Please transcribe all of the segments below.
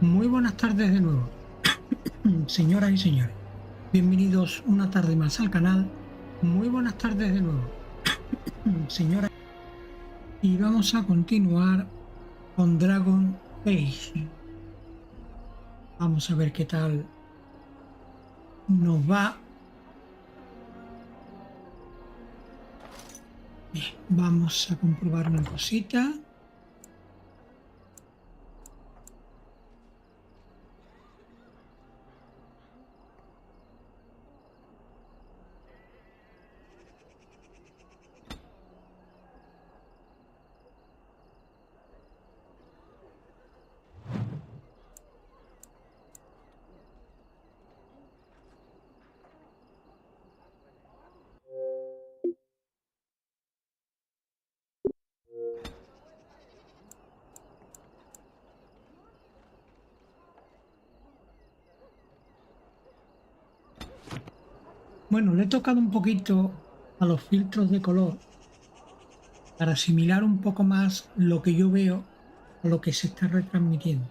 Muy buenas tardes de nuevo, señoras y señores. Bienvenidos una tarde más al canal. Muy buenas tardes de nuevo, señoras. Y vamos a continuar con Dragon Age. Vamos a ver qué tal nos va. Bien, vamos a comprobar una cosita. Bueno, le he tocado un poquito a los filtros de color para asimilar un poco más lo que yo veo a lo que se está retransmitiendo.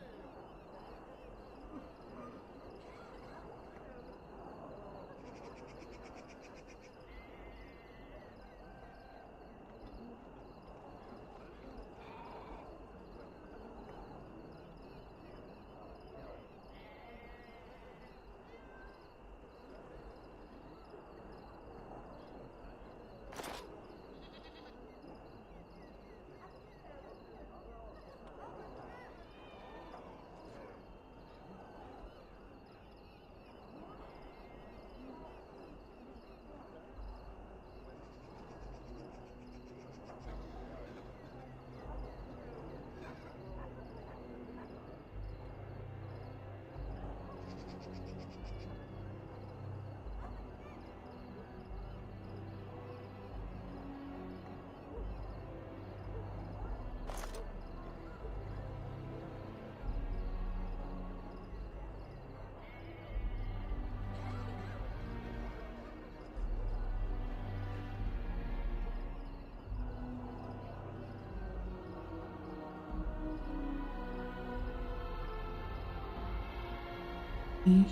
Y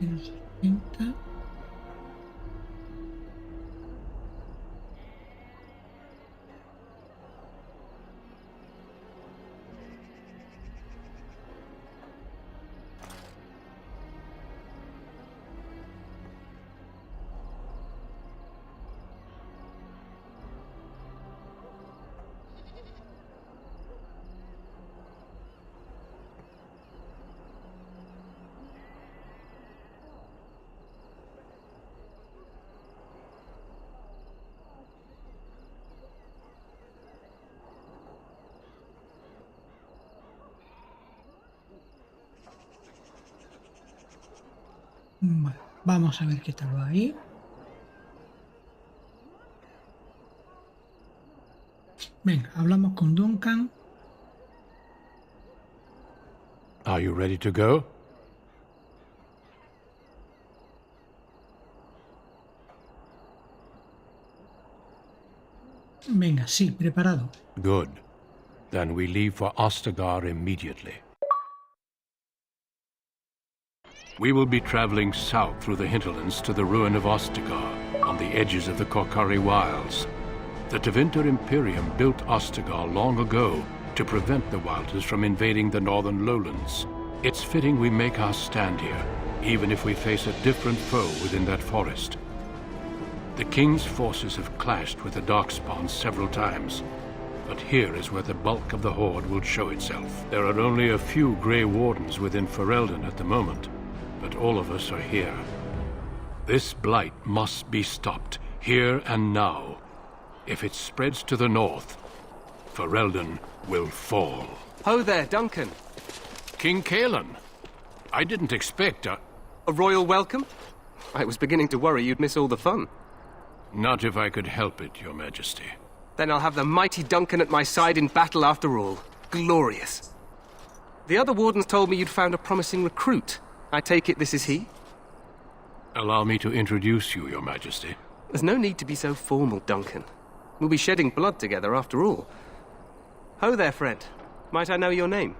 0,60. Vale, vamos a ver qué tal va ahí. Venga, hablamos con Duncan. Are you ready to go? Venga, sí, preparado. Good. Then we leave for Ostagar immediately. We will be traveling south through the hinterlands to the ruin of Ostagar, on the edges of the Korkari Wilds. The Tevinter Imperium built Ostagar long ago to prevent the Wilders from invading the northern lowlands. It's fitting we make our stand here, even if we face a different foe within that forest. The King's forces have clashed with the Darkspawn several times, but here is where the bulk of the Horde will show itself. There are only a few Grey Wardens within Ferelden at the moment, but all of us are here. This blight must be stopped, here and now. If it spreads to the north, Ferelden will fall. Ho there, Duncan. King Kaelan, I didn't expect a royal welcome? I was beginning to worry you'd miss all the fun. Not if I could help it, Your Majesty. Then I'll have the mighty Duncan at my side in battle after all. Glorious. The other wardens told me you'd found a promising recruit. I take it this is he? Allow me to introduce you, Your Majesty. There's no need to be so formal, Duncan. We'll be shedding blood together after all. Ho there, friend. Might I know your name?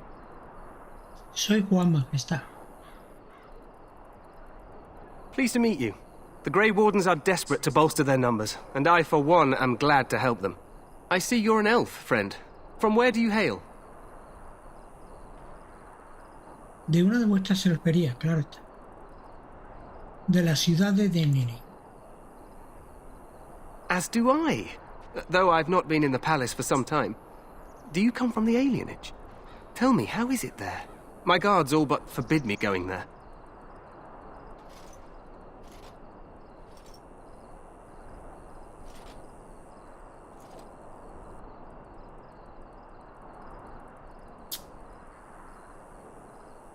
Soy Juan Majestad. Pleased to meet you. The Grey Wardens are desperate to bolster their numbers, and I, for one, am glad to help them. I see you're an elf, friend. From where do you hail? De una de vuestras elferías, claro está. De la ciudad de Deniri. As do I. Though I've not been in the palace for some time. Do you come from the alienage? Tell me, how is it there? My guards all but forbid me going there.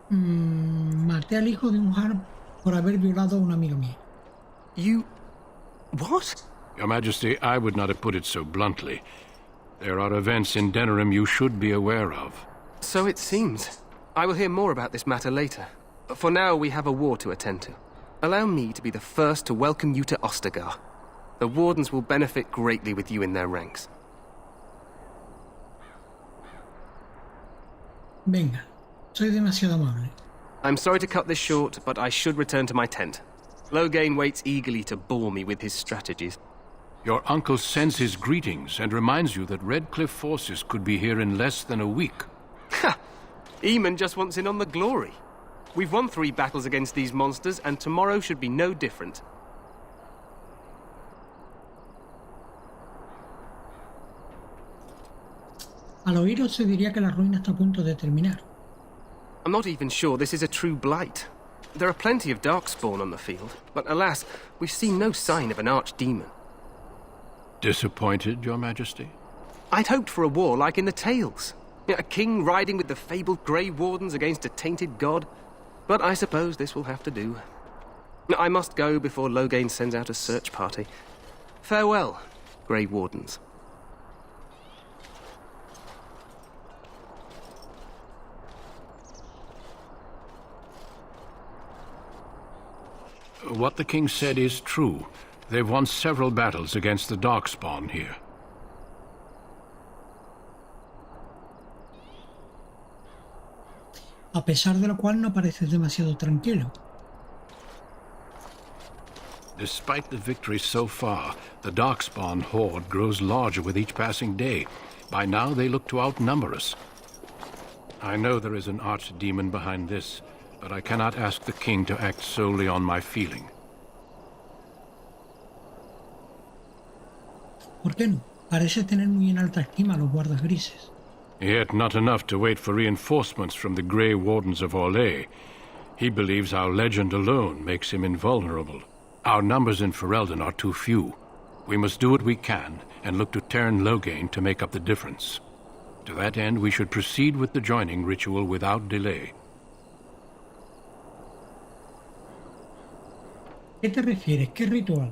Maté al hijo de un Harp por haber violado a una amiga mía. You... what? Your Majesty, I would not have put it so bluntly. There are events in Denerim you should be aware of. So it seems. I will hear more about this matter later. For now, we have a war to attend to. Allow me to be the first to welcome you to Ostagar. The Wardens will benefit greatly with you in their ranks. Venga, soy demasiado amable. I'm sorry to cut this short, but I should return to my tent. Loghain waits eagerly to bore me with his strategies. Your uncle sends his greetings and reminds you that Redcliffe forces could be here in less than a week. Ha! Eamon just wants in on the glory. We've won 3 battles against these monsters, and tomorrow should be no different. Al oíros se diría que la ruina está a punto de terminar. I'm not even sure this is a true blight. There are plenty of darkspawn on the field, but alas, we've seen no sign of an archdemon. Disappointed, Your Majesty? I'd hoped for a war like in the tales. A king riding with the fabled Grey Wardens against a tainted god. But I suppose this will have to do. I must go before Loghain sends out a search party. Farewell, Grey Wardens. What the king said is true. They've won several battles against the Darkspawn here. A pesar de lo cual no pareces demasiado tranquilo. Despite the victory so far, the Darkspawn horde grows larger with each passing day. By now they look to outnumber us. I know there is an archdemon behind this, but I cannot ask the king to act solely on my feeling. ¿Por qué no? Parece tener muy en alta estima a los guardas grises. Yet not enough to wait for reinforcements from the Grey Wardens of Orlais. He believes our legend alone makes him invulnerable. Our numbers in Ferelden are too few. We must do what we can and look to Teyrn Loghain to make up the difference. To that end, we should proceed with the joining ritual without delay. ¿Qué te refieres? ¿Qué ritual?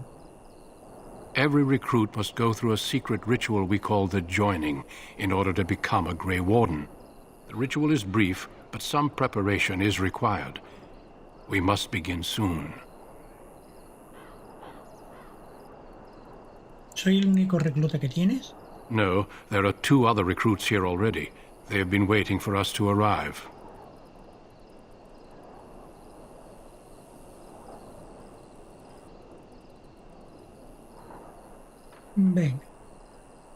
Every recruit must go through a secret ritual we call the joining in order to become a Grey Warden. The ritual is brief, but some preparation is required. We must begin soon. ¿Soy el único recluta que tienes? No, there are 2 other recruits here already. They have been waiting for us to arrive. Venga.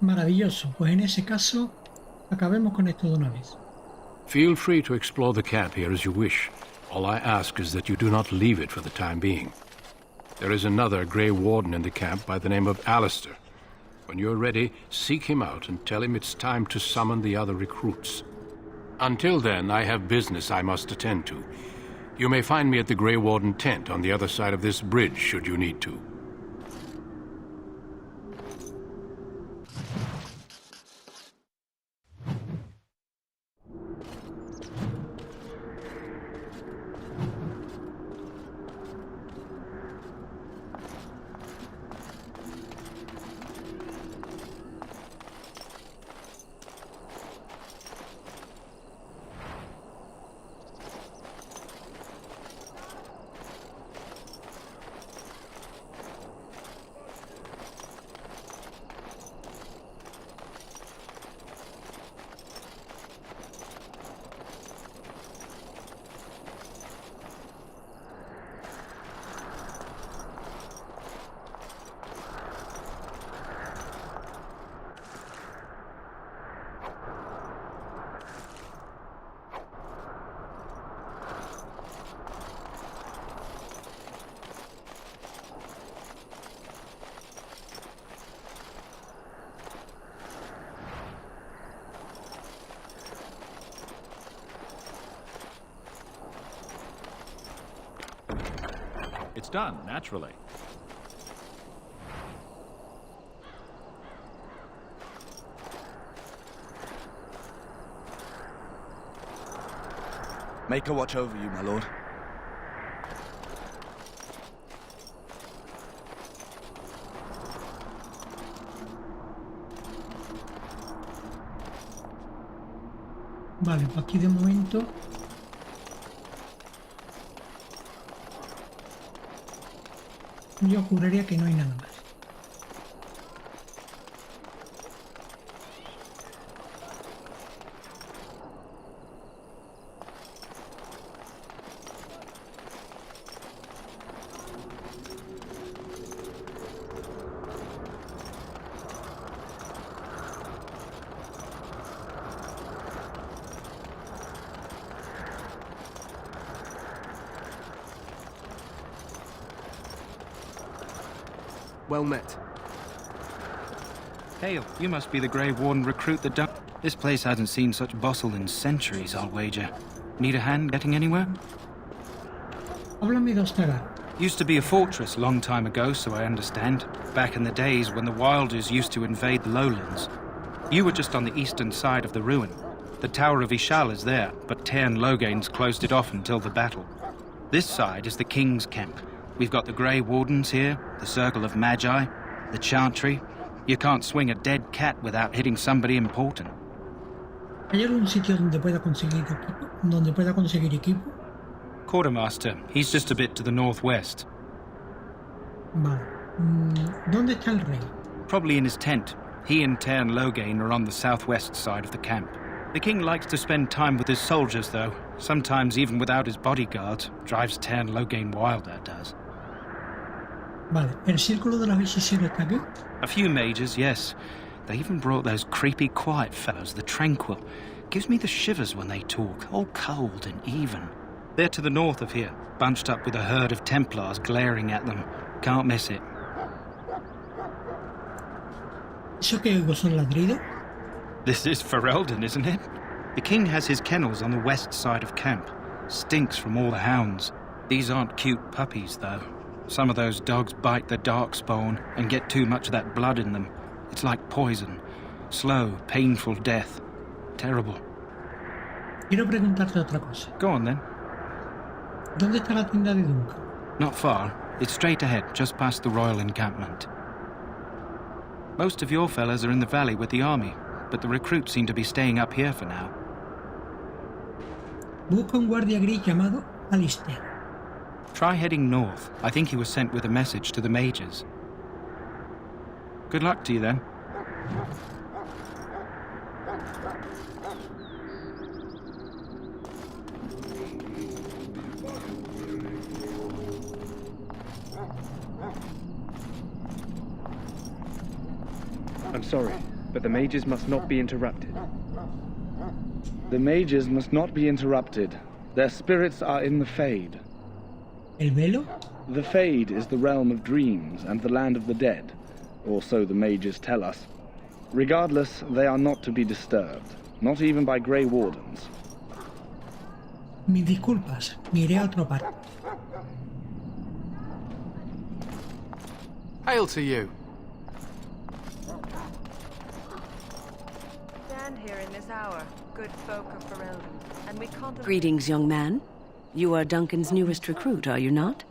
Maravilloso. Pues en ese caso, acabemos con esto de una vez. Feel free to explore the camp here as you wish. All I ask is that you do not leave it for the time being. There is another Grey Warden in the camp by the name of Alistair. When you're ready, seek him out and tell him it's time to summon the other recruits. Until then, I have business I must attend to. You may find me at the Grey Warden tent on the other side of this bridge, should you need to. It's done, naturally. Make a watch over you, my lord. Vale, pues aquí de momento yo juraría que no hay nada más. Well met. Hail, you must be the Grey Warden recruit that done. This place hasn't seen such bustle in centuries, I'll wager. Need a hand getting anywhere? Háblame de Ostagar. Used to be a fortress long time ago, so I understand. Back in the days when the Wilders used to invade the lowlands. You were just on the eastern side of the ruin. The Tower of Ishal is there, but Tairn Logain's closed it off until the battle. This side is the King's camp. We've got the Grey Wardens here, the Circle of Magi, the Chantry. You can't swing a dead cat without hitting somebody important. ¿Hay algún sitio donde pueda conseguir equipo? Quartermaster, he's just a bit to the northwest. Vale. ¿Dónde está el rey? Probably in his tent. He and Tairn Logain are on the southwest side of the camp. The king likes to spend time with his soldiers, though. Sometimes even without his bodyguards. Drives Tairn Logain wild, that does. Vale. ¿El círculo de los hechiceros está aquí? A few mages, yes. They even brought those creepy quiet fellows, the Tranquil. Gives me the shivers when they talk, all cold and even. They're to the north of here, bunched up with a herd of Templars glaring at them. Can't miss it. ¿Eso que oigo son ladridos? This is Ferelden, isn't it? The king has his kennels on the west side of camp. Stinks from all the hounds. These aren't cute puppies, though. Some of those dogs bite the darkspawn and get too much of that blood in them. It's like poison. Slow, painful death. Terrible. Quiero preguntarte otra cosa. Go on, then. ¿Dónde está la tienda de Duncan? Not far. It's straight ahead, just past the royal encampment. Most of your fellas are in the valley with the army, but the recruits seem to be staying up here for now. Busca un guardia gris llamado Alistair. Try heading north. I think he was sent with a message to the mages. Good luck to you, then. I'm sorry, but the mages must not be interrupted. The mages must not be interrupted. Their spirits are in the Fade. ¿El velo? The Fade is the realm of dreams and the land of the dead, or so the mages tell us. Regardless, they are not to be disturbed, not even by Grey Wardens. Mis disculpas, me iré a otra parte. Hail to you. Stand here in this hour, good folk of Ferelden, and we contemplate... Greetings, young man. You are Duncan's newest recruit, are you not?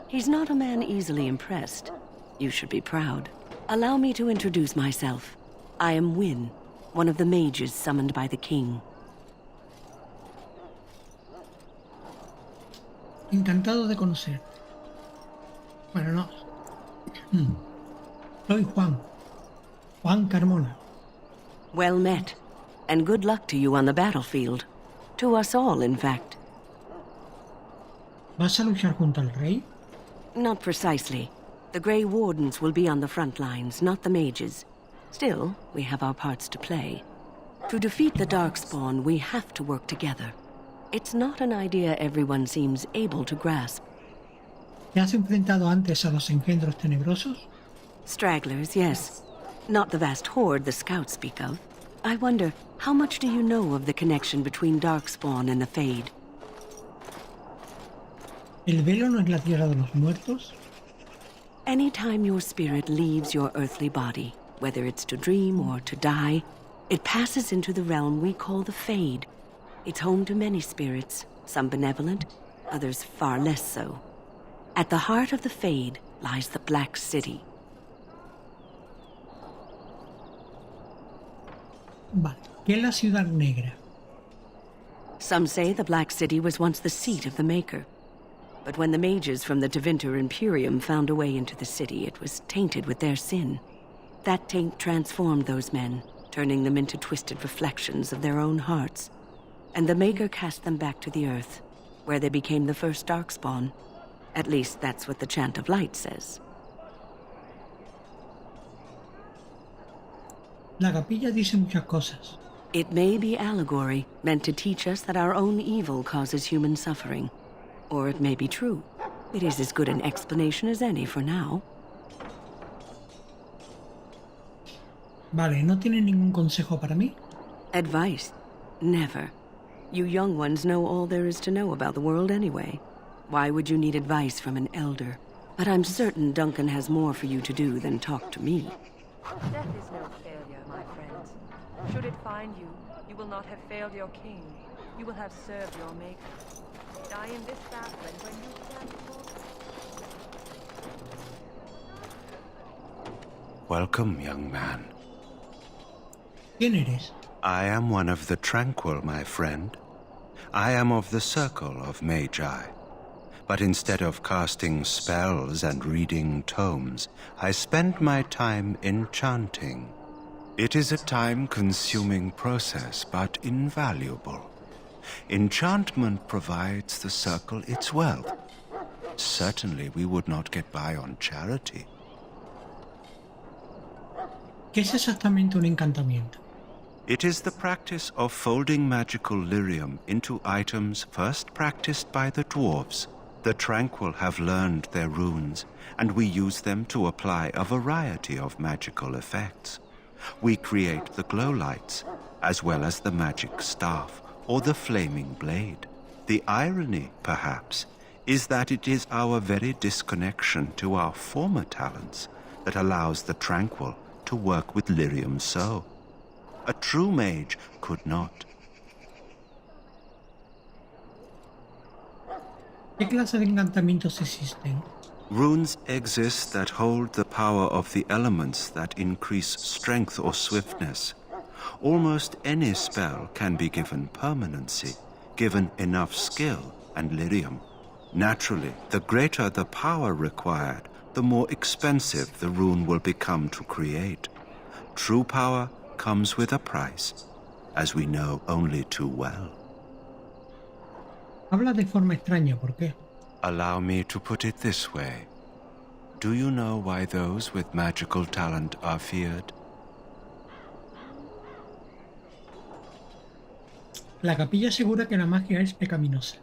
He's not a man easily impressed. You should be proud. Allow me to introduce myself. I am Wynne, one of the mages summoned by the king. Encantado de conocer. Bueno, no. Soy Juan. Juan Carmona. Well met, and good luck to you on the battlefield. To us all, in fact. ¿Vas a luchar junto al rey? Not precisely. The Grey Wardens will be on the front lines, not the mages. Still, we have our parts to play. To defeat the Darkspawn, we have to work together. It's not an idea everyone seems able to grasp. ¿Te has enfrentado antes a los engendros tenebrosos? Stragglers, yes. Not the vast horde the scouts speak of. I wonder, how much do you know of the connection between Darkspawn and the Fade? ¿El velo no es la tierra de los muertos? Anytime your spirit leaves your earthly body, whether it's to dream or to die, it passes into the realm we call the Fade. It's home to many spirits, some benevolent, others far less so. At the heart of the Fade lies the Black City. Vale, ¿qué es la Ciudad Negra? Some say the Black City was once the seat of the Maker. But when the mages from the Tevinter Imperium found a way into the city, it was tainted with their sin. That taint transformed those men, turning them into twisted reflections of their own hearts. And the Maker cast them back to the Earth, where they became the first Darkspawn. At least that's what the Chant of Light says. La capilla dice muchas cosas. It may be allegory, meant to teach us that our own evil causes human suffering. Or it may be true. It is as good an explanation as any for now. Vale, ¿no tiene ningún consejo para mí? Advice? Never. You young ones know all there is to know about the world anyway. Why would you need advice from an elder? But I'm certain Duncan has more for you to do than talk to me. Death is no failure, my friends. Should it find you, you will not have failed your king. You will have served your maker. Die in this battle, and when you stand before... Welcome, young man. ¿Quién eres? I am one of the Tranquil, my friend. I am of the Circle of Magi. But instead of casting spells and reading tomes, I spend my time enchanting. It is a time-consuming process, but invaluable. Enchantment provides the Circle its wealth. Certainly we would not get by on charity. ¿Qué es exactamente un encantamiento? It is the practice of folding magical lyrium into items first practiced by the dwarves. The Tranquil have learned their runes, and we use them to apply a variety of magical effects. We create the glow lights, as well as the magic staff, or the flaming blade. The irony, perhaps, is that it is our very disconnection to our former talents that allows the Tranquil to work with lyrium so. A true mage could not. ¿Qué clase de encantamientos existen? Runes exist that hold the power of the elements that increase strength or swiftness. Almost any spell can be given permanency, given enough skill and lyrium. Naturally, the greater the power required, the more expensive the rune will become to create. True power comes with a price, as we know only too well. Habla de forma extraña, ¿por qué? Allow me to put it this way. Do you know why those with magical talent are feared? La capilla asegura que la magia es pecaminosa.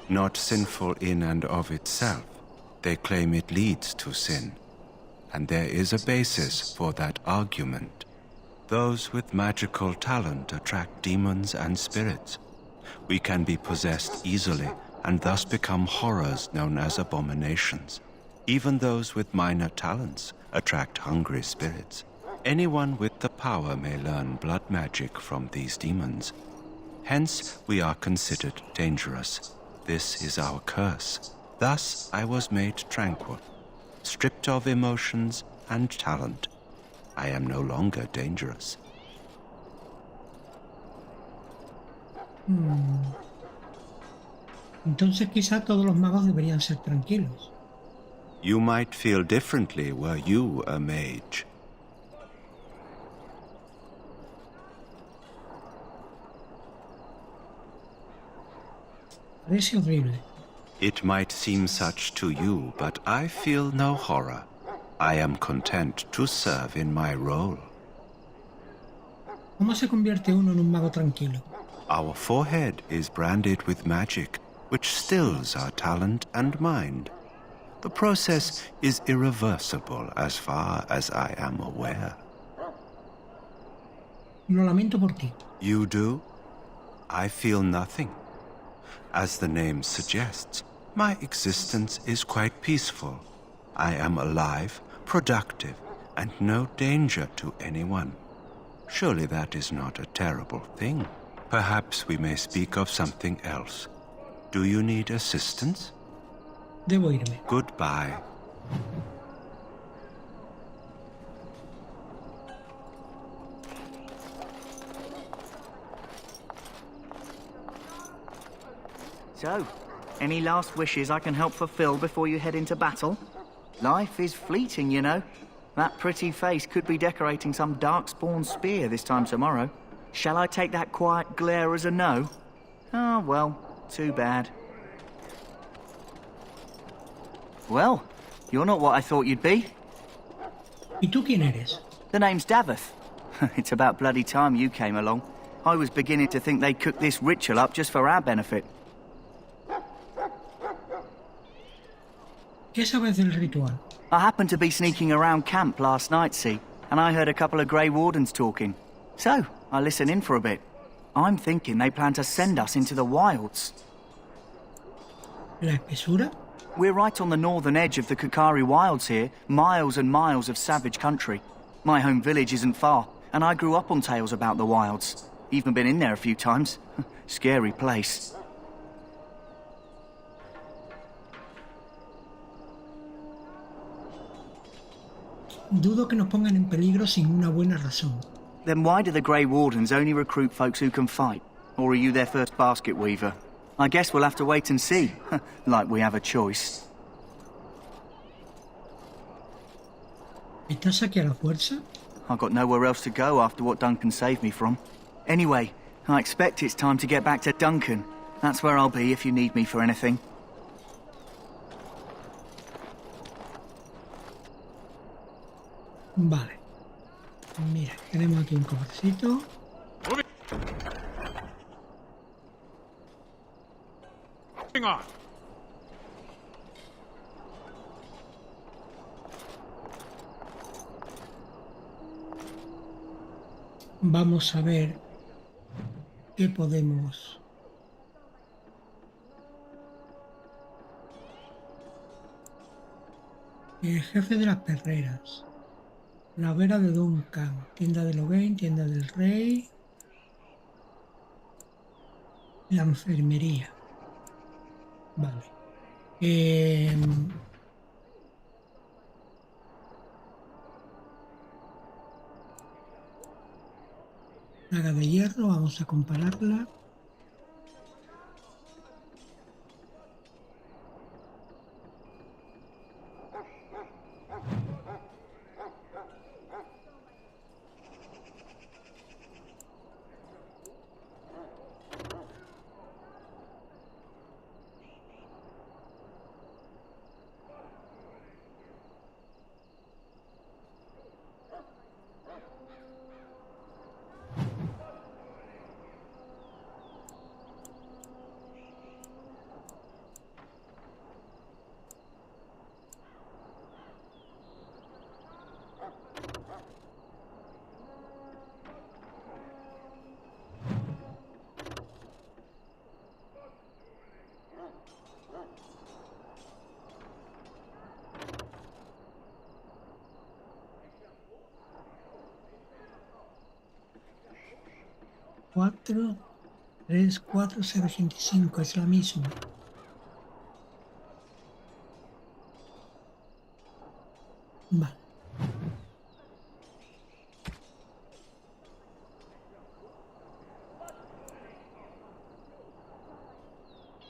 Not sinful in and of itself. They claim it leads to sin. And there is a basis for that argument. Those with magical talent attract demons and spirits. We can be possessed easily and thus become horrors known as abominations. Even those with minor talents attract hungry spirits. Anyone with the power may learn blood magic from these demons. Hence, we are considered dangerous. This is our curse. Thus, I was made tranquil, stripped of emotions and talent. I am no longer dangerous. Entonces quizá todos los magos deberían ser tranquilos. You might feel differently were you a mage. Parece horrible. It might seem such to you, but I feel no horror. I am content to serve in my role. ¿Cómo se convierte uno en un mago tranquilo? Our forehead is branded with magic, which stills our talent and mind. The process is irreversible as far as I am aware. Lo lamento por ti. You do? I feel nothing. As the name suggests, my existence is quite peaceful. I am alive, productive, and no danger to anyone. Surely that is not a terrible thing. Perhaps we may speak of something else. Do you need assistance? Debo irme. Goodbye. So, any last wishes I can help fulfill before you head into battle? Life is fleeting, you know. That pretty face could be decorating some darkspawn spear this time tomorrow. Shall I take that quiet glare as a no? Oh, well, too bad. Well, you're not what I thought you'd be. ¿Y tú quién eres? The name's Daveth. It's about bloody time you came along. I was beginning to think they'd cook this ritual up just for our benefit. ¿Qué sabes del ritual? I happened to be sneaking around camp last night, see, and I heard a couple of Grey Wardens talking. So, I listened in for a bit. I'm thinking they plan to send us into the wilds. ¿La espesura? We're right on the northern edge of the Kukari wilds here, miles and miles of savage country. My home village isn't far, and I grew up on tales about the wilds. Even been in there a few times. Scary place. Dudo que nos pongan en peligro sin una buena razón. Then why do the Grey Wardens only recruit folks who can fight? Or are you their first basket weaver? I guess we'll have to wait and see. Like we have a choice. ¿Estás aquí a la fuerza? I've got nowhere else to go after what Duncan saved me from. Anyway, I expect it's time to get back to Duncan. That's where I'll be if you need me for anything. Vale. Mira, tenemos aquí un cofrecito. Hang on. Vamos a ver qué podemos... El jefe de las perreras. La hoguera de Duncan. Tienda de Logain, tienda del rey. La enfermería. Vale. Daga de hierro, vamos a compararla. Cuatro, 3, 4, 0, 85, es la misma. Vale.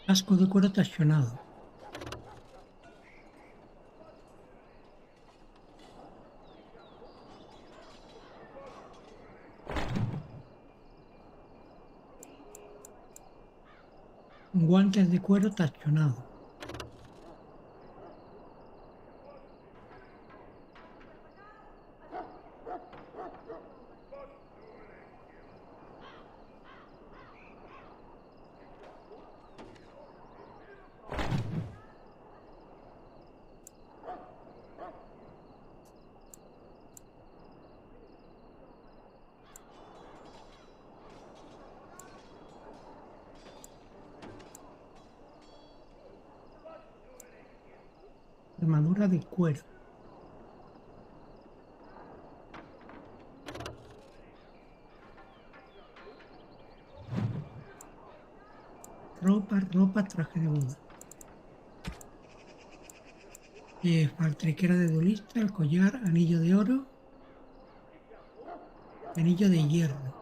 Casco de cuero tachonado. Guantes de cuero tachonado. Armadura de cuero. Ropa, traje de boda. Faltriquera de duelista, el collar, anillo de oro, anillo de hierro.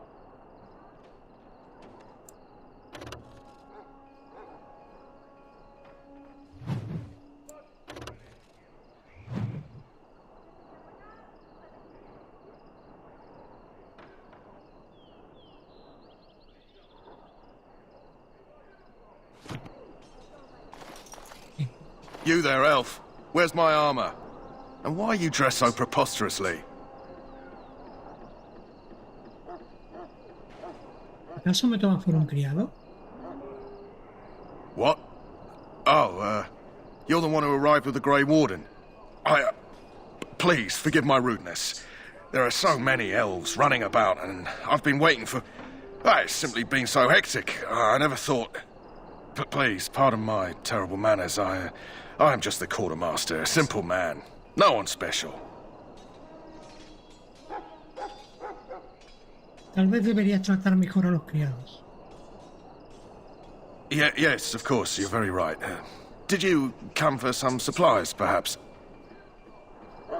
You there, elf. Where's my armor? And why are you dressed so preposterously? ¿Acaso me tomas por un criado? What? Oh, you're the one who arrived with the Grey Warden. Please, forgive my rudeness. There are so many elves running about, and I've been waiting for... It's simply been so hectic. I never thought... But please, pardon my terrible manners. I'm just the quartermaster, a simple man. No one special. Tal vez deberías tratar mejor a los criados. Yes, of course, you're very right. Did you come for some supplies, perhaps?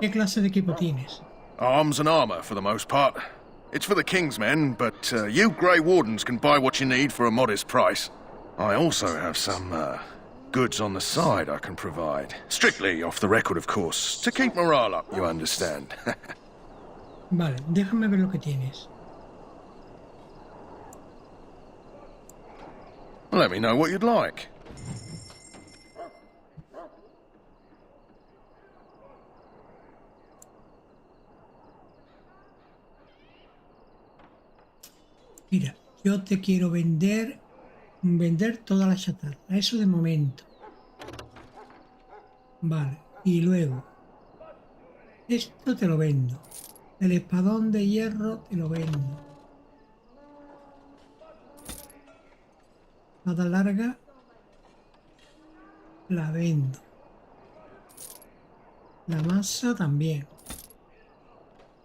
¿Qué clase de equipo tienes? Arms and armor, for the most part. It's for the King's men, but you Grey Wardens can buy what you need for a modest price. I also have some goods on the side I can provide. Strictly off the record, of course. To keep morale up, you understand. Vale, déjame ver lo que tienes. Let me know what you'd like. Mira, yo te quiero vender toda la chatarra, eso de momento. Vale, y luego esto te lo vendo. El espadón de hierro te lo vendo. Espada larga la vendo. La masa también.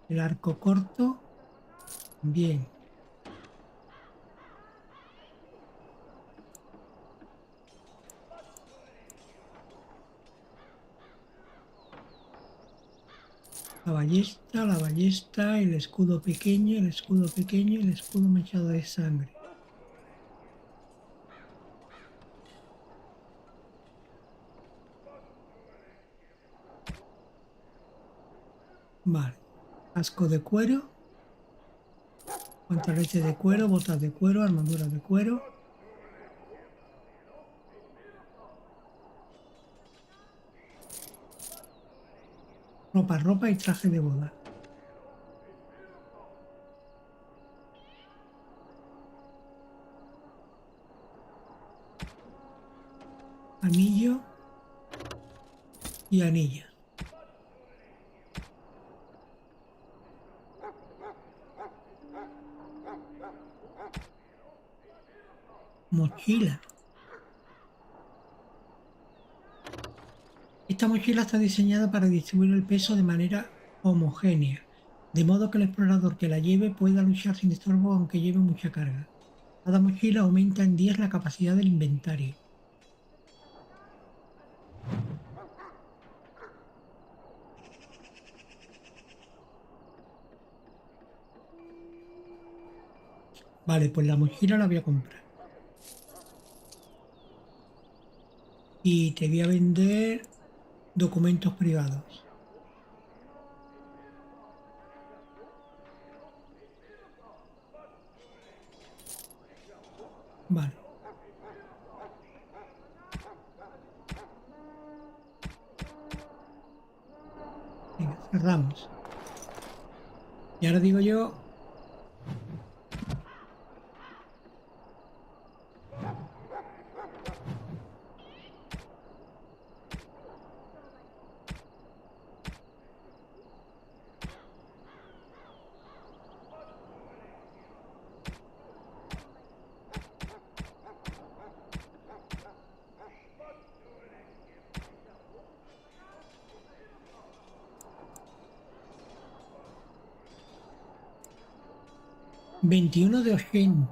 El arco corto también. La ballesta, el escudo pequeño, y el escudo manchado de sangre. Vale, casco de cuero, guantelete de cuero, botas de cuero, armadura de cuero. Ropa y traje de boda. Anillo y anilla. Mochila. Esta mochila está diseñada para distribuir el peso de manera homogénea, de modo que el explorador que la lleve pueda luchar sin estorbo aunque lleve mucha carga. Cada mochila aumenta en 10 la capacidad del inventario. Vale, pues la mochila la voy a comprar. Y te voy a vender documentos privados. Vale. Venga, cerramos. Y ahora digo yo... 21 de 80.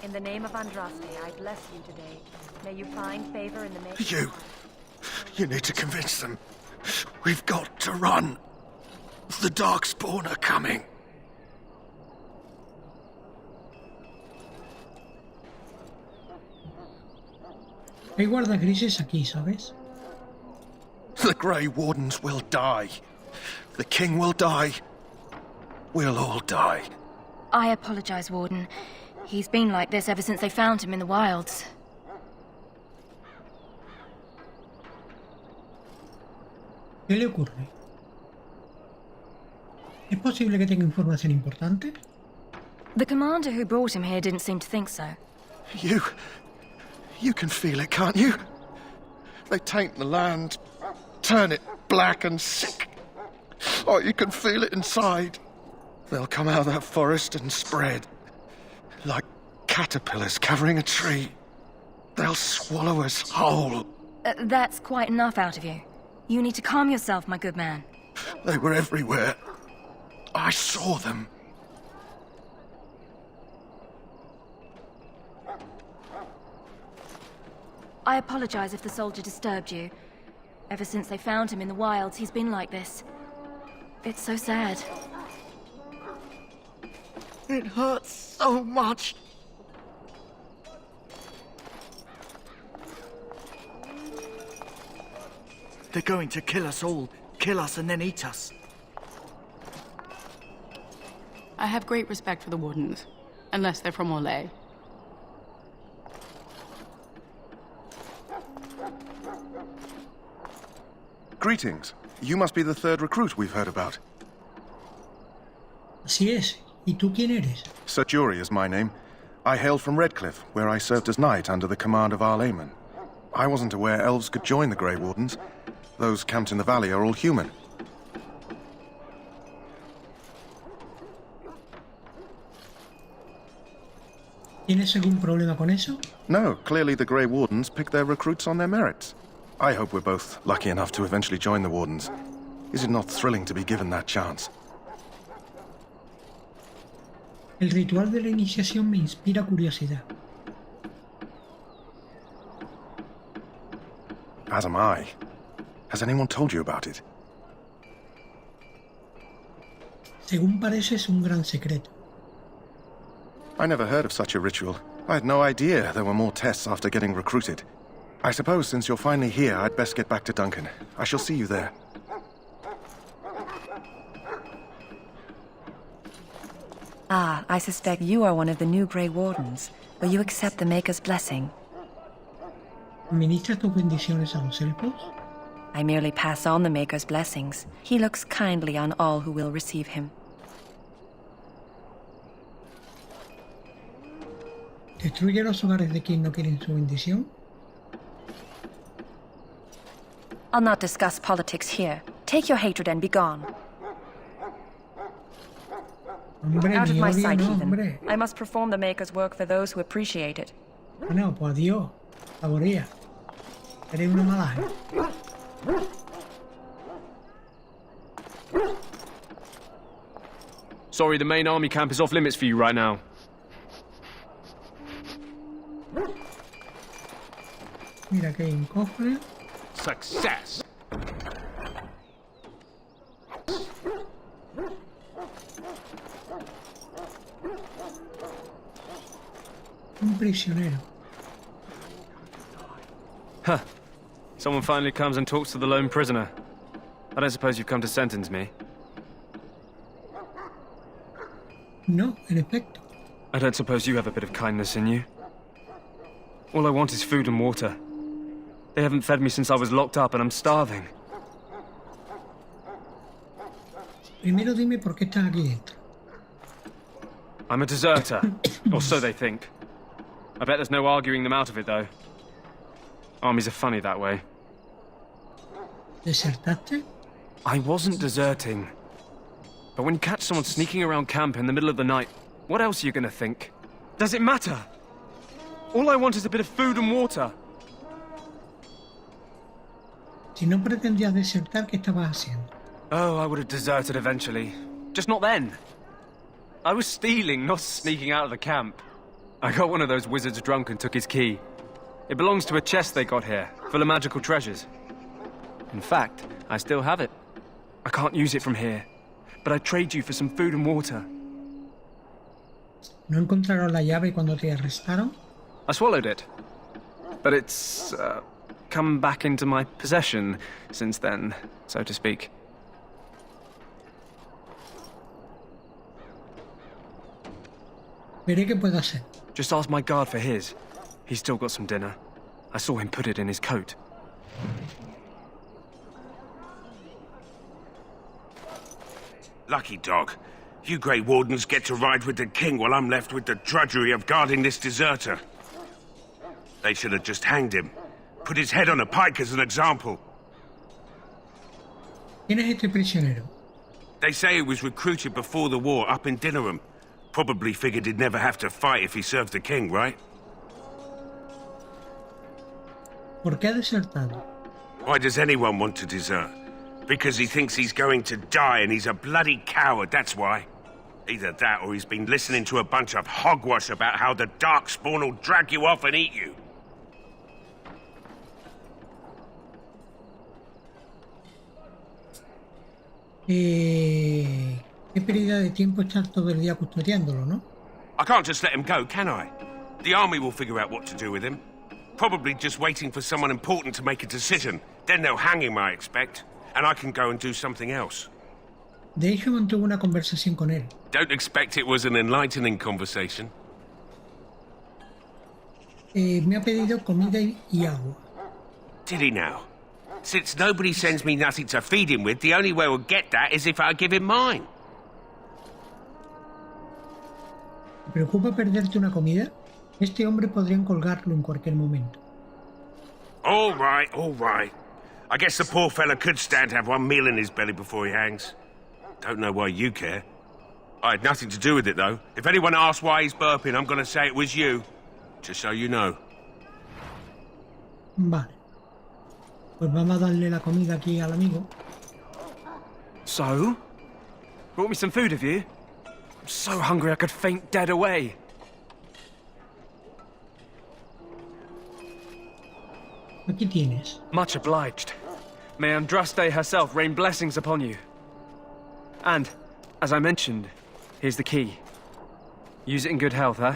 In the name of Andraste, I bless you today. May you find favor in the name. You need to convince them. We've got to run. The Darkspawn are coming. Hay guardas grises aquí, ¿sabes? The Grey Wardens will die. The King will die. We'll all die. I apologize, Warden. He's been like this ever since they found him in the wilds. ¿Qué le ocurre? ¿Es posible que tenga información importante? The commander who brought him here didn't seem to think so. You can feel it, can't you? They taint the land, turn it black and sick. Oh, you can feel it inside. They'll come out of that forest and spread. Like caterpillars covering a tree. They'll swallow us whole. That's quite enough out of you. You need to calm yourself, my good man. They were everywhere. I saw them. I apologize if the soldier disturbed you. Ever since they found him in the wilds, he's been like this. It's so sad. It hurts so much. They're going to kill us all. Kill us and then eat us. I have great respect for the Wardens, unless they're from Orlais. Greetings. You must be the third recruit we've heard about. Así es. ¿Y tú quién eres? Sir Jury is my name. I hail from Redcliffe, where I served as knight under the command of Arlayman. I wasn't aware elves could join the Grey Wardens. Those camped in the valley are all human. ¿Tienes algún problema con eso? No, clearly the Grey Wardens pick their recruits on their merits. I hope we're both lucky enough to eventually join the Wardens. Is it not thrilling to be given that chance? El ritual de la iniciación me inspira curiosidad. As am I. Has anyone told you about it? Según parece es un gran secreto. I never heard of such a ritual. I had no idea there were more tests after getting recruited. I suppose since you're finally here, I'd best get back to Duncan. I shall see you there. Ah, I suspect you are one of the new Grey Wardens. Will you accept the Maker's blessing? ¿Administras tus bendiciones a los elfos? I merely pass on the Maker's blessings. He looks kindly on all who will receive him. ¿Destruye los hogares de quien no quieren su bendición? I'll not discuss politics here. Take your hatred and be gone. Hombre, Out of ni my odio, sight, no, heathen. hombre. I must perform the Maker's work for those who appreciate it. Bueno, pues adiós. Saborea. Eres una mala. Sorry, the main army camp is off limits for you right now. Mira que hay un cofre. Success! Un prisionero. Huh. Someone finally comes and talks to the lone prisoner. I don't suppose you've come to sentence me. No, en efecto. I don't suppose you have a bit of kindness in you. All I want is food and water. They haven't fed me since I was locked up and I'm starving. Primero dime por qué estás aquí dentro. I'm a deserter, or so they think. I bet there's no arguing them out of it, though. Armies are funny that way. ¿Desertaste? I wasn't deserting. But when you catch someone sneaking around camp in the middle of the night, what else are you gonna think? Does it matter? All I want is a bit of food and water. Si no pretendías desertar, ¿qué estabas haciendo? Oh, I would have deserted eventually. Just not then. I was stealing, not sneaking out of the camp. I got one of those wizards drunk and took his key. It belongs to a chest they got here, full of magical treasures. In fact, I still have it. I can't use it from here, but I'd trade you for some food and water. ¿No encontraron la llave cuando te arrestaron? I swallowed it, but it's come back into my possession since then, so to speak. Veré qué puedo hacer. Just ask my guard for his. He's still got some dinner. I saw him put it in his coat. Lucky dog. You Grey Wardens get to ride with the king while I'm left with the drudgery of guarding this deserter. They should have just hanged him. Put his head on a pike as an example. ¿Quién es este prisionero? They say he was recruited before the war up in Dinnerham. Probably figured he'd never have to fight if he served the king, right? ¿Por qué ha desertado? Why does anyone want to desert? Because he thinks he's going to die and he's a bloody coward, that's why. Either that or he's been listening to a bunch of hogwash about how the Darkspawn will drag you off and eat you. Qué pérdida de tiempo estar todo el día custodiándolo, ¿no? I can't just let him go, can I? The army will figure out what to do with him. Probably just waiting for someone important to make a decision. Then they'll hang him, I expect. And I can go and do something else. De hecho, mantuve una conversación con él. Don't expect it was an enlightening conversation. Me ha pedido comida y agua. Did he now? Since nobody sends me nothing to feed him with, the only way we'll get that is if I give him mine. ¿Te preocupa perderte una comida? Este hombre podrían colgarlo en cualquier momento. All right, all right. I guess the poor fella could stand to have one meal in his belly before he hangs. Don't know why you care. I had nothing to do with it, though. If anyone asks why he's burping, I'm going to say it was you. Just so you know. Vale. Pues vamos a darle la comida aquí al amigo. So? Brought me some food, have you? I'm so hungry I could faint dead away. Aquí tienes. Much obliged. May Andraste herself rain blessings upon you. And, as I mentioned, here's the key. Use it in good health, huh?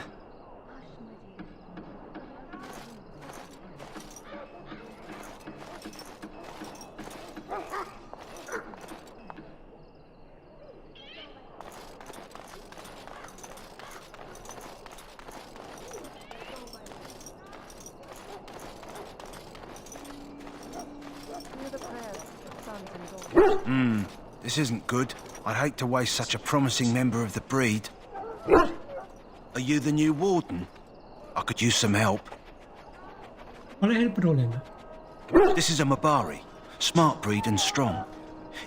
This isn't good. I'd hate to waste such a promising member of the breed. Are you the new warden? I could use some help. ¿Cuál es el problema? This is a Mabari. Smart breed and strong.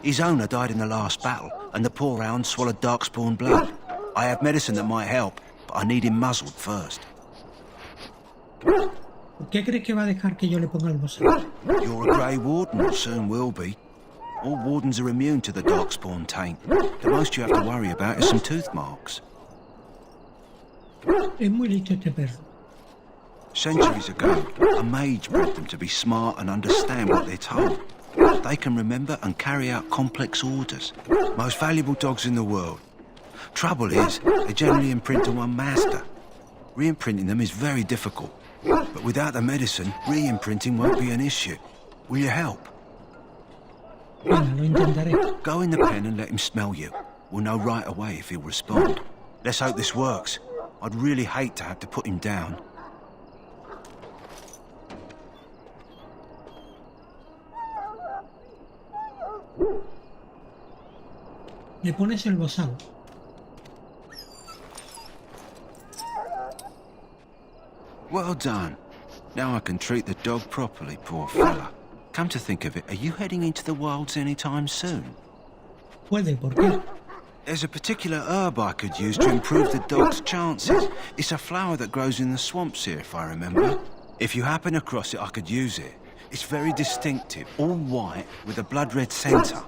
His owner died in the last battle, and the poor hound swallowed Darkspawn blood. I have medicine that might help, but I need him muzzled first. ¿Por qué crees que va a dejar que yo le ponga el bozal? You're a Grey Warden, or soon will be. All wardens are immune to the Darkspawn taint. The most you have to worry about is some tooth marks. Es muy listo este perro. Centuries ago, a mage bred them to be smart and understand what they're told. They can remember and carry out complex orders. Most valuable dogs in the world. Trouble is, they generally imprint on one master. Re-imprinting them is very difficult. But without the medicine, re-imprinting won't be an issue. Will you help? Venga, lo intentaré. Go in the pen and let him smell you. We'll know right away if he'll respond. Let's hope this works. I'd really hate to have to put him down. Le pones el bozal. Well done. Now I can treat the dog properly, poor fella. Come to think of it, are you heading into the wilds anytime soon? Puede, ¿por qué? There's a particular herb I could use to improve the dog's chances. It's a flower that grows in the swamps here, if I remember. If you happen across it, I could use it. It's very distinctive, all white, with a blood-red centre.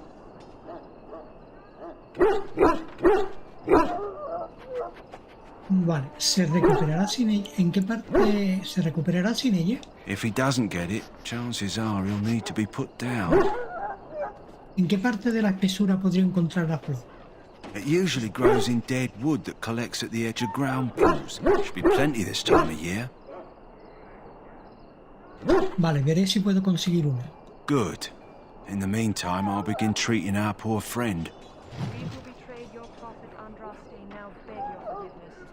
Vale, ¿se recuperará sin ella? ¿En qué parte se recuperará sin ella? If he doesn't get it, chances are he'll need to be put down. ¿En qué parte de la espesura podría encontrar la flor? It usually grows in dead wood that collects at the edge of ground pools. Should be plenty this time of year. Vale, veré si puedo conseguir una. Good. In the meantime, I'll begin treating our poor friend. We who betrayed your prophet Andraste now beg your forgiveness.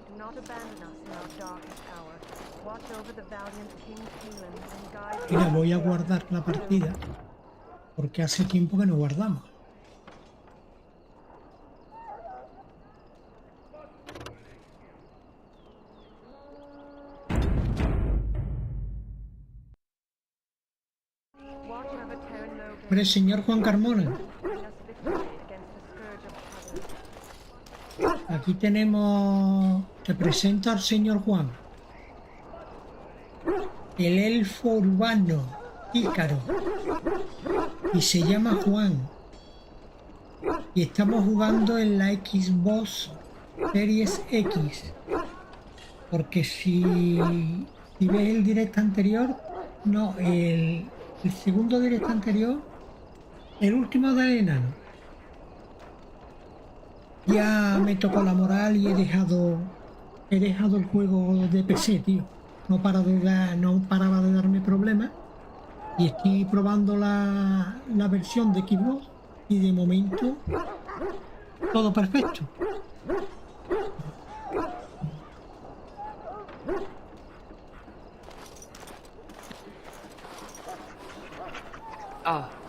Do not abandon us in our darkest hour. Watch over the valiant King Keelan and guide. Mira, voy a guardar la partida porque hace tiempo que no guardamos. Pero el señor Juan Carmona. Aquí tenemos... Te presento al señor Juan. El elfo urbano, Pícaro. Y se llama Juan. Y estamos jugando en la Xbox Series X. Porque si ves el directo anterior... No, el segundo directo anterior... El último del enano. Ya me tocó la moral y he dejado el juego de PC, tío. No paraba de darme problemas. Y estoy probando la versión de Xbox y de momento todo perfecto.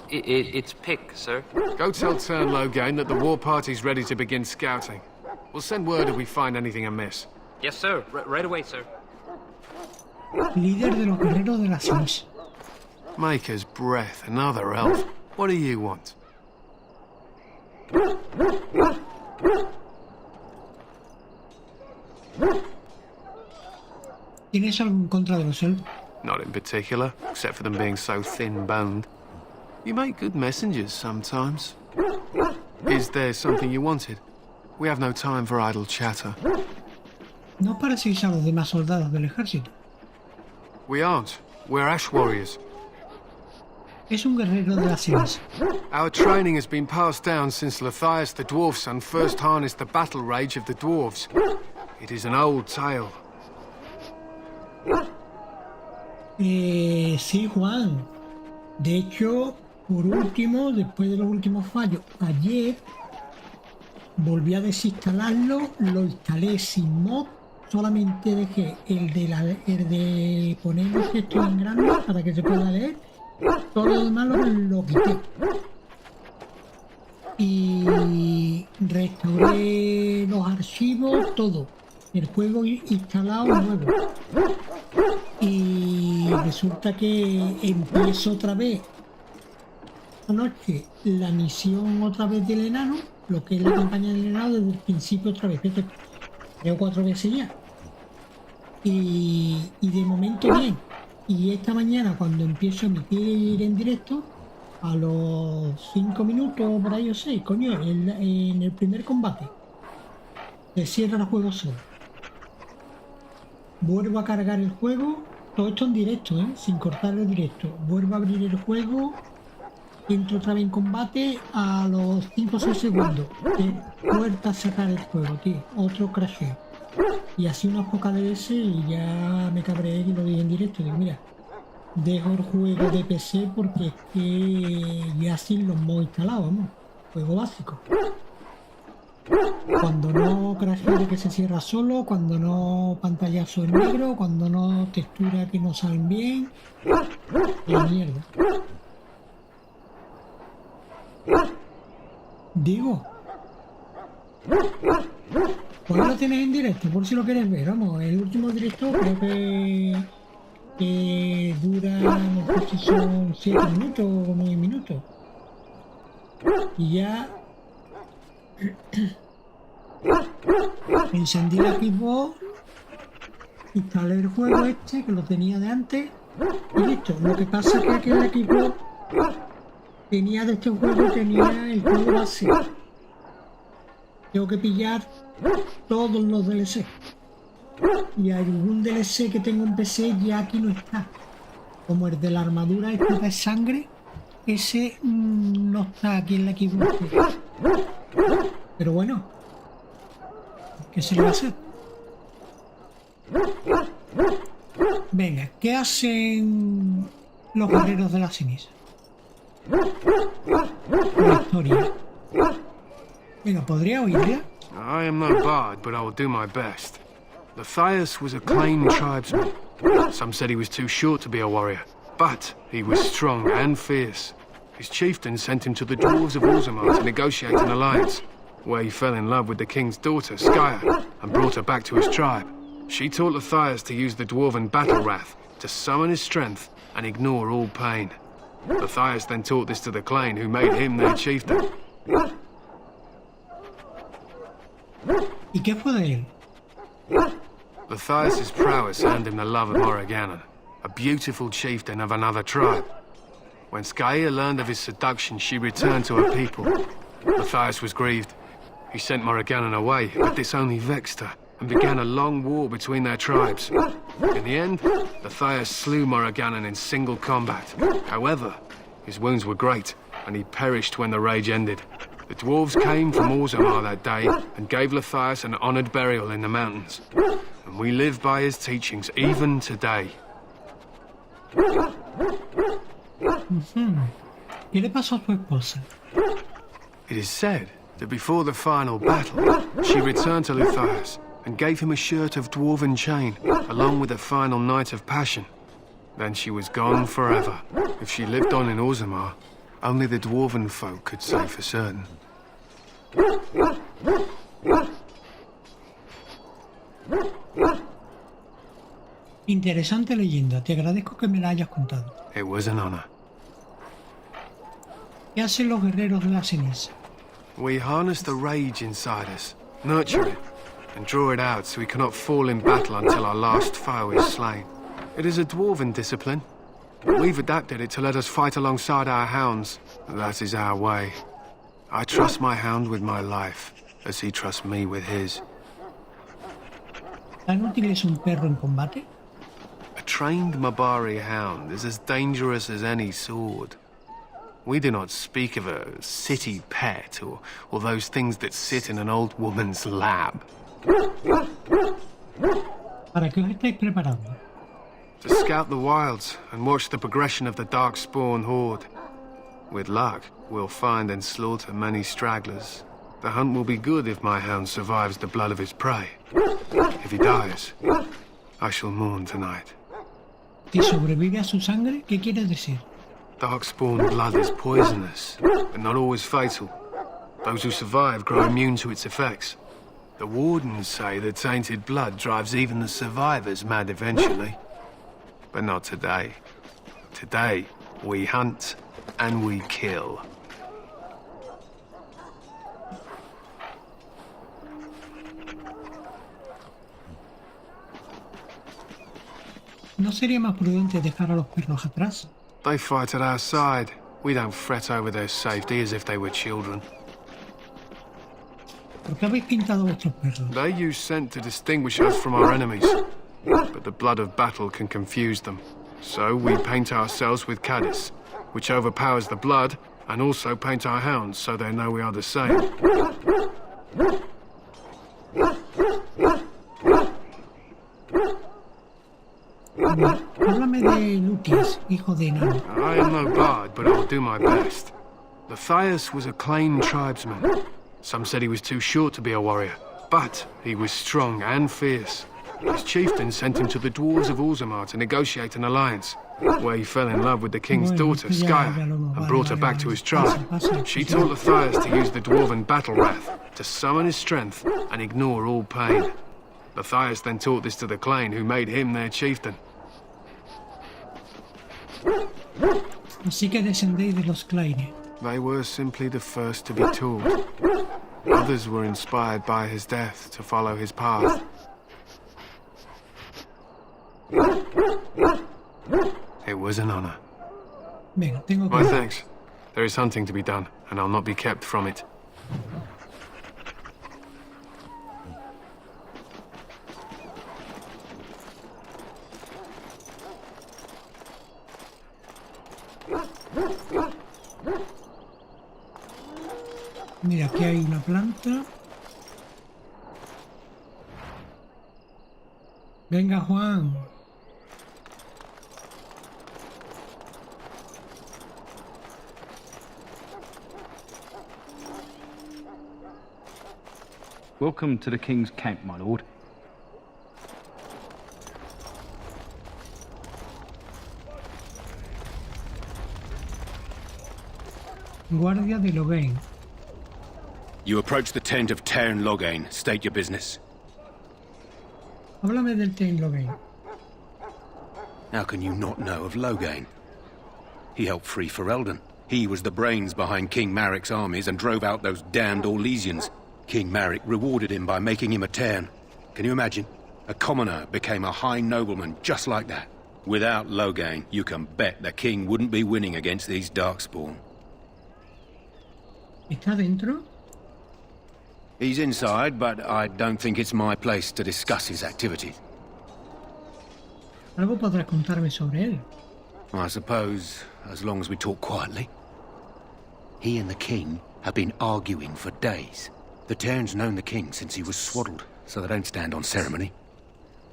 It's Pick, sir. Go tell Turn Loghain that the war party's ready to begin scouting. We'll send word if we find anything amiss. Yes, sir. Right away, sir. Líder de los guerreros de la Sinis. Maker's Breath, another elf. What do you want? ¿Tienes algo en contra de los elfos? Not in particular, except for them being so thin-boned. You make good messengers sometimes. Is there something you wanted? We have no time for idle chatter. No parecéis a los demás soldados del ejército. We aren't. We're Ash Warriors. Es un guerrero de las Sinis. Our training has been passed down since Lathias the Dwarf Son first harnessed the battle rage of the dwarves. It is an old tale. Sí, Juan. De hecho, por último, después de los últimos fallos, ayer volví a desinstalarlo, lo instalé sin mod, solamente dejé el de poner los textos en grande para que se pueda leer, todo lo demás lo quité. Y restauré los archivos, todo. El juego instalado nuevo. Y resulta que empiezo otra vez anoche la misión otra vez del enano, lo que es la campaña del enano desde el principio otra vez, creo 4 veces ya. Y de momento bien. Y esta mañana cuando empiezo a emitir en directo, a los 5 minutos por ahí o 6, coño, en el primer combate, se cierra el juego solo. Vuelvo a cargar el juego, todo esto en directo, sin cortar el directo. Vuelvo a abrir el juego, entro otra vez en combate, a los 5 o 6 segundos. Vuelta a cerrar el juego, tío. Otro crasheo. Y así unas pocas veces y ya me cabré y lo dije en directo. Digo, mira, dejo el juego de PC porque es que ya sin los mods instalados, vamos. Juego básico. Cuando no crashea de que se cierra solo, cuando no pantallazo en negro, cuando no textura que no salen bien. La mierda. Digo. Pues lo tienes en directo, por si lo quieres ver, vamos, el último directo creo que que dura, no sé si son 7 minutos o 9 minutos. Y ya encendí la Xbox, instalé el juego este, que lo tenía de antes, y listo. Lo que pasa es que el Xbox tenía de este juego, tenía el juego base. Tengo que pillar todos los DLC. Y algún DLC que tengo en PC ya aquí no está. Como el de la armadura esta de sangre, ese no está aquí en la Xbox. Pero bueno, ¿qué se le va a hacer? Venga, ¿qué hacen los guerreros de la ceniza? La historia. Venga, ¿podría oírla? I am no bard, but I will do my best. The Thedas was a claimed tribesman. Some said he was too short to be a warrior, but he was strong and fierce. His chieftain sent him to the dwarves of Orzammar to negotiate an alliance, where he fell in love with the king's daughter, Skya, and brought her back to his tribe. She taught the Thedas to use the dwarven battle wrath to summon his strength and ignore all pain. The Thedas then taught this to the Clane, who made him their chieftain. ¿Y qué fue de él? The Thedas' prowess earned him the love of Morrigannon, a beautiful chieftain of another tribe. When Skya learned of his seduction, she returned to her people. The Thedas was grieved. He sent Morrigannon away, but this only vexed her, and began a long war between their tribes. In the end, the Thedas slew Morrigannon in single combat. However, his wounds were great, and he perished when the rage ended. The dwarves came from Orzammar that day and gave Thedas an honoured burial in the mountains. And we live by his teachings even today. ¿Qué le pasó a su esposa? It is said that before the final battle, she returned to Thedas and gave him a shirt of dwarven chain, along with a final night of passion. Then she was gone forever. If she lived on in Orzammar, only the dwarven folk could say for certain. Interesante leyenda, te agradezco que me la hayas contado. It was an honor. ¿Qué hacen los guerreros de la ceniza? We harness the rage inside us, nurture it, and draw it out so we cannot fall in battle until our last foe is slain. It is a dwarven discipline. We've adapted it to let us fight alongside our hounds. That is our way. I trust my hound with my life, as he trusts me with his. ¿Tan útil es un perro en combate? A trained Mabari hound is as dangerous as any sword. We do not speak of a city pet or those things that sit in an old woman's lap. ¿Para qué os estáis preparando? To scout the wilds and watch the progression of the Darkspawn horde. With luck, we'll find and slaughter many stragglers. The hunt will be good if my hound survives the blood of his prey. If he dies, I shall mourn tonight. Si sobrevive a su sangre, ¿qué quiere decir? Darkspawn blood is poisonous, but not always fatal. Those who survive grow immune to its effects. The wardens say that tainted blood drives even the survivors mad eventually. But not today. Today, we hunt and we kill. ¿No sería más prudente dejar a los perros atrás? They fight at our side. We don't fret over their safety as if they were children. ¿Por qué habéis pintado vuestros perros? They use scent to distinguish us from our enemies. But the blood of battle can confuse them. So we paint ourselves with caddis, which overpowers the blood, and also paint our hounds so they know we are the same. Háblame de Lutis, hijo de enano. I am no bard, but I'll do my best. The Thedas was a claimed tribesman. Some said he was too short to be a warrior, but he was strong and fierce. His chieftain sent him to the dwarves of Orzammar to negotiate an alliance, where he fell in love with the king's daughter, Skya, and brought her back to his tribe. She taught the Thedas to use the dwarven battle wrath to summon his strength and ignore all pain. The Thedas then taught this to the Clane, who made him their chieftain. Así que descendéis de los Claires. They were simply the first to be taught. Others were inspired by his death to follow his path. It was an honor. Venga, tengo que... My thanks. There is hunting to be done, and I'll not be kept from it. Mira, aquí hay una planta. Venga, Juan. Welcome to the King's camp, my lord. Guardia de Loghain. You approach the tent of Tairn Loghain. State your business. Háblame del Tairn Loghain. How can you not know of Loghain? He helped free Ferelden. He was the brains behind King Maric's armies and drove out those damned Orlesians. King Maric rewarded him by making him a Tairn. Can you imagine? A commoner became a high nobleman just like that. Without Loghain, you can bet the king wouldn't be winning against these Darkspawn. ¿Está dentro? He's inside, but I don't think it's my place to discuss his activities. Algo podrás contarme sobre él. I suppose, as long as we talk quietly. He and the king have been arguing for days. The Tairn's known the king since he was swaddled, so they don't stand on ceremony.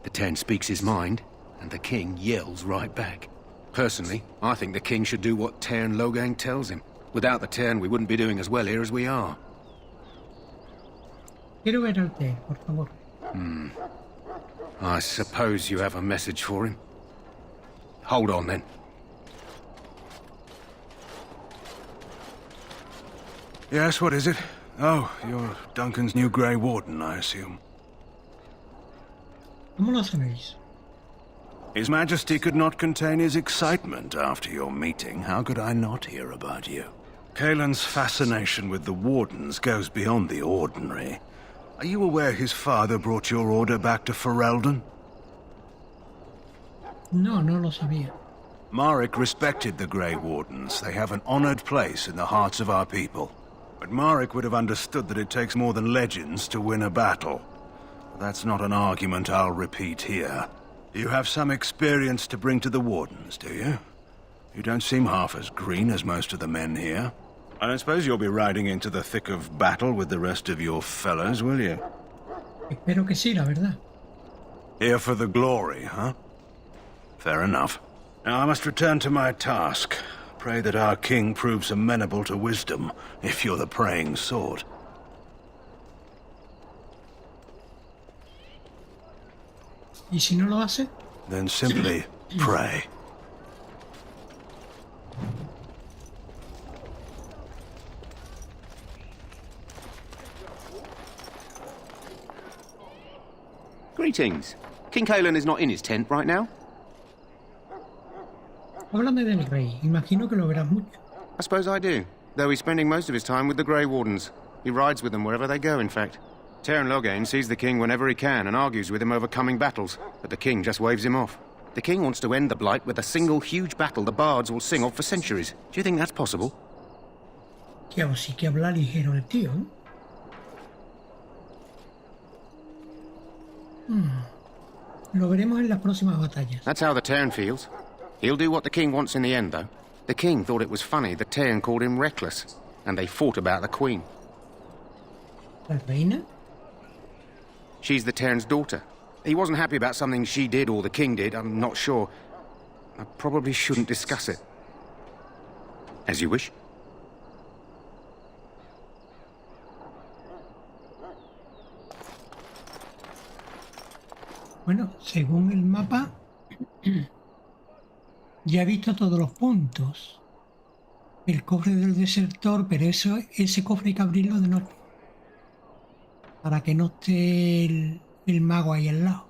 The Tairn speaks his mind, and the king yells right back. Personally, I think the king should do what Tairn Loghain tells him. Without the Tairn, we wouldn't be doing as well here as we are. Quiero ver al Tairn, por favor. I suppose you have a message for him. Hold on, then. Yes, what is it? Oh, you're Duncan's new Grey Warden, I assume. ¿Cómo lo sabéis? His Majesty could not contain his excitement after your meeting. How could I not hear about you? Kaelin's fascination with the Wardens goes beyond the ordinary. Are you aware his father brought your order back to Ferelden? No, no lo sabía. Maric respected the Grey Wardens. They have an honored place in the hearts of our people. But Maric would have understood that it takes more than legends to win a battle. That's not an argument I'll repeat here. You have some experience to bring to the Wardens, do you? You don't seem half as green as most of the men here. I don't suppose you'll be riding into the thick of battle with the rest of your fellows, will you? Espero que sí, la verdad. Here for the glory, huh? Fair enough. Now I must return to my task. Pray that our king proves amenable to wisdom, if you're the praying sort. ¿Y si no lo hace? Then simply pray. Greetings. King Kaelin is not in his tent right now. Háblame del rey. Imagino que lo verás mucho. I suppose I do, though he's spending most of his time with the Grey Wardens. He rides with them wherever they go, in fact. Tairn Loghain sees the king whenever he can and argues with him over coming battles, but the king just waves him off. The king wants to end the Blight with a single huge battle the bards will sing of for centuries. Do you think that's possible? Tío, sí que habla ligero el tío. Lo veremos en las próximas batallas. That's how the Tairn feels. He'll do what the king wants in the end, though. The king thought it was funny the Tairn called him reckless, and they fought about the queen. ¿La reina? She's the Tairn's daughter. He wasn't happy about something she did or the king did, I'm not sure. I probably shouldn't discuss it. As you wish. Bueno, según el mapa, ya he visto todos los puntos. El cofre del desertor, pero ese cofre hay que abrirlo de noche. Para que no esté el mago ahí al lado.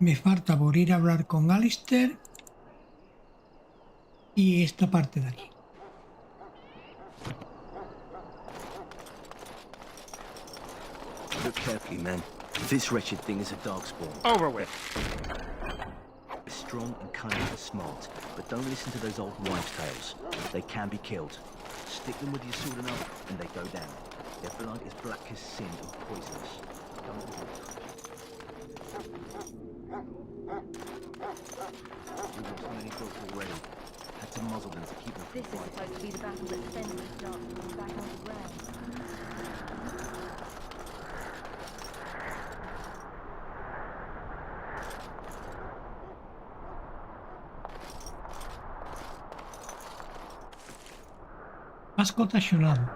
Me falta por ir a hablar con Alistair y esta parte de aquí. Look carefully, man. This wretched thing is a darkspawn. Over with. It's strong and cunning and smart, but don't listen to those old wives' tales. They can be killed. Stick them with your sword and armor, and they go down. Their blood is black as sin and poisonous. We've lost many folks already. Had to muzzle them to keep them from This is supposed to be the battle that sends the dark back on the ground. Casco tallonado.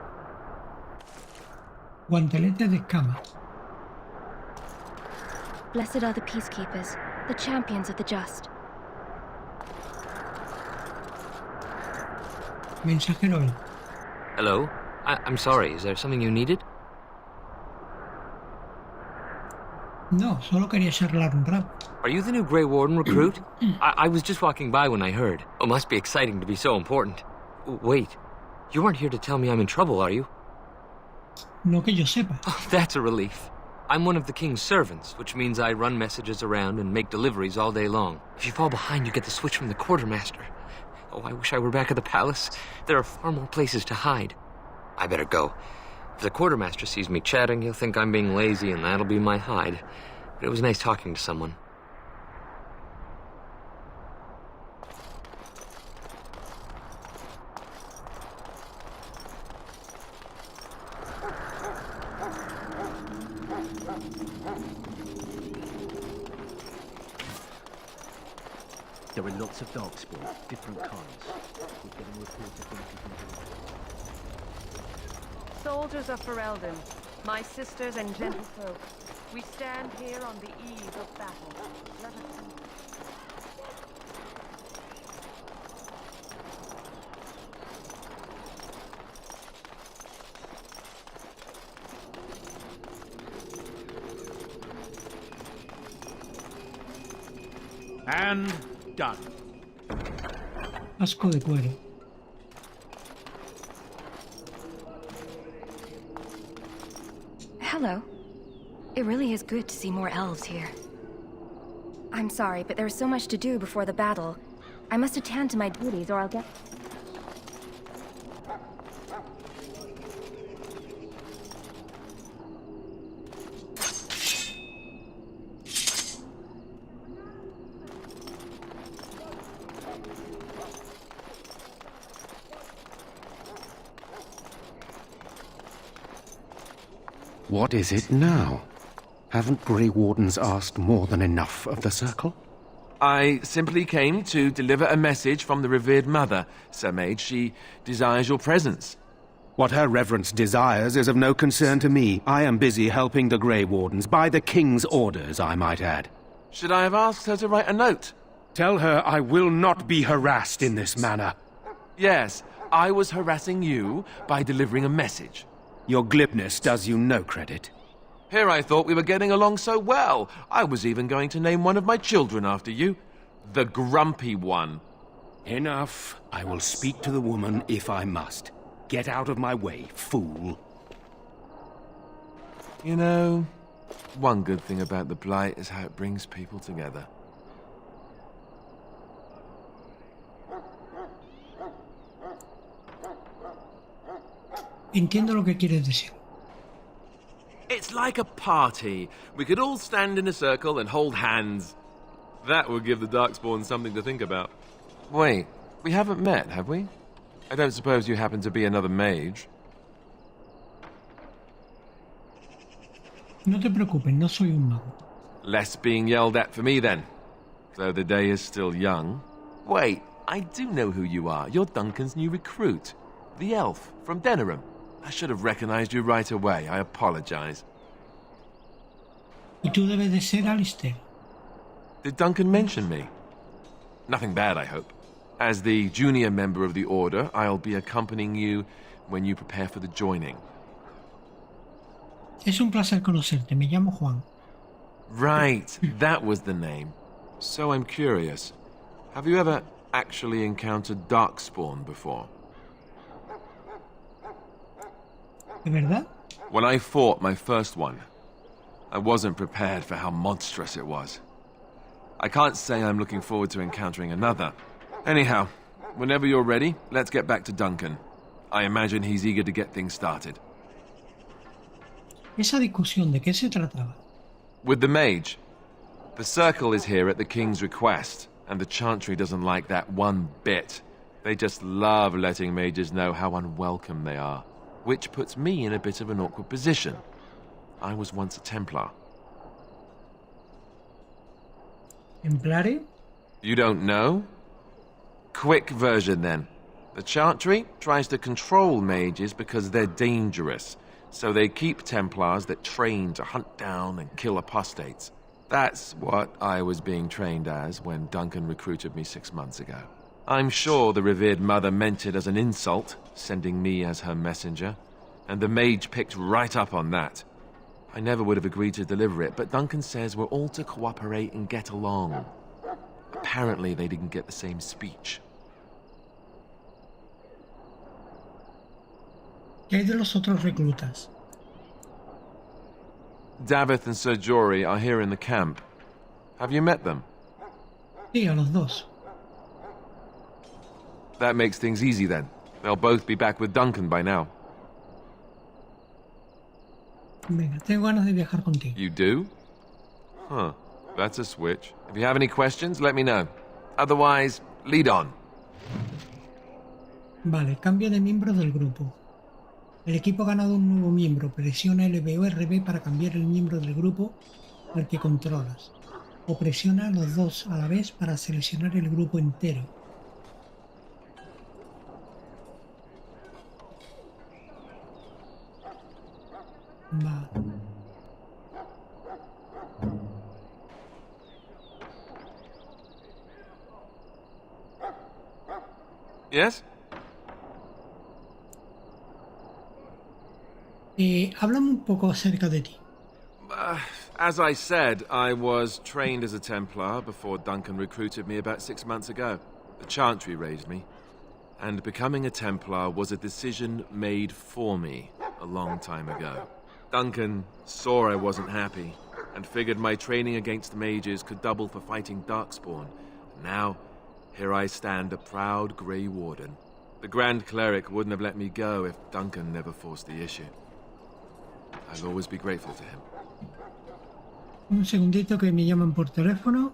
Guantelete de escamas. Blessed are the peacekeepers, the champions of the just. Mensajero. Hello? I'm sorry, is there something you needed? No, solo quería charlar un rato. Are you the new Grey Warden recruit? I was just walking by when I heard. It must be exciting to be so important. Wait, you aren't here to tell me I'm in trouble, are you? No que yo sepa. Oh, that's a relief. I'm one of the king's servants, which means I run messages around and make deliveries all day long. If you fall behind, you get the switch from the quartermaster. Oh, I wish I were back at the palace. There are far more places to hide. I better go. If the quartermaster sees me chatting, he'll think I'm being lazy, and that'll be my hide. But it was nice talking to someone. There are lots of darkspawn, different kinds. We're getting reports of them. Soldiers of Ferelden, my sisters and gentlefolk, we stand here on the eve of battle. Let us... And done. Casco de cuero. Hello. It really is good to see more elves here. I'm sorry, but there's so much to do before the battle. I must attend to my duties or I'll get... What is it now? Haven't Grey Wardens asked more than enough of the Circle? I simply came to deliver a message from the revered mother, Sir Mage. She desires your presence. What her reverence desires is of no concern to me. I am busy helping the Grey Wardens, by the King's orders, I might add. Should I have asked her to write a note? Tell her I will not be harassed in this manner. Yes, I was harassing you by delivering a message. Your glibness does you no credit. Here I thought we were getting along so well. I was even going to name one of my children after you. The Grumpy One. Enough. I will speak to the woman if I must. Get out of my way, fool. You know, one good thing about the Blight is how it brings people together. Entiendo lo que quieres decir. It's like a party. We could all stand in a circle and hold hands. That would give the Darkspawn something to think about. Wait, we haven't met, have we? I don't suppose you happen to be another mage? No te preocupes, no soy un mago. Less being yelled at for me, then. Though the day is still young. Wait, I do know who you are. You're Duncan's new recruit. The elf from Denerim. I should have recognized you right away. I apologize. Y tú debes de ser Alistair. Did Duncan mention me? Nothing bad, I hope. As the junior member of the Order, I'll be accompanying you when you prepare for the joining. Es un placer conocerte. Me llamo Juan. Right, that was the name. So I'm curious. Have you ever actually encountered Darkspawn before? ¿De verdad? When I fought my first one, I wasn't prepared for how monstrous it was. I can't say I'm looking forward to encountering another. Anyhow, whenever you're ready, let's get back to Duncan. I imagine he's eager to get things started. Esa discusión, ¿de qué se trataba? With the mage. The circle is here at the king's request, and the chantry doesn't like that one bit. They just love letting mages know how unwelcome they are, which puts me in a bit of an awkward position. I was once a Templar. ¿Templario? You don't know? Quick version then. The chantry tries to control mages because they're dangerous, so they keep Templars that train to hunt down and kill apostates. That's what I was being trained as when Duncan recruited me 6 months ago. I'm sure the revered mother meant it as an insult, sending me as her messenger, and the mage picked right up on that. I never would have agreed to deliver it, but Duncan says we're all to cooperate and get along. Apparently they didn't get the same speech. ¿Qué hay de los otros reclutas? Davith and Sir Jory are here in the camp. Have you met them? Sí, a los dos. That makes things easy then. They'll both be back with Duncan by now. Venga, tengo ganas de viajar contigo. You do? Huh. That's a switch. If you have any questions, let me know. Otherwise, lead on. Vale, cambio de miembro del grupo. El equipo ha ganado un nuevo miembro. Presiona L, B o RB para cambiar el miembro del grupo al que controlas. O presiona los dos a la vez para seleccionar el grupo entero. Va. Yes? Háblame un poco acerca de ti. As I said, I was trained as a Templar before Duncan recruited me about 6 months ago. The Chantry raised me. And becoming a Templar was a decision made for me a long time ago. Duncan saw I wasn't happy, and figured my training against mages could double for fighting Darkspawn. And now, here I stand, a proud Grey Warden. The Grand Cleric wouldn't have let me go if Duncan never forced the issue. I'll always be grateful to him. Un segundito que me llaman por teléfono.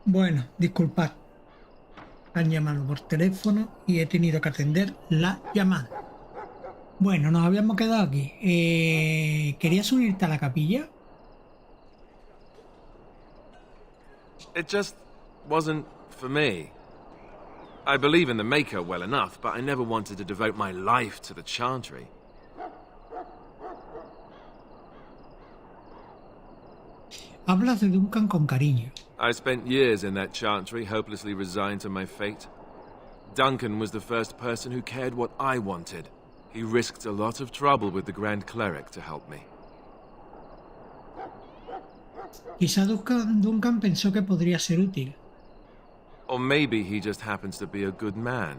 Bueno, disculpad. Han llamado por teléfono y he tenido que atender la llamada. Bueno, nos habíamos quedado aquí. ¿Querías unirte a la capilla? It just wasn't for me. I believe in the Maker well enough, but I never wanted to devote my life to the Chantry. Hablas de Duncan con cariño. I spent years in that Chantry, hopelessly resigned to my fate. Duncan was the first person who cared what I wanted. He risked a lot of trouble with the Grand Cleric to help me. Quizá Duncan pensó que podría ser útil. Or maybe he just happens to be a good man.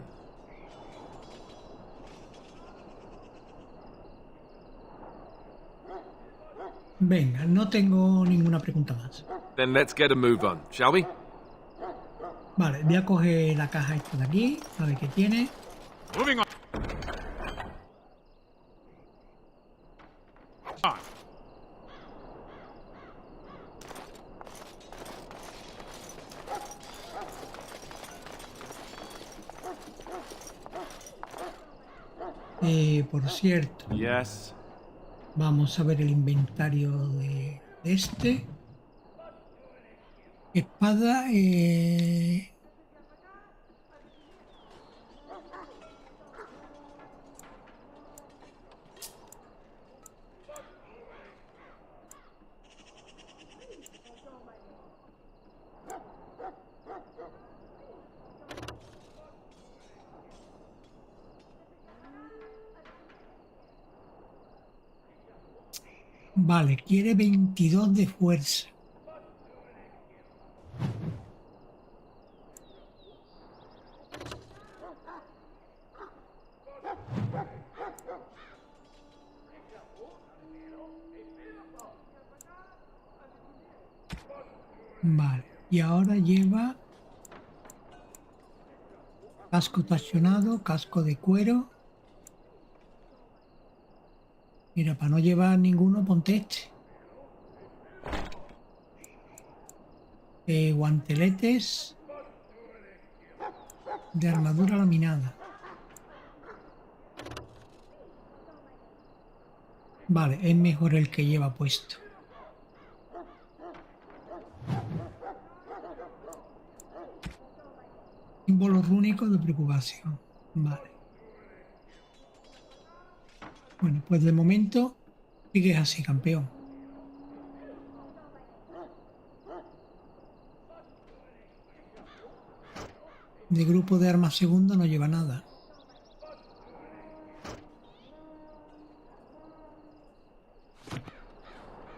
Venga, no tengo ninguna pregunta más. Then let's get a move on, shall we? Vale, voy a coger la caja esta de aquí, a ver qué tiene. Moving on. Por cierto. Yes. Vamos a ver el inventario de este. Espada. Vale, quiere 22 de fuerza. Vale, y ahora lleva casco taccionado, casco de cuero. Mira, para no llevar ninguno, ponte este. Guanteletes de armadura laminada. Vale, es mejor el que lleva puesto. Símbolo rúnico de preocupación. Vale. Bueno, pues de momento sigues así, campeón. De grupo de armas segundo no lleva nada.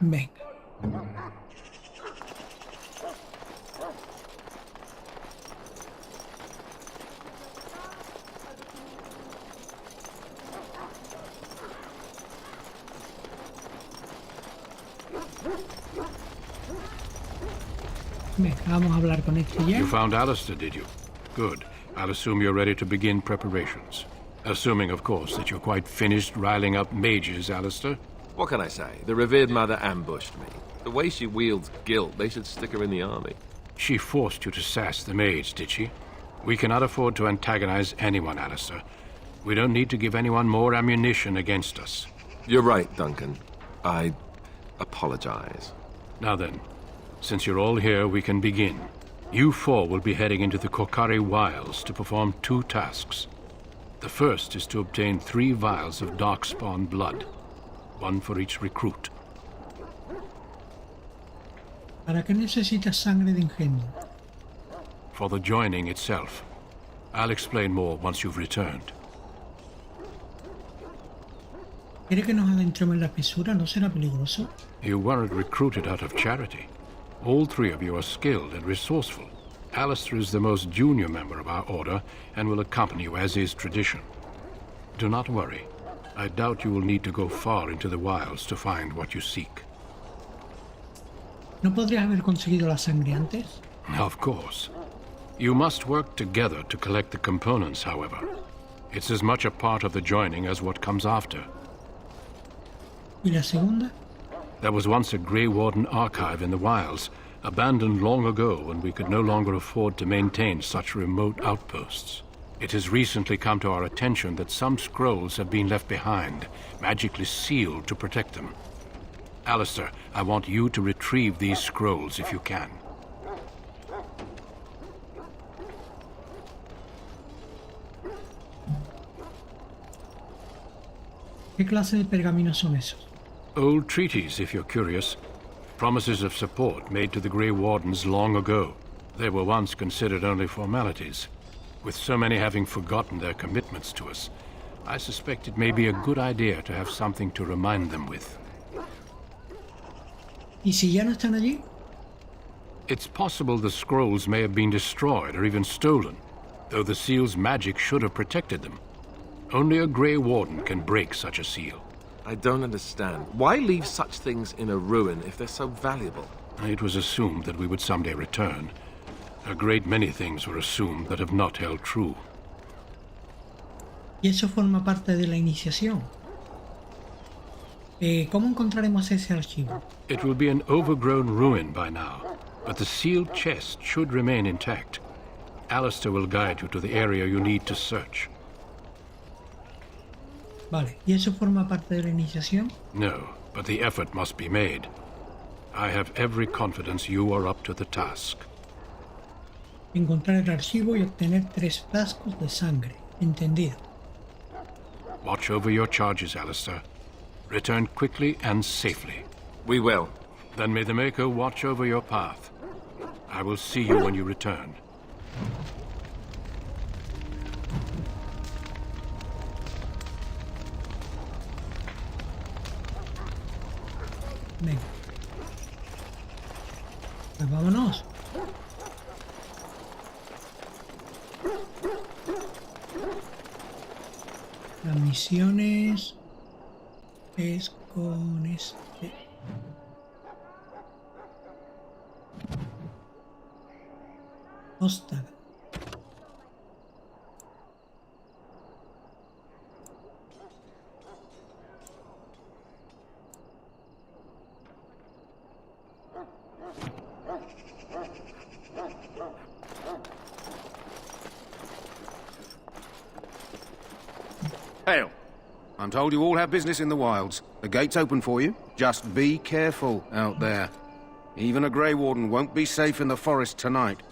Venga. Venga, vamos a hablar con este ya. You found Alistair, did you? Good. I'll assume you're ready to begin preparations. Assuming, of course, that you're quite finished riling up mages, Alistair. What can I say? The revered mother ambushed me. The way she wields guilt, they should stick her in the army. She forced you to sass the mage, did she? We cannot afford to antagonize anyone, Alistair. We don't need to give anyone more ammunition against us. You're right, Duncan. I apologize. Now then, since you're all here, we can begin. You four will be heading into the Kokari Wilds to perform 2 tasks. The first is to obtain 3 vials of darkspawn blood, 1 for each recruit. ¿Para qué necesitas sangre de ingenio? For the joining itself. I'll explain more once you've returned. ¿Quiere que nos adentremos en la espesura? ¿No será peligroso? You weren't recruited out of charity. All 3 of you are skilled and resourceful. Alistair is the most junior member of our order and will accompany you as is tradition. Do not worry. I doubt you will need to go far into the wilds to find what you seek. ¿No podrías haber conseguido la sangre antes? Of course. You must work together to collect the components, however. It's as much a part of the joining as what comes after. ¿Y la segunda? There was once a Grey Warden archive in the wilds. abandoned long ago when we could no longer afford to maintain such remote outposts. It has recently come to our attention that some scrolls have been left behind, magically sealed to protect them. Alistair, I want you to retrieve these scrolls if you can. ¿Qué clase de pergaminos son esos? Old treaties, if you're curious. Promises of support made to the Grey Wardens long ago. They were once considered only formalities. With so many having forgotten their commitments to us, I suspect it may be a good idea to have something to remind them with. ¿Y si ya no están allí? It's possible the scrolls may have been destroyed or even stolen, though the seal's magic should have protected them. Only a Grey Warden can break such a seal. I don't understand. Why leave such things in a ruin if they're so valuable? It was assumed that we would someday return. A great many things were assumed that have not held true. Y eso forma parte de la iniciación. ¿Cómo encontraremos ese archivo? It will be an overgrown ruin by now, but the sealed chest should remain intact. Alistair will guide you to the area you need to search. Vale, ¿y eso forma parte de la iniciación? No, but the effort must be made. I have every confidence you are up to the task. Encontrar el archivo y obtener 3 frascos de sangre. Entendido. Watch over your charges, Alistair. Return quickly and safely. We will. Then may the Maker watch over your path. I will see you when you return. Venga. Pues vámonos. Las misiones es con este. Hostia. Hail. I'm told you all have business in the wilds. The gate's open for you. Just be careful out there. Even a Grey Warden won't be safe in the forest tonight.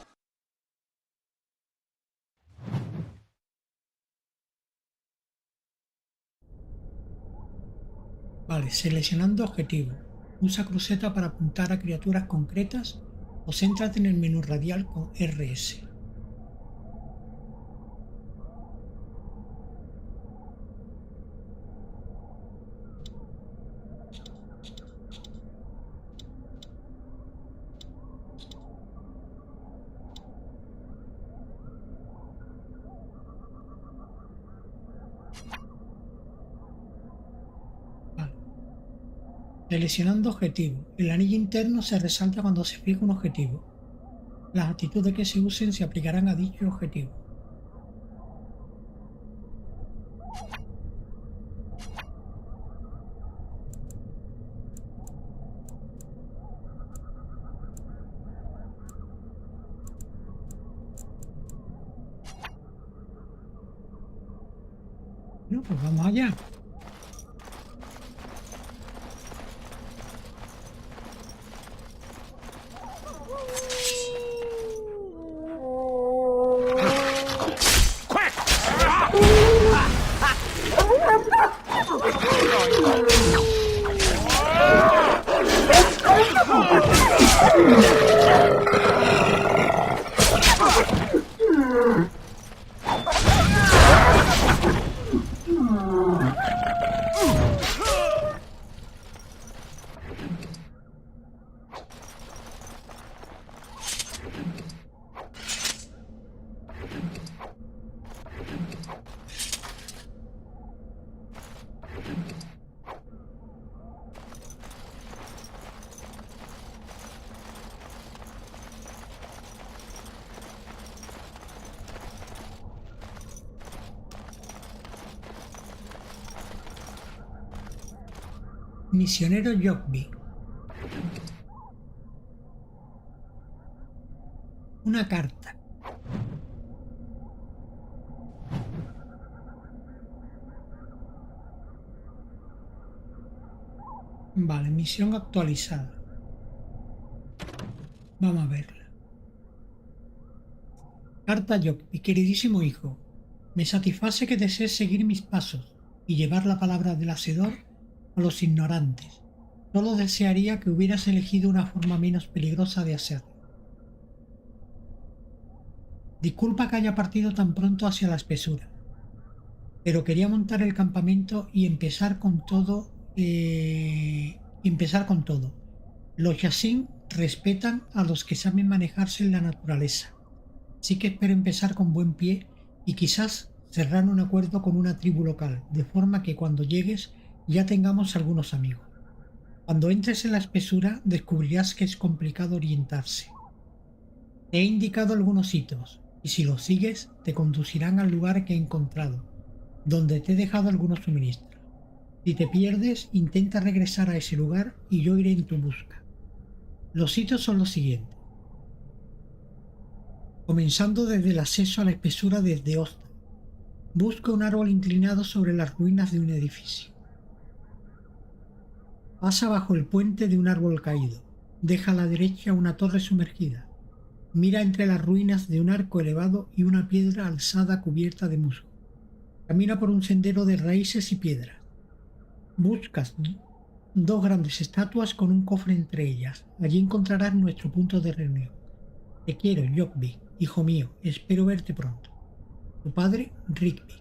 Vale, seleccionando objetivo. Usa cruceta para apuntar a criaturas concretas o céntrate en el menú radial con RS. Seleccionando objetivo. El anillo interno se resalta cuando se fija un objetivo. Las actitudes que se usen se aplicarán a dicho objetivo. Bueno, pues vamos allá. Misionero Yogbi. Una carta. Vale, misión actualizada. Vamos a verla. Carta Job, mi queridísimo hijo. Me satisface que desees seguir mis pasos y llevar la palabra del hacedor a los ignorantes. Solo desearía que hubieras elegido una forma menos peligrosa de hacerlo. Disculpa que haya partido tan pronto hacia la espesura, pero quería montar el campamento y empezar con todo. Los Yasin respetan a los que saben manejarse en la naturaleza. Sí que espero empezar con buen pie y quizás cerrar un acuerdo con una tribu local, de forma que cuando llegues ya tengamos algunos amigos. Cuando entres en la espesura descubrirás que es complicado orientarse. Te he indicado algunos hitos, y si los sigues te conducirán al lugar que he encontrado, donde te he dejado algunos suministros. Si te pierdes, intenta regresar a ese lugar y yo iré en tu busca. Los hitos son los siguientes. Comenzando desde el acceso a la espesura desde Osta. Busca un árbol inclinado sobre las ruinas de un edificio. Pasa bajo el puente de un árbol caído. Deja a la derecha una torre sumergida. Mira entre las ruinas de un arco elevado y una piedra alzada cubierta de musgo. Camina por un sendero de raíces y piedras. Buscas dos grandes estatuas con un cofre entre ellas. Allí encontrarás nuestro punto de reunión. Te quiero, Jobby, hijo mío. Espero verte pronto. Tu padre, Rigby.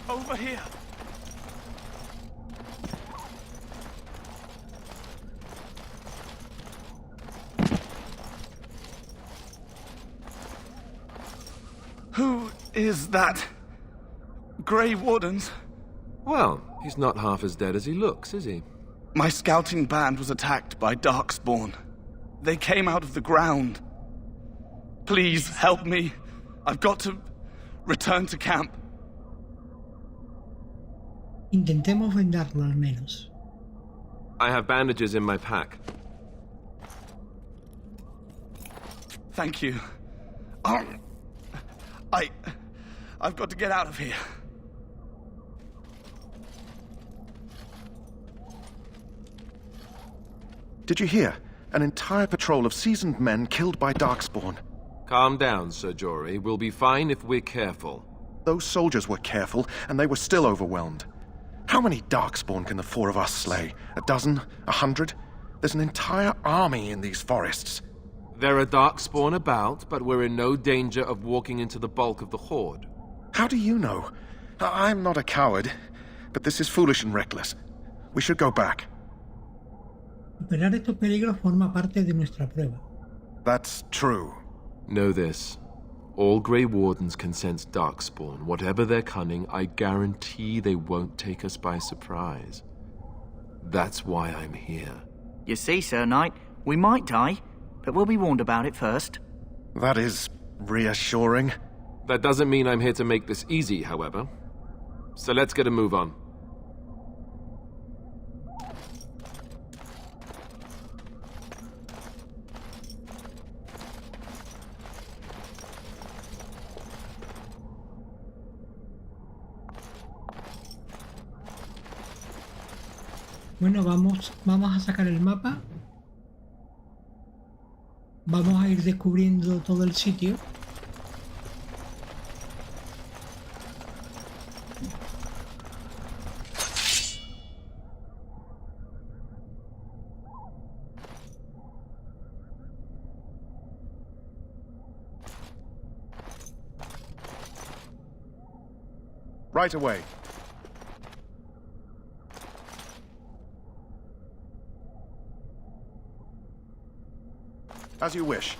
Over here. Who is that? Grey Wardens? Well, he's not half as dead as he looks, is he? My scouting band was attacked by Darkspawn. They came out of the ground. Please help me. I've got to return to camp. Intentemos vendarlo al menos. I have bandages in my pack. Thank you. I've got to get out of here. Did you hear? An entire patrol of seasoned men killed by Darkspawn. Calm down, Sir Jory. We'll be fine if we're careful. Those soldiers were careful, and they were still overwhelmed. How many Darkspawn can the four of us slay? A dozen? 100? There's an entire army in these forests. There are Darkspawn about, but we're in no danger of walking into the bulk of the Horde. How do you know? I'm not a coward, but this is foolish and reckless. We should go back. Superar estos peligros forma parte de nuestra prueba. That's true. Know this. All Grey Wardens can sense Darkspawn. Whatever their cunning, I guarantee they won't take us by surprise. That's why I'm here. You see, Sir Knight, we might die, but we'll be warned about it first. That is reassuring. That doesn't mean I'm here to make this easy, however. So let's get a move on. Bueno, vamos a sacar el mapa. Vamos a ir descubriendo todo el sitio. Right away. As you wish.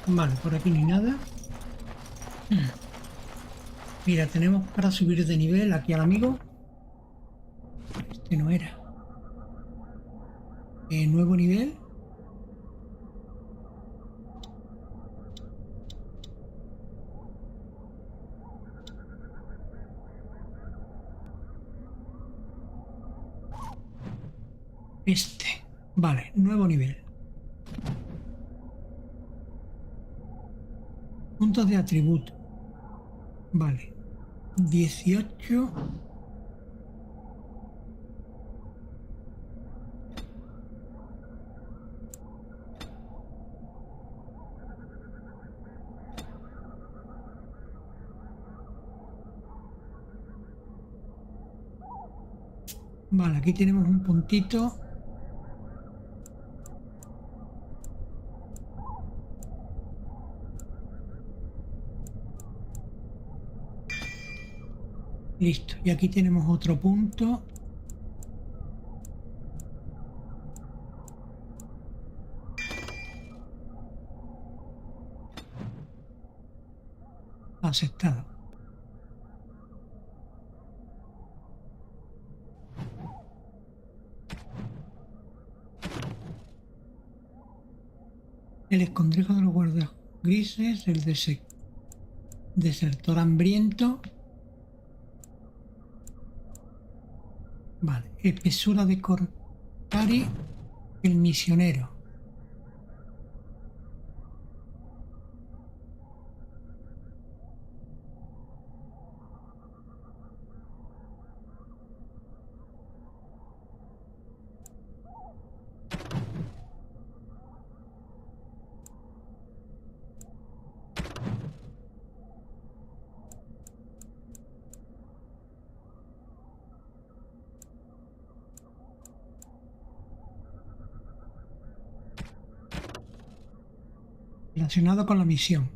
Vale, por aquí ni nada. Mira, tenemos para subir de nivel aquí al amigo. Este no era. Nuevo nivel. Este. Vale, nuevo nivel. Puntos de atributo. Vale. 18. Vale, aquí tenemos un puntito. Listo, y aquí tenemos otro punto. Aceptado. El escondrijo de los guardias grises, el desertor hambriento. Vale, espesura de Corcari, el misionero. Relacionado con la misión.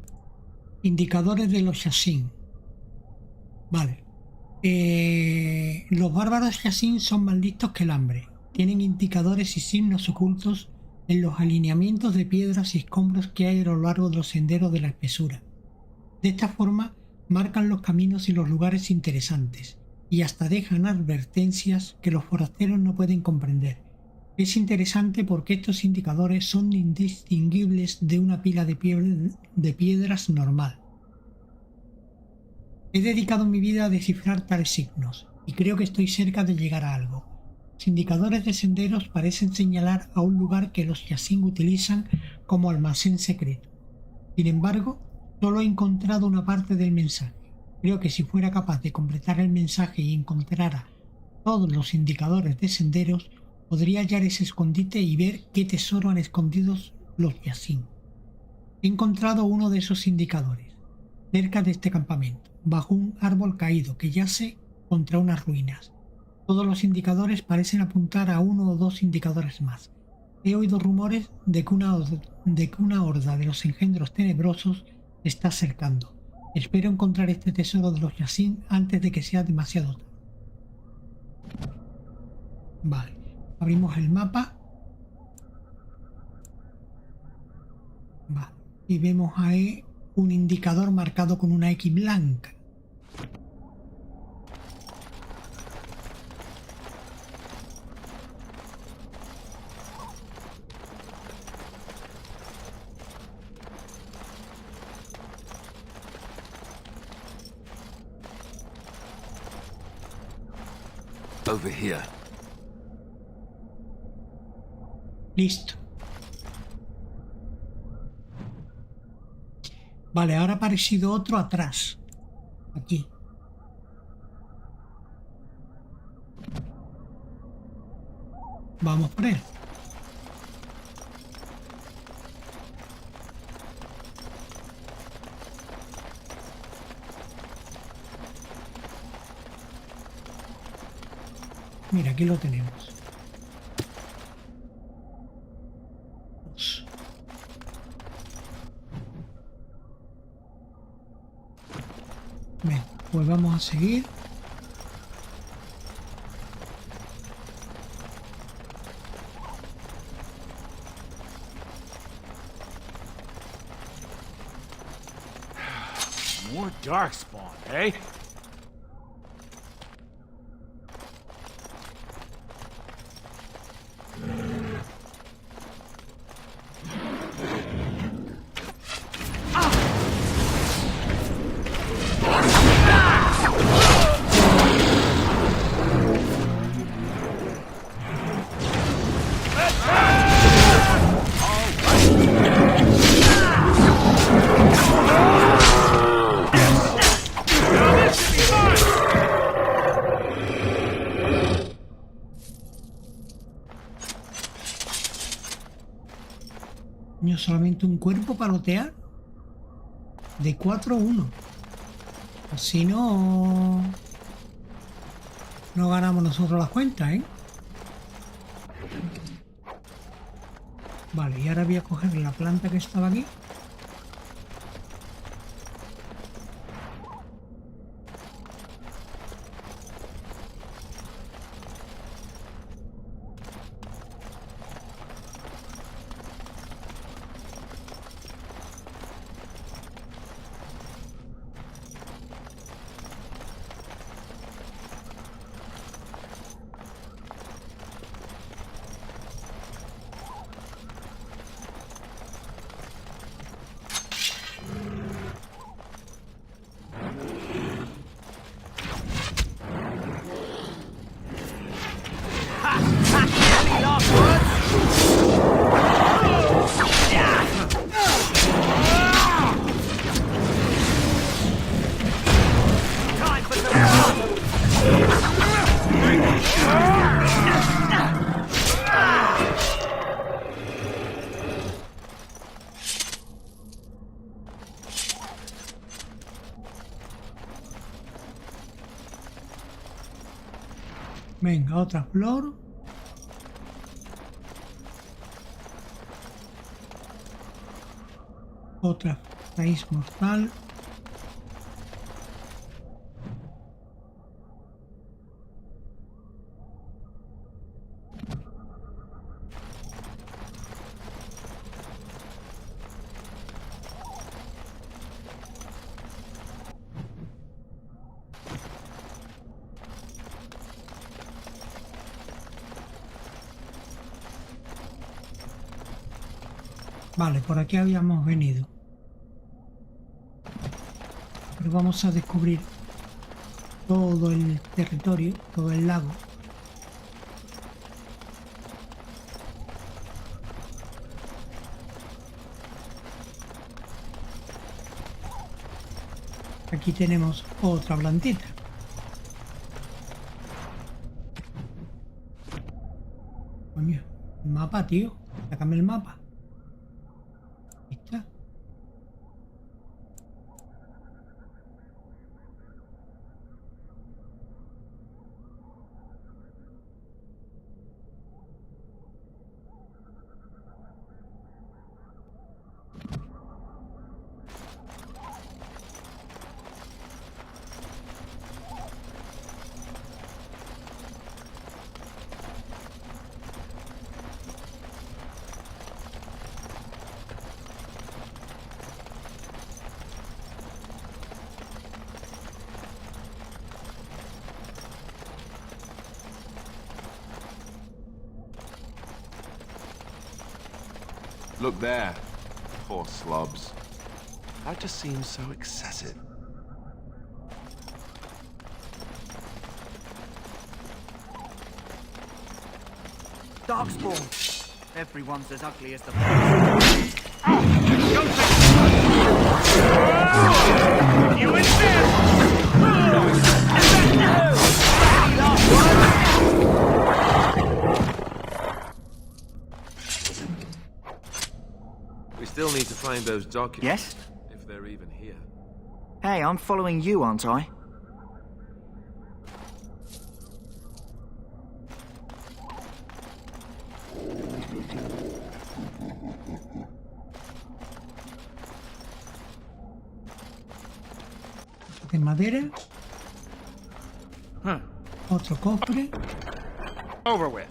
Indicadores de los Yasin. Vale. Los bárbaros Yasin son más listos que el hambre. Tienen indicadores y signos ocultos en los alineamientos de piedras y escombros que hay a lo largo de los senderos de la espesura. De esta forma marcan los caminos y los lugares interesantes, y hasta dejan advertencias que los forasteros no pueden comprender. Es interesante porque estos indicadores son indistinguibles de una pila de piedras normal. He dedicado mi vida a descifrar tales signos, y creo que estoy cerca de llegar a algo. Los indicadores de senderos parecen señalar a un lugar que los Yasin utilizan como almacén secreto. Sin embargo, solo he encontrado una parte del mensaje. Creo que si fuera capaz de completar el mensaje y encontrara todos los indicadores de senderos, podría hallar ese escondite y ver qué tesoro han escondido los Yasin. He encontrado uno de esos indicadores, cerca de este campamento, bajo un árbol caído que yace contra unas ruinas. Todos los indicadores parecen apuntar a uno o dos indicadores más. He oído rumores de que una horda de los engendros tenebrosos se está acercando. Espero encontrar este tesoro de los Yasin antes de que sea demasiado tarde. Vale. Abrimos el mapa. Vale. Y vemos ahí un indicador marcado con una X blanca. Over here. Listo. Vale, ahora ha aparecido otro atrás. Aquí. Vamos por él. Mira, aquí lo tenemos. Bien, pues vamos a seguir. More darkspawn, eh? Solamente un cuerpo para lotear. De 4-1. Así no ganamos nosotros las cuentas, ¿eh? Vale, y ahora voy a coger la planta que estaba aquí. Venga, otra flor. Otra raíz mortal. Vale, por aquí habíamos venido. Pero vamos a descubrir todo el territorio, todo el lago. Aquí tenemos otra plantita. Coño, el mapa, tío. Sácame el mapa. Ahí está. Look there. Poor slobs. That just seems so excessive. Darkspawn! Everyone's as ugly as the You insist! We still need to find those documents. Yes? If they're even here. Hey, I'm following you, aren't I? De madera. Otro cofre. Over with.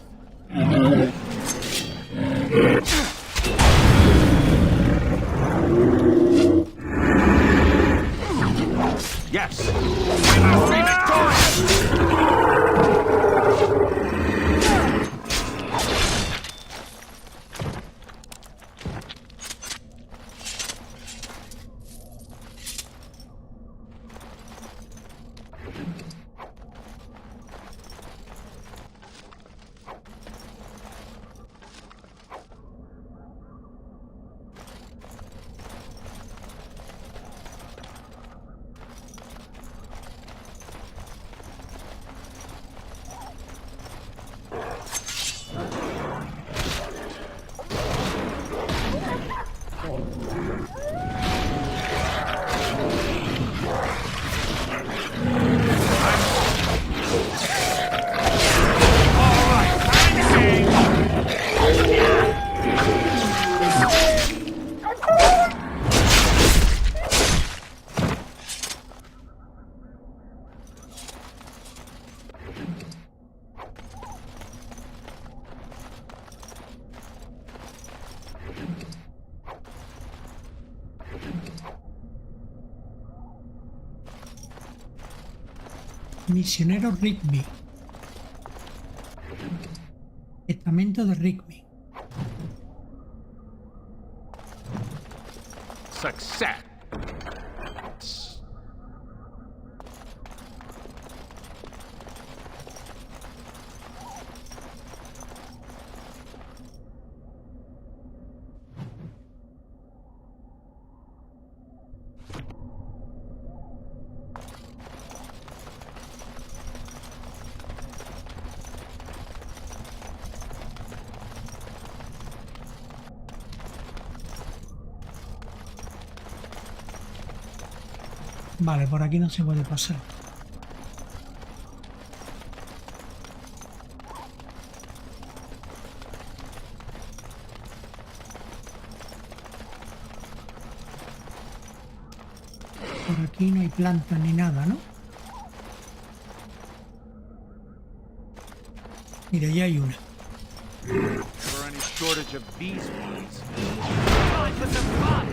Misionero Rigby. Testamento de Rigby. Success. Vale, por aquí no se puede pasar. Por aquí no hay plantas ni nada, ¿no? Mira, ya hay una. Never any shortage of these ones. Time for some fun.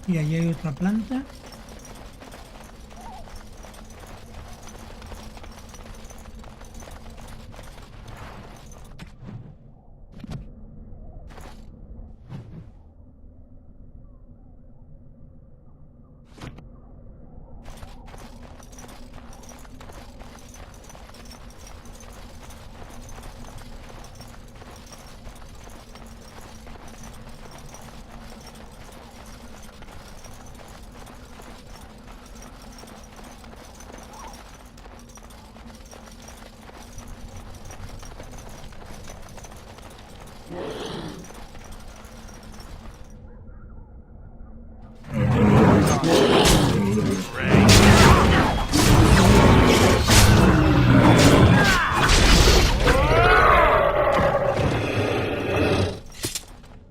Y allí hay otra planta.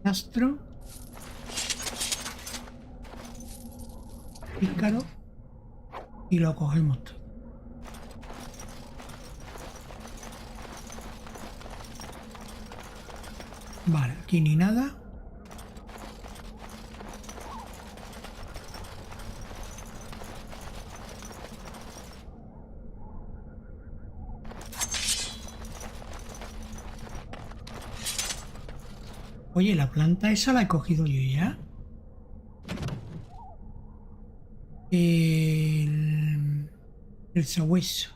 Astro, Pícaro y lo cogemos todo. Vale, aquí ni nada. Oye, la planta esa la he cogido yo ya. El sabueso.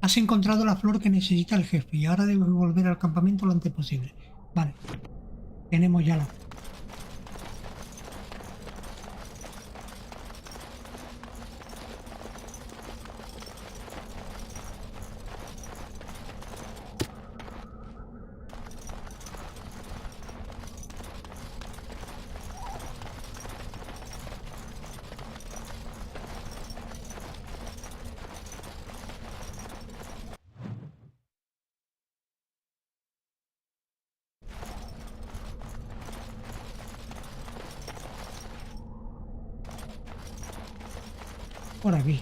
Has encontrado la flor que necesita el jefe y ahora debes volver al campamento lo antes posible. Vale. Tenemos ya la flor. Por aquí.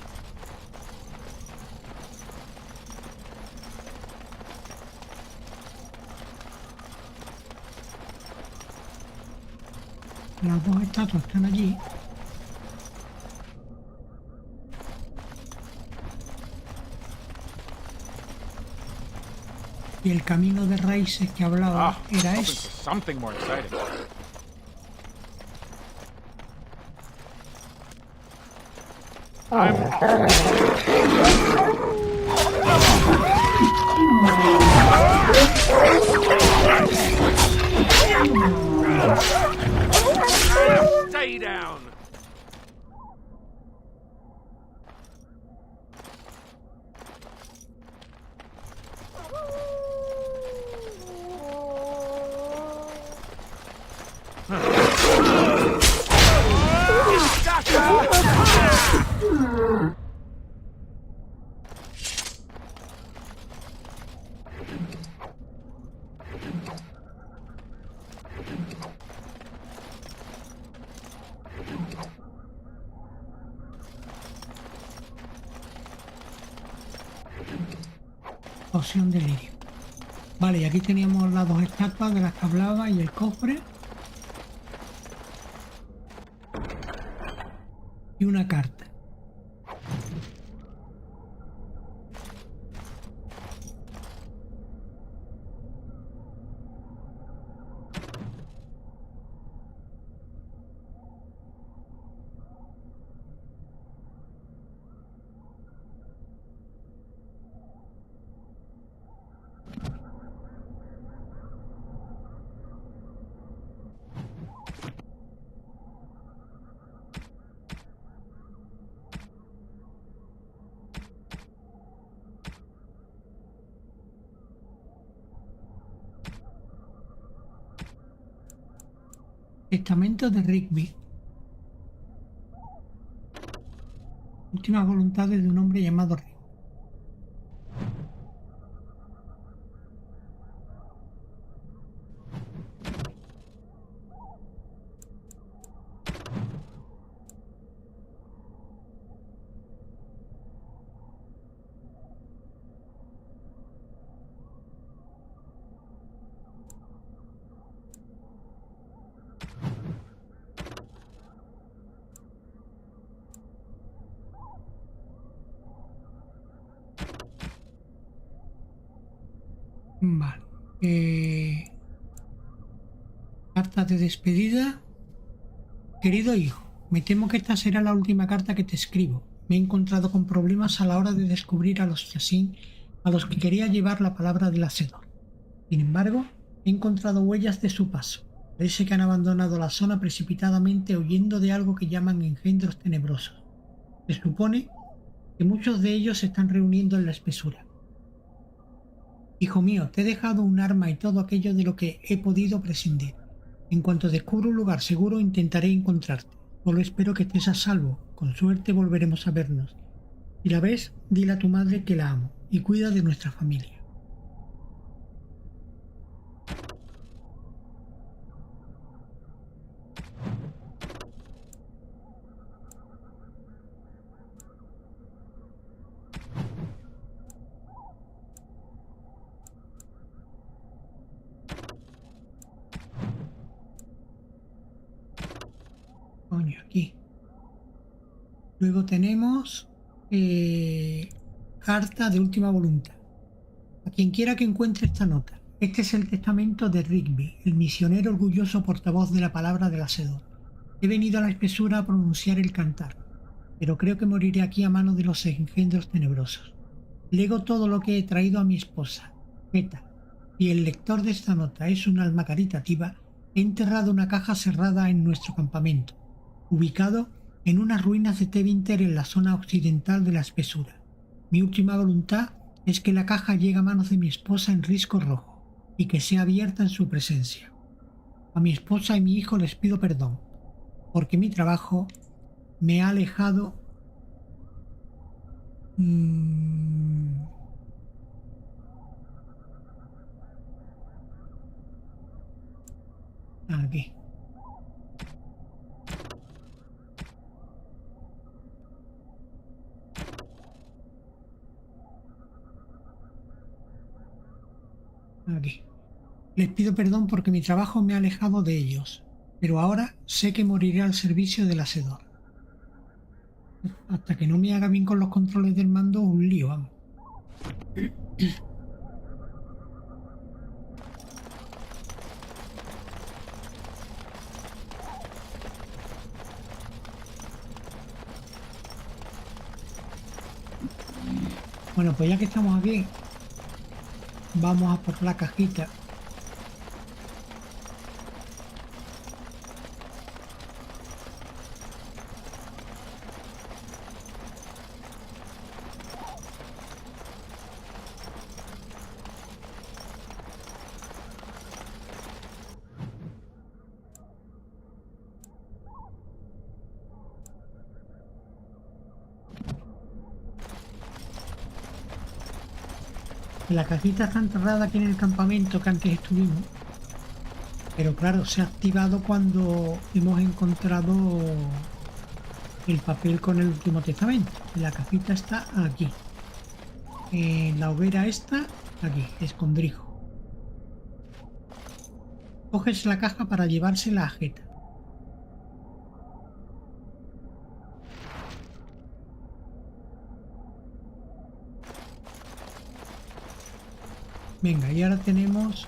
Las dos estatuas están allí. Y el camino de raíces que hablaba era ese. Something more exciting. Stay down. poción de lirio. Vale, y aquí teníamos las dos estatuas de las que hablaba y el cofre. Y una carta. Testamento de Rigby. Últimas voluntades de un hombre llamado Rigby. Vale. Carta de despedida. Querido hijo, me temo que esta será la última carta que te escribo. Me he encontrado con problemas a la hora de descubrir a los Yasin a los que quería llevar la palabra del hacedor. Sin embargo, he encontrado huellas de su paso. Parece que han abandonado la zona precipitadamente huyendo de algo que llaman engendros tenebrosos. Se supone que muchos de ellos se están reuniendo en la espesura. Hijo mío, te he dejado un arma y todo aquello de lo que he podido prescindir. En cuanto descubra un lugar seguro, intentaré encontrarte. Solo espero que estés a salvo. Con suerte volveremos a vernos. Si la ves, dile a tu madre que la amo y cuida de nuestra familia. Coño, aquí. Luego tenemos carta de última voluntad. A quien quiera que encuentre esta nota. Este es el testamento de Rigby, el misionero orgulloso portavoz de la palabra del hacedor. He venido a la espesura a pronunciar el cantar, pero creo que moriré aquí a mano de los engendros tenebrosos. Lego todo lo que he traído a mi esposa, Thedas, y el lector de esta nota es un alma caritativa. He enterrado una caja cerrada en nuestro campamento, ubicado en unas ruinas de Tevinter en la zona occidental de la espesura. Mi última voluntad es que la caja llegue a manos de mi esposa en risco rojo y que sea abierta en su presencia. A mi esposa y mi hijo les pido perdón, porque mi trabajo me ha alejado aquí. Aquí. Les pido perdón porque mi trabajo me ha alejado de ellos, pero ahora sé que moriré al servicio del hacedor. Hasta que no me haga bien con los controles del mando, un lío, vamos. Bueno, pues ya que estamos aquí, vamos a por la cajita. La cajita está enterrada aquí en el campamento que antes estuvimos, pero claro, se ha activado cuando hemos encontrado el papel con el último testamento. La cajita está aquí, en la hoguera esta, Aquí, escondrijo. Coges la caja para llevársela a Jeta. Venga, y ahora tenemos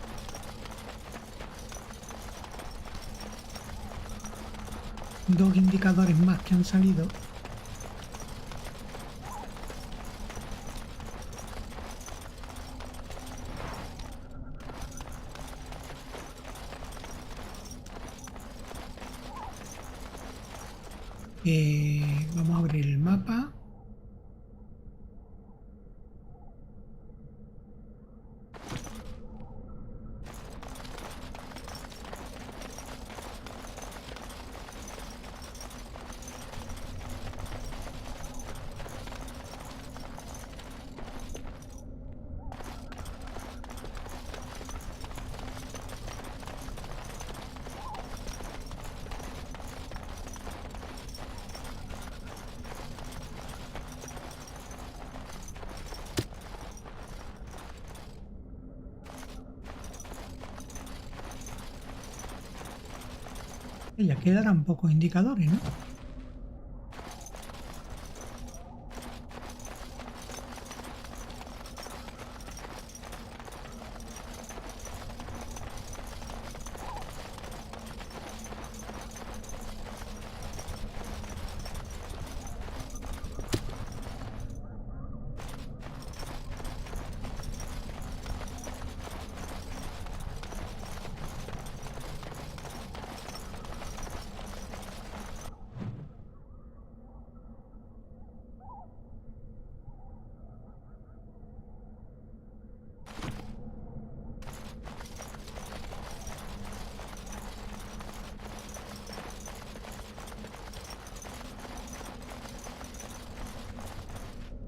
dos indicadores más que han salido. Vamos a abrir el mapa. Ya quedarán pocos indicadores, ¿no?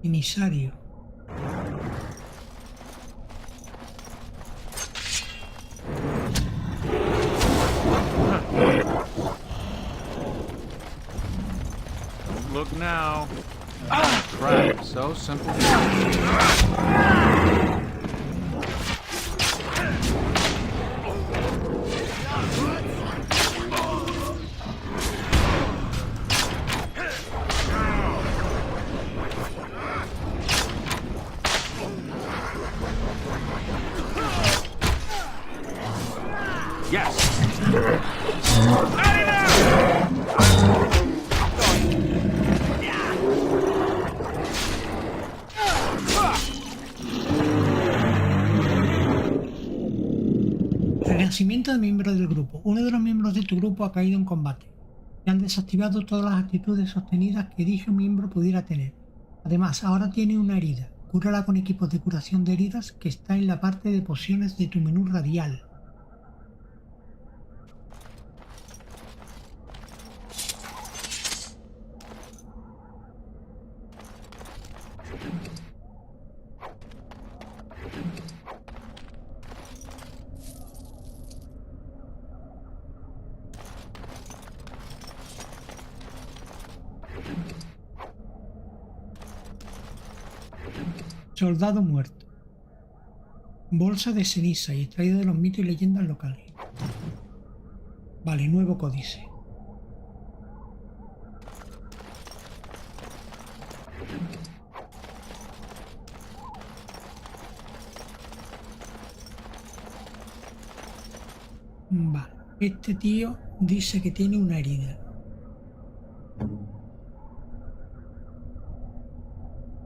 Emisario. Look now. Crap, so simple. Renacimiento de miembros del grupo. Uno de los miembros de tu grupo ha caído en combate. Se han desactivado todas las actitudes sostenidas que dicho miembro pudiera tener. Además, ahora tiene una herida. Cúrala con equipos de curación de heridas que está en la parte de pociones de tu menú radial. Soldado muerto. Bolsa de ceniza y extraído de los mitos y leyendas locales. Vale, nuevo códice. Vale, este tío dice que tiene una herida.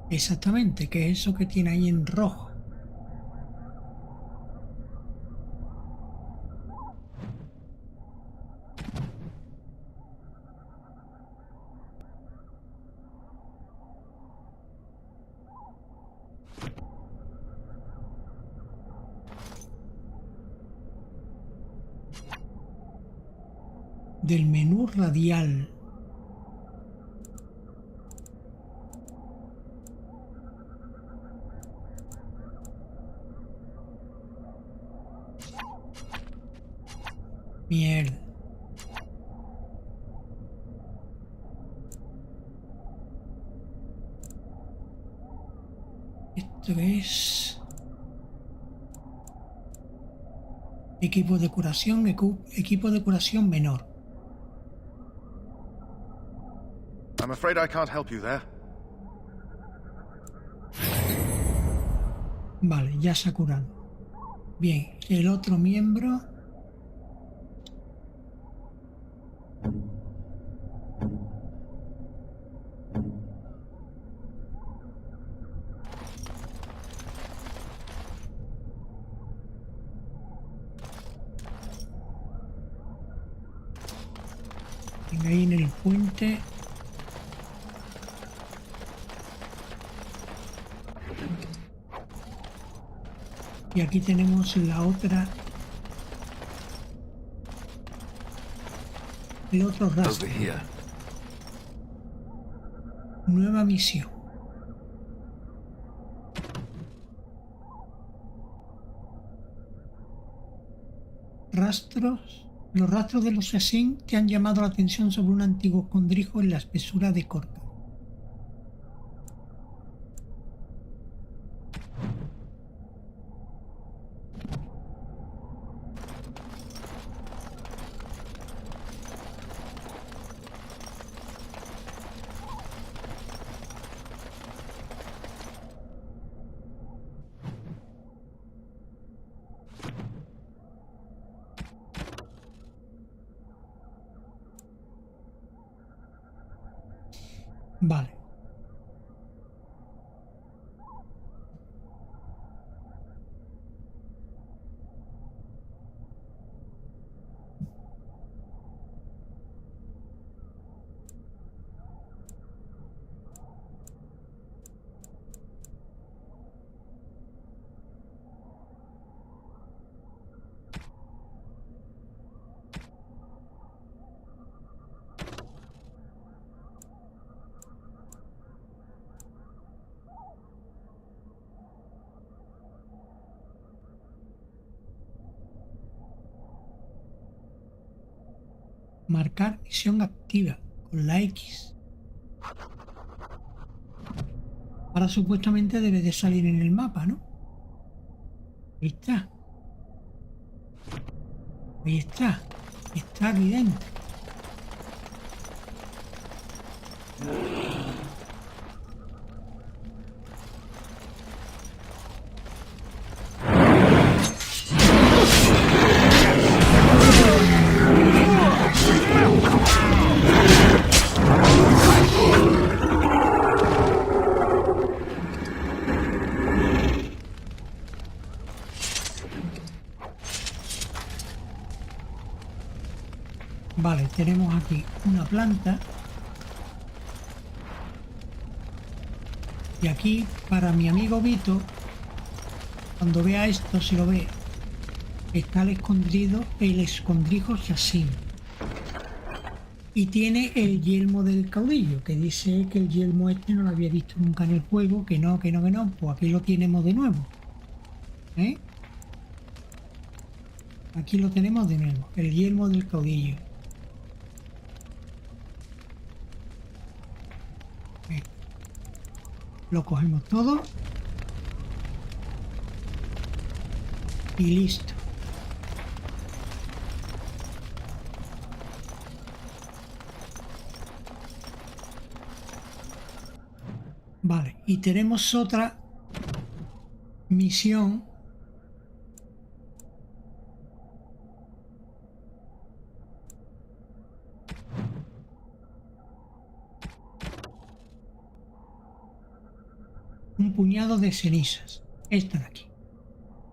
Exactamente, ¿qué es eso que tiene ahí en rojo? Del menú radial. Mierda. Esto es... Equipo de curación, equipo de curación menor. I'm afraid I can't help you there. Vale, ya se ha curado. Bien, el otro miembro. Venga, ahí en el puente. Y aquí tenemos la otra. El otro rastro. Nueva misión. Rastros. Los rastros de los assassins te han llamado la atención sobre un antiguo escondrijo en la espesura de Corca. Vale. Marcar misión activa con la X. Ahora supuestamente debe de salir en el mapa, ¿no? Ahí está. Ahí está. Está aquí dentro. Vale, tenemos aquí una planta. Y aquí, para mi amigo Vito, cuando vea esto, si lo ve, está el escondrijo assassin. Y tiene el yelmo del caudillo, que dice que el yelmo este no lo había visto nunca en el juego, que no. Pues aquí lo tenemos de nuevo. ¿Eh? Aquí lo tenemos de nuevo, el yelmo del caudillo. Lo cogemos todo y listo. Vale, y tenemos otra misión un puñado de cenizas. Esta de aquí.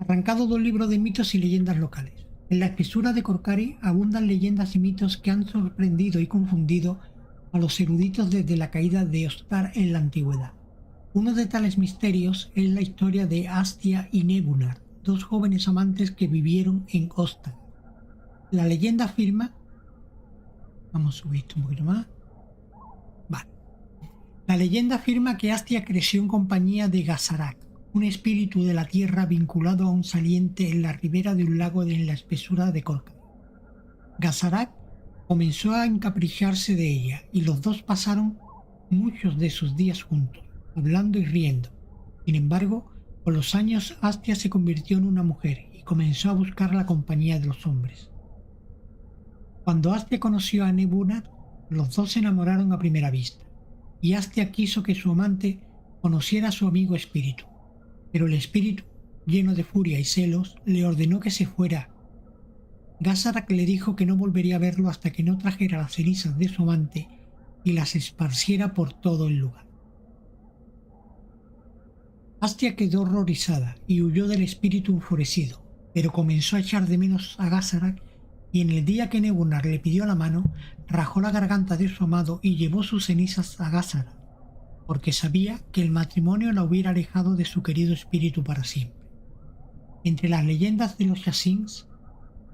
Arrancado de un libro de mitos y leyendas locales. En la espesura de Corcari abundan leyendas y mitos que han sorprendido y confundido a los eruditos desde la caída de Ostar en la antigüedad. Uno de tales misterios es la historia de Astia y Nebunar, dos jóvenes amantes que vivieron en Ostar. La leyenda afirma... Vamos a subir esto un poquito más. Vale. La leyenda afirma que Astia creció en compañía de Gazarak, un espíritu de la tierra vinculado a un saliente en la ribera de un lago en la espesura de Corca. Gazarak comenzó a encapricharse de ella y los dos pasaron muchos de sus días juntos, hablando y riendo. Sin embargo, con los años Astia se convirtió en una mujer y comenzó a buscar la compañía de los hombres. Cuando Astia conoció a Nebunat, los dos se enamoraron a primera vista, y Astia quiso que su amante conociera a su amigo espíritu, pero el espíritu, lleno de furia y celos, le ordenó que se fuera. Gazarak le dijo que no volvería a verlo hasta que no trajera las cenizas de su amante y las esparciera por todo el lugar. Astia quedó horrorizada y huyó del espíritu enfurecido, pero comenzó a echar de menos a Gazarak, y en el día que Nebunat le pidió la mano, rajó la garganta de su amado y llevó sus cenizas a Gazarak, porque sabía que el matrimonio la hubiera alejado de su querido espíritu para siempre. Entre las leyendas de los Yasins,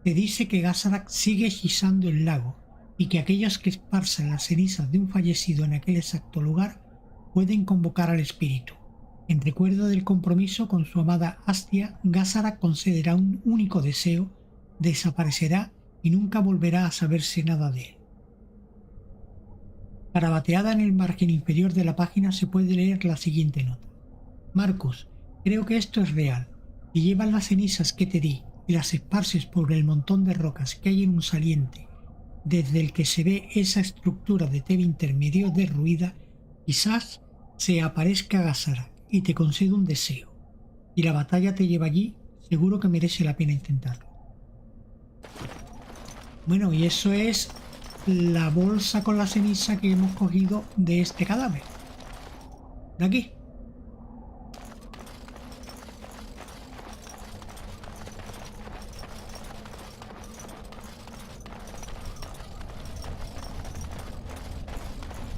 se dice que Gazarak sigue hechizando el lago y que aquellos que esparzan las cenizas de un fallecido en aquel exacto lugar pueden convocar al espíritu. En recuerdo del compromiso con su amada Astia, Gazarak concederá un único deseo, desaparecerá y nunca volverá a saberse nada de él. Carabateada en el margen inferior de la página se puede leer la siguiente nota. Marcus, creo que esto es real. Si llevas las cenizas que te di y las esparces por el montón de rocas que hay en un saliente, desde el que se ve esa estructura de Tevinter medio derruida, quizás se aparezca Gazarak y te concede un deseo. Y la batalla te lleva allí, seguro que merece la pena intentarlo. Bueno, y eso es la bolsa con la ceniza que hemos cogido de este cadáver. De aquí.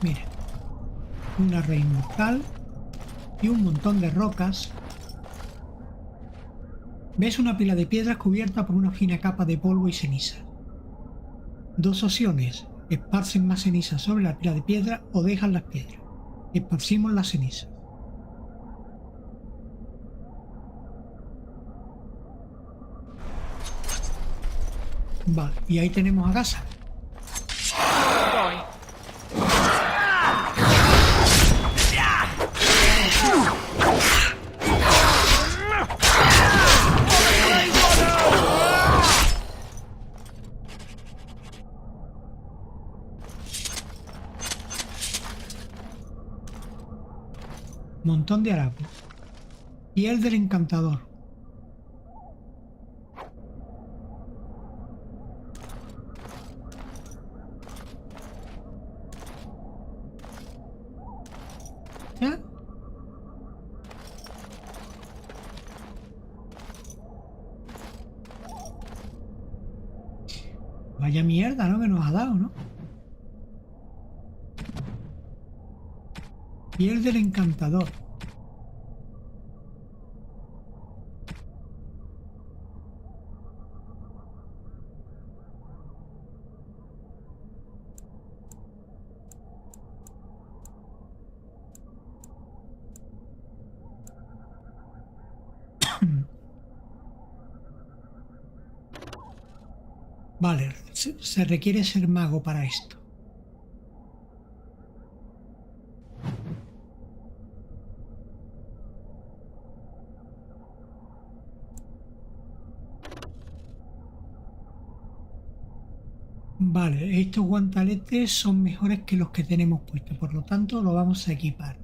Mira, una reina mortal y un montón de rocas. Ves una pila de piedras cubierta por una fina capa de polvo y ceniza. Dos opciones: esparcen más ceniza sobre la pila de piedra o dejan las piedras. Esparcimos la ceniza. Vale, y ahí tenemos a Gaza. Montón de harapos. Piel del encantador. ¿Ya? Vaya mierda, ¿no? Que nos ha dado, ¿no? Piel del encantador. Vale, se requiere ser mago para esto. Vale, estos guantaletes son mejores que los que tenemos puestos, por lo tanto lo vamos a equipar.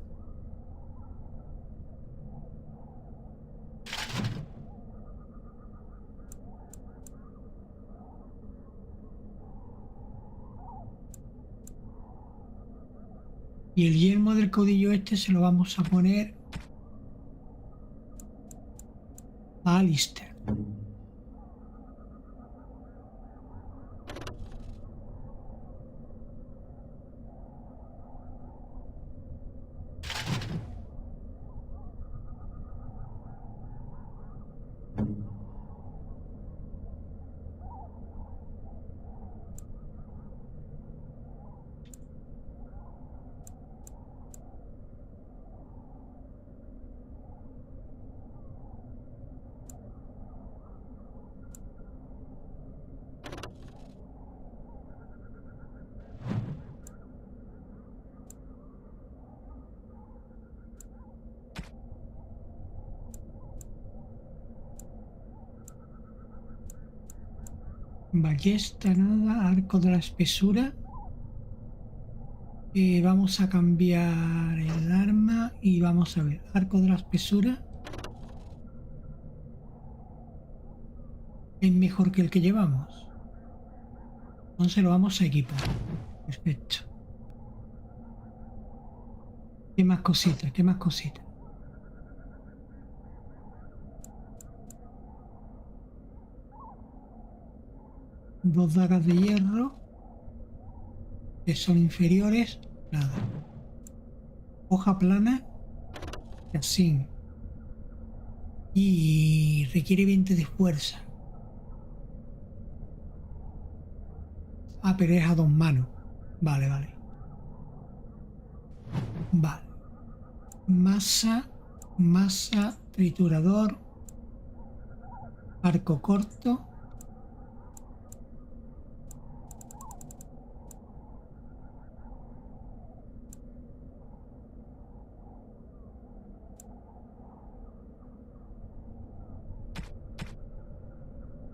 Y el yelmo del caudillo este se lo vamos a poner a Alistair. Ballesta, nada. Arco de la espesura. Vamos a cambiar el arma y vamos a ver. Arco de la espesura. Es mejor que el que llevamos. Entonces lo vamos a equipar. Perfecto. ¿Qué más cositas? ¿Qué más cositas? Dos dagas de hierro. Que son inferiores. Nada. Hoja plana. Así. Y requiere 20 de fuerza. Ah, pero es a 2 manos. Vale, vale. Vale. Masa, triturador. Arco corto.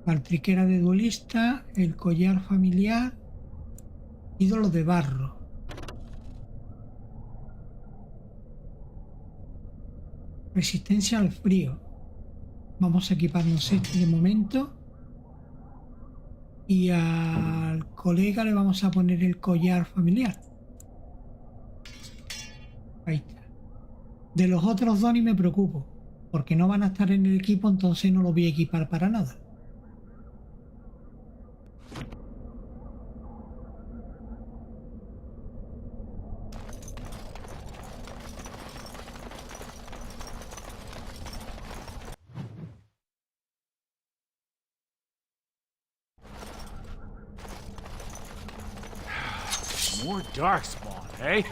Partriquera de duelista, el collar familiar, ídolo de barro. Resistencia al frío. Vamos a equiparnos este de momento. Y al colega le vamos a poner el collar familiar. Ahí está. De los otros dos ni me preocupo, porque no van a estar en el equipo, entonces no los voy a equipar para nada. More darkspawn, eh?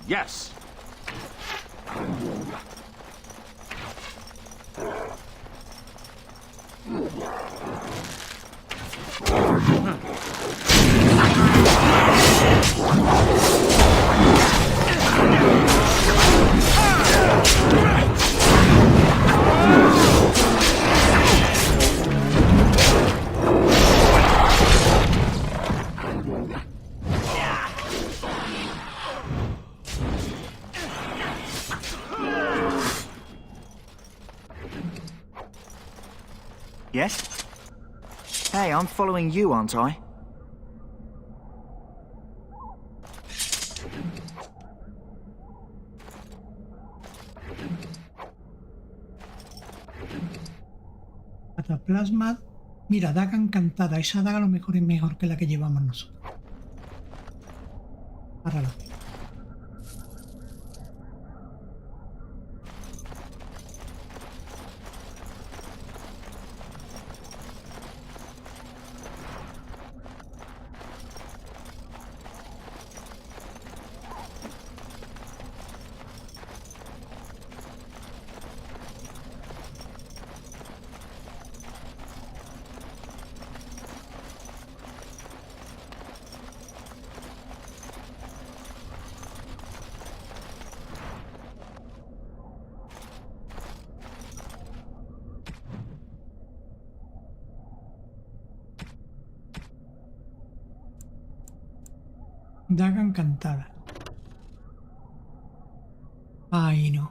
Yes. Yes? Hey, I'm following you, aren't I? Cataplasma. Mira, daga encantada. Esa daga a lo mejor es mejor que la que llevamos nosotros. Páralo. Daga encantada. Ay, no.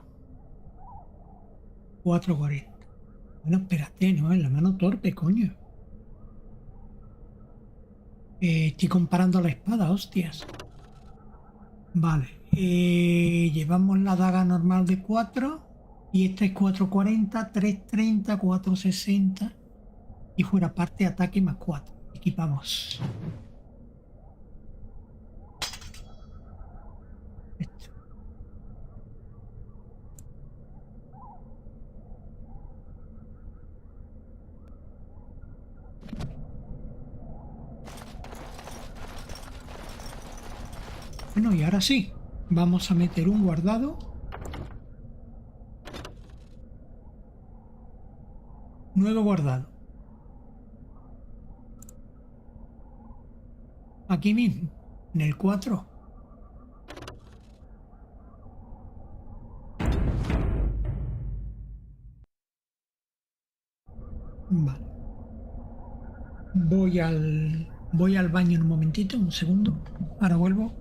440. Bueno, espérate, ¿no? En la mano torpe, coño. Estoy comparando la espada, hostias. Vale. Llevamos la daga normal de 4. Y esta es 440, 330, 460. Y fuera parte ataque más 4. Equipamos. Bueno, y ahora sí, vamos a meter un guardado. Nuevo guardado. Aquí mismo, en el 4. Vale. Voy al baño en un momentito, un segundo. Ahora vuelvo.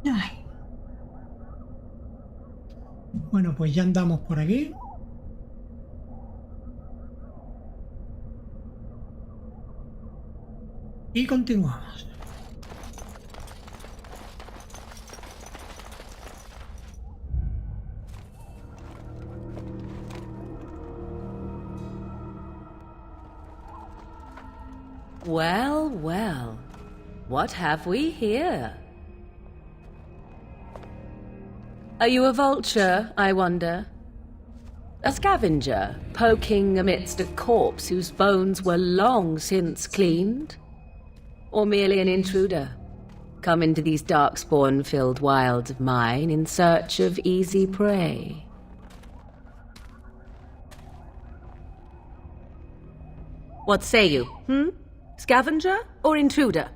Ay. Bueno, pues ya andamos por aquí. Y continuamos. Well, well. What have we here? Are you a vulture, I wonder? A scavenger, poking amidst a corpse whose bones were long since cleaned? Or merely an intruder, come into these darkspawn-filled wilds of mine in search of easy prey? What say you, Scavenger or intruder?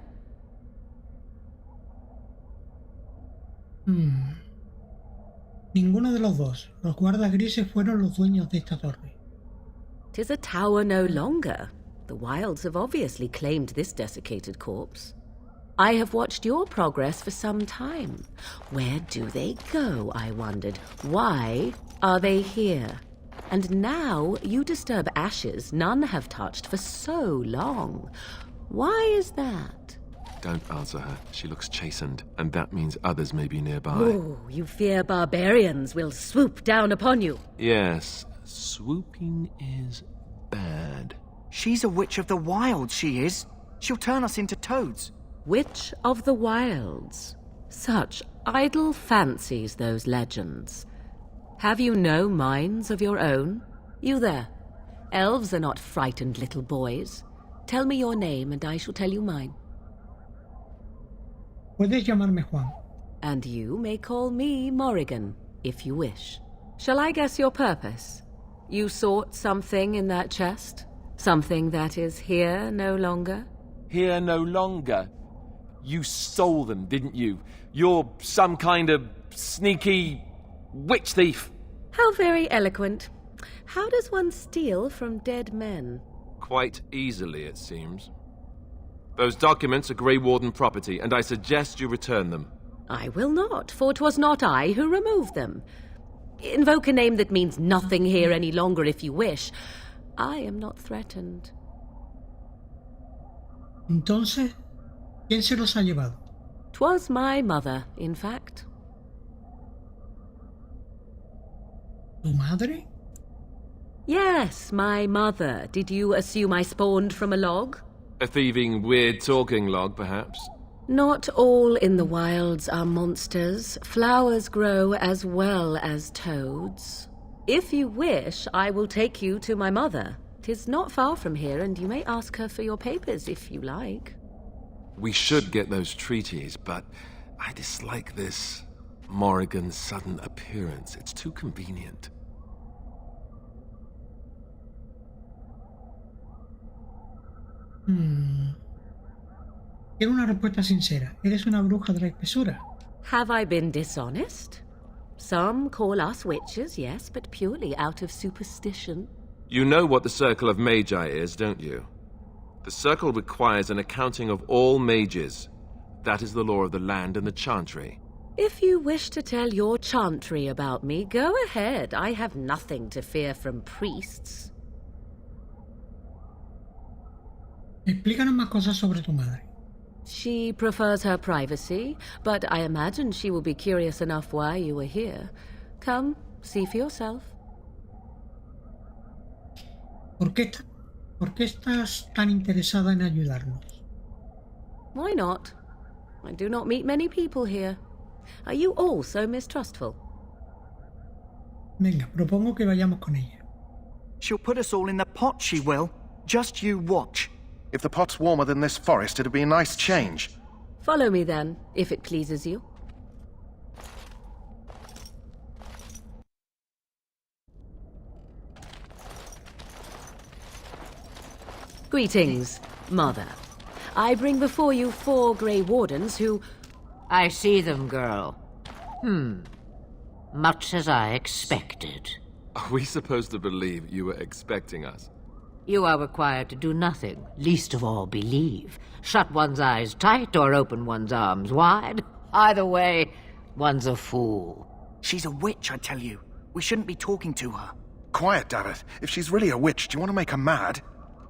Ninguno de los dos. Los guardas grises fueron los dueños de esta torre. 'Tis a tower no longer. The wilds have obviously claimed this desiccated corpse. I have watched your progress for some time. Where do they go, I wondered? Why are they here? And now you disturb ashes none have touched for so long. Why is that? Don't answer her. She looks chastened, and that means others may be nearby. Oh, you fear barbarians will swoop down upon you. Yes, swooping is bad. She's a witch of the wilds, she is. She'll turn us into toads. Witch of the wilds. Such idle fancies, those legends. Have you no minds of your own? You there. Elves are not frightened little boys. Tell me your name and I shall tell you mine. Puedes llamarme Juan. And you may call me Morrigan, if you wish. Shall I guess your purpose? You sought something in that chest? Something that is here no longer? Here no longer? You stole them, didn't you? You're some kind of sneaky witch thief. How very eloquent. How does one steal from dead men? Quite easily, it seems. Those documents are Grey Warden property, and I suggest you return them. I will not, for 'twas not I who removed them. Invoke a name that means nothing here any longer if you wish. I am not threatened. Entonces, ¿quién se los ha llevado? 'Twas my mother, in fact. ¿Tu madre? Yes, my mother. Did you assume I spawned from a log? A thieving, weird-talking log, perhaps? Not all in the wilds are monsters. Flowers grow as well as toads. If you wish, I will take you to my mother. 'Tis not far from here, and you may ask her for your papers if you like. We should get those treaties, but I dislike this Morrigan's sudden appearance. It's too convenient. Quiero una respuesta sincera. ¿Eres una bruja de la espesura? Have I been dishonest? Some call us witches, yes, but purely out of superstition. You know what the Circle of Magi is, don't you? The Circle requires an accounting of all mages. That is the law of the land and the chantry. If you wish to tell your chantry about me, go ahead. I have nothing to fear from priests. Explícanos más cosas sobre tu madre. She prefers her privacy, but I imagine she will be curious enough why you were here. Come, see for yourself. ¿Por qué estás tan interesada en ayudarnos? Why not? I do not meet many people here. Are you all so mistrustful? Venga, propongo que vayamos con ella. She'll put us all in the pot, she will. Just you watch. If the pot's warmer than this forest, it'd be a nice change. Follow me then, if it pleases you. Greetings, Mother. I bring before you 4 Grey Wardens who... I see them, girl. Much as I expected. Are we supposed to believe you were expecting us? You are required to do nothing, least of all believe. Shut one's eyes tight or open one's arms wide. Either way, one's a fool. She's a witch, I tell you. We shouldn't be talking to her. Quiet, Dareth. If she's really a witch, do you want to make her mad?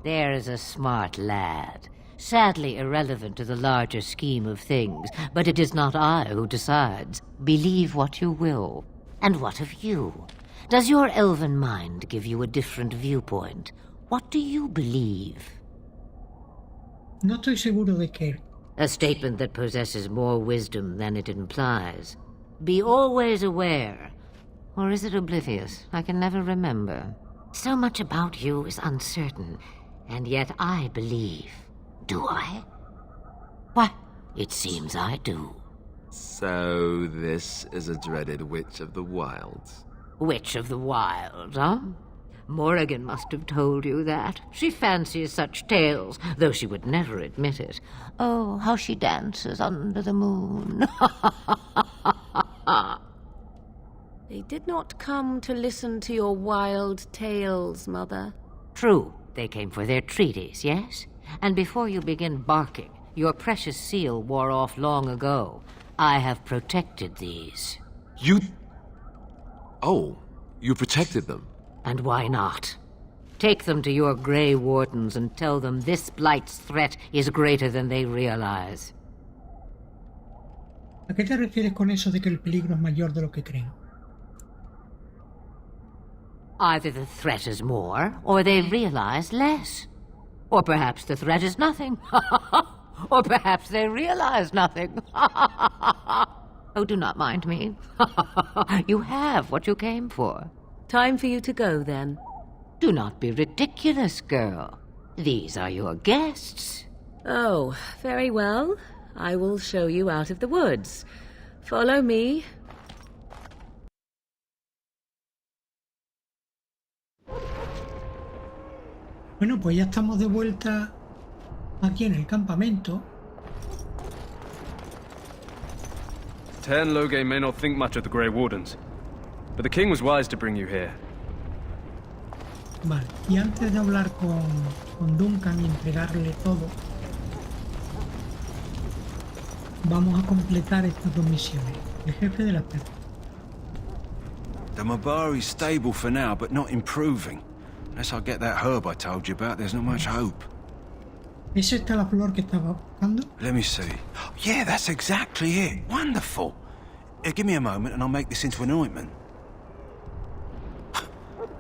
There is a smart lad. Sadly irrelevant to the larger scheme of things, but it is not I who decides. Believe what you will. And what of you? Does your elven mind give you a different viewpoint? What do you believe? No estoy seguro de qué. A statement that possesses more wisdom than it implies. Be always aware. Or is it oblivious? I can never remember. So much about you is uncertain, and yet I believe. Do I? Why, it seems I do. So this is a dreaded Witch of the Wilds. Witch of the Wilds, huh? Morrigan must have told you that. She fancies such tales, though she would never admit it. Oh, how she dances under the moon. They did not come to listen to your wild tales, Mother. True, they came for their treaties, yes? And before you begin barking, your precious seal wore off long ago. I have protected these. You... Oh, you protected them? And why not? Take them to your Grey Wardens and tell them this blight's threat is greater than they realize. ¿A qué te refieres con eso de que el peligro es mayor de lo que creen? Either the threat is more, or they realize less. Or perhaps the threat is nothing. Or perhaps they realize nothing. Oh, do not mind me. You have what you came for. Time for you to go, then. Do not be ridiculous, girl. These are your guests. Oh, very well. I will show you out of the woods. Follow me. Bueno, pues ya estamos de vuelta aquí en el campamento. Tern Loge may not think much of the Grey Wardens, but the king was wise to bring you here. Vale, y antes de hablar con Duncan y entregarle todo, vamos a completar estas dos misiones. El jefe de las perras. The Mabari's stable for now, but not improving. Unless I get that herb I told you about, there's not much hope. ¿Es esta la flor que estaba buscando? Let me see. Yeah, that's exactly it. Wonderful. Give me a moment and I'll make this into an ointment.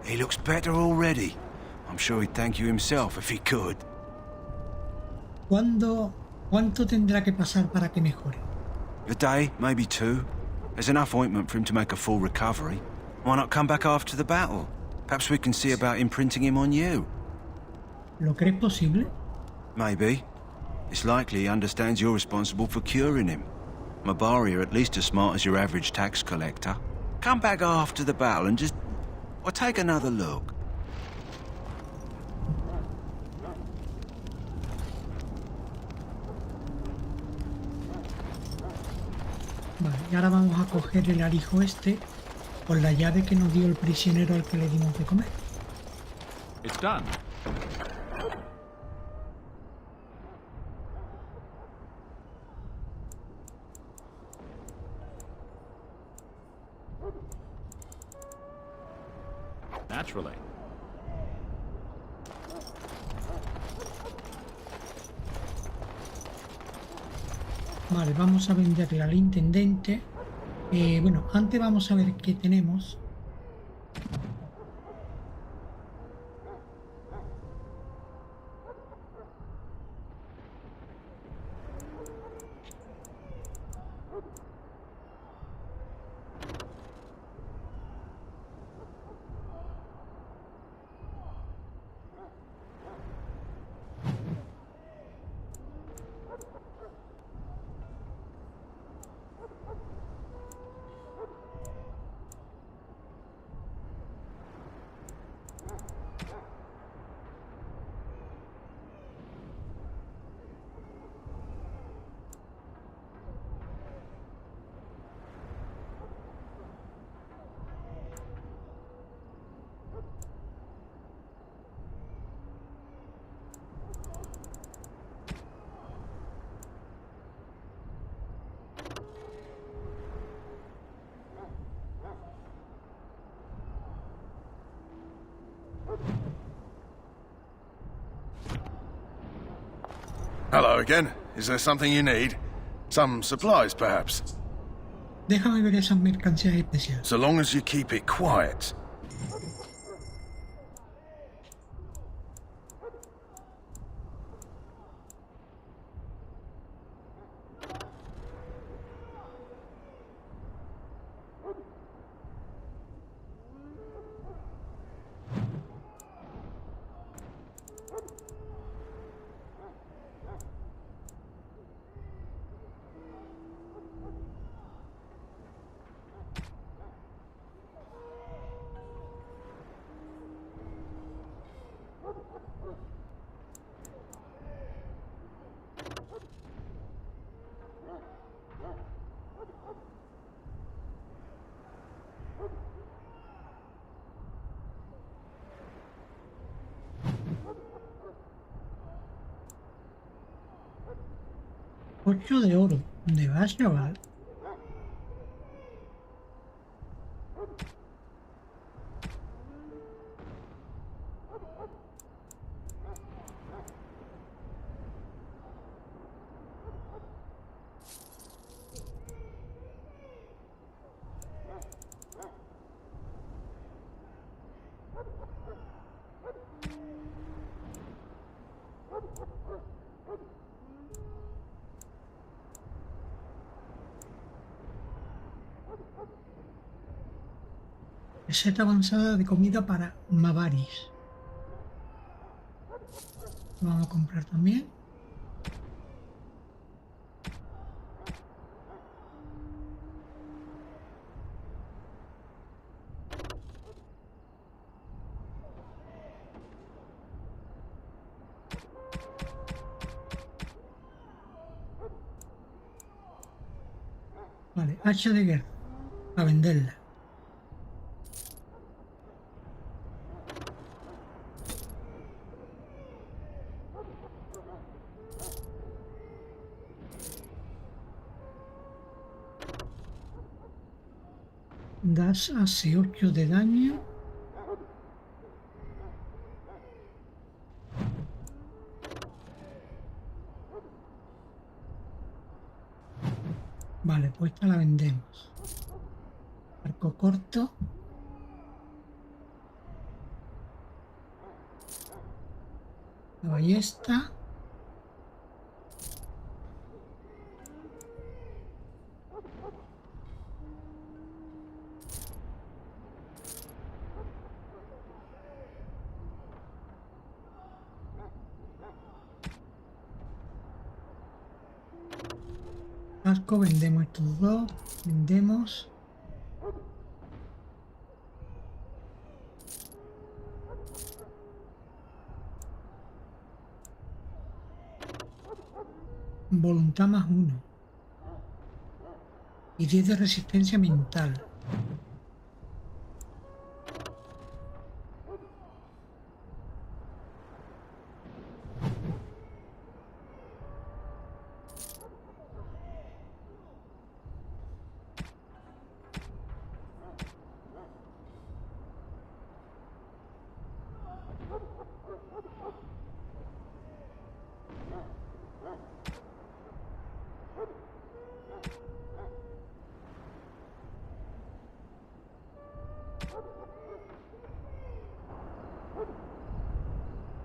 He looks better already. I'm sure he'd thank you himself if he could. ¿Cuánto tendrá que pasar para que mejore? A day, maybe 2. There's enough ointment for him to make a full recovery. Why not come back after the battle? Perhaps we can see about imprinting him on you. ¿Lo crees posible? Maybe. It's likely he understands you're responsible for curing him. Mabari are at least as smart as your average tax collector. Come back after the battle and just... or take another look. Vale, y ahora vamos a coger el arijo este con la llave que nos dio el prisionero al que le dimos de comer. It's done. Naturally. Vale, vamos a venderle al intendente. Bueno, antes vamos a ver qué tenemos. Hello again. Is there something you need? Some supplies, perhaps? Déjame ver esas mercancías especiales. So long as you keep it quiet. Ocho de oro. ¿Dónde vas, chaval? Receta avanzada de comida para Mabaris. Vamos a comprar también. Vale, hacha de guerra. A venderla. Das hace 8 de daño. Vale, pues esta la vendemos. Arco corto. La ballesta. Casco, vendemos estos dos. Vendemos. Voluntad más 1. Y 10 de resistencia mental.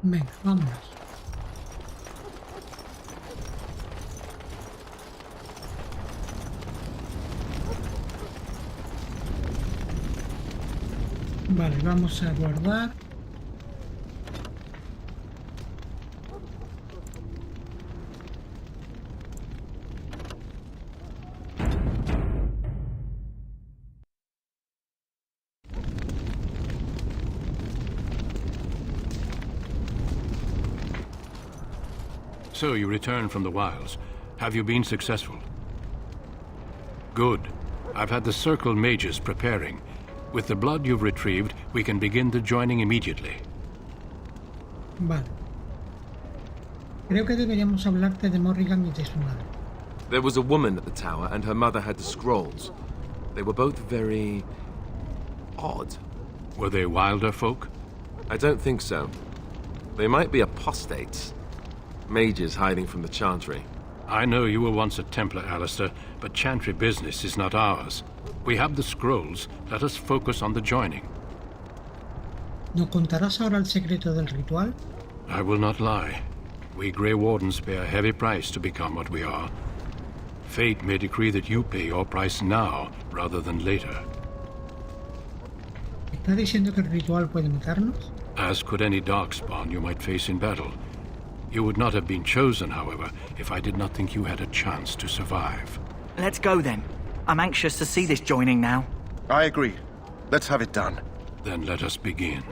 Venga, vámonos. Vale, vamos a guardar. So you returned from the wilds. Have you been successful? Good. I've had the Circle mages preparing. With the blood you've retrieved, we can begin the joining immediately. Vale. Creo que deberíamos hablarte de Morrigan y de su madre. There was a woman at the tower, and her mother had the scrolls. They were both very odd. Were they wilder folk? I don't think so. They might be apostates. Mages hiding from the Chantry. I know you were once a Templar, Alistair, but Chantry business is not ours. We have the scrolls. Let us focus on the joining. ¿Nos contarás ahora el secreto del ritual? I will not lie. We Grey Wardens pay a heavy price to become what we are. Fate may decree that you pay your price now, rather than later. ¿Está diciendo que el ritual puede matarnos? As could any darkspawn you might face in battle. You would not have been chosen, however, if I did not think you had a chance to survive. Let's go then. I'm anxious to see this joining now. I agree. Let's have it done. Then let us begin.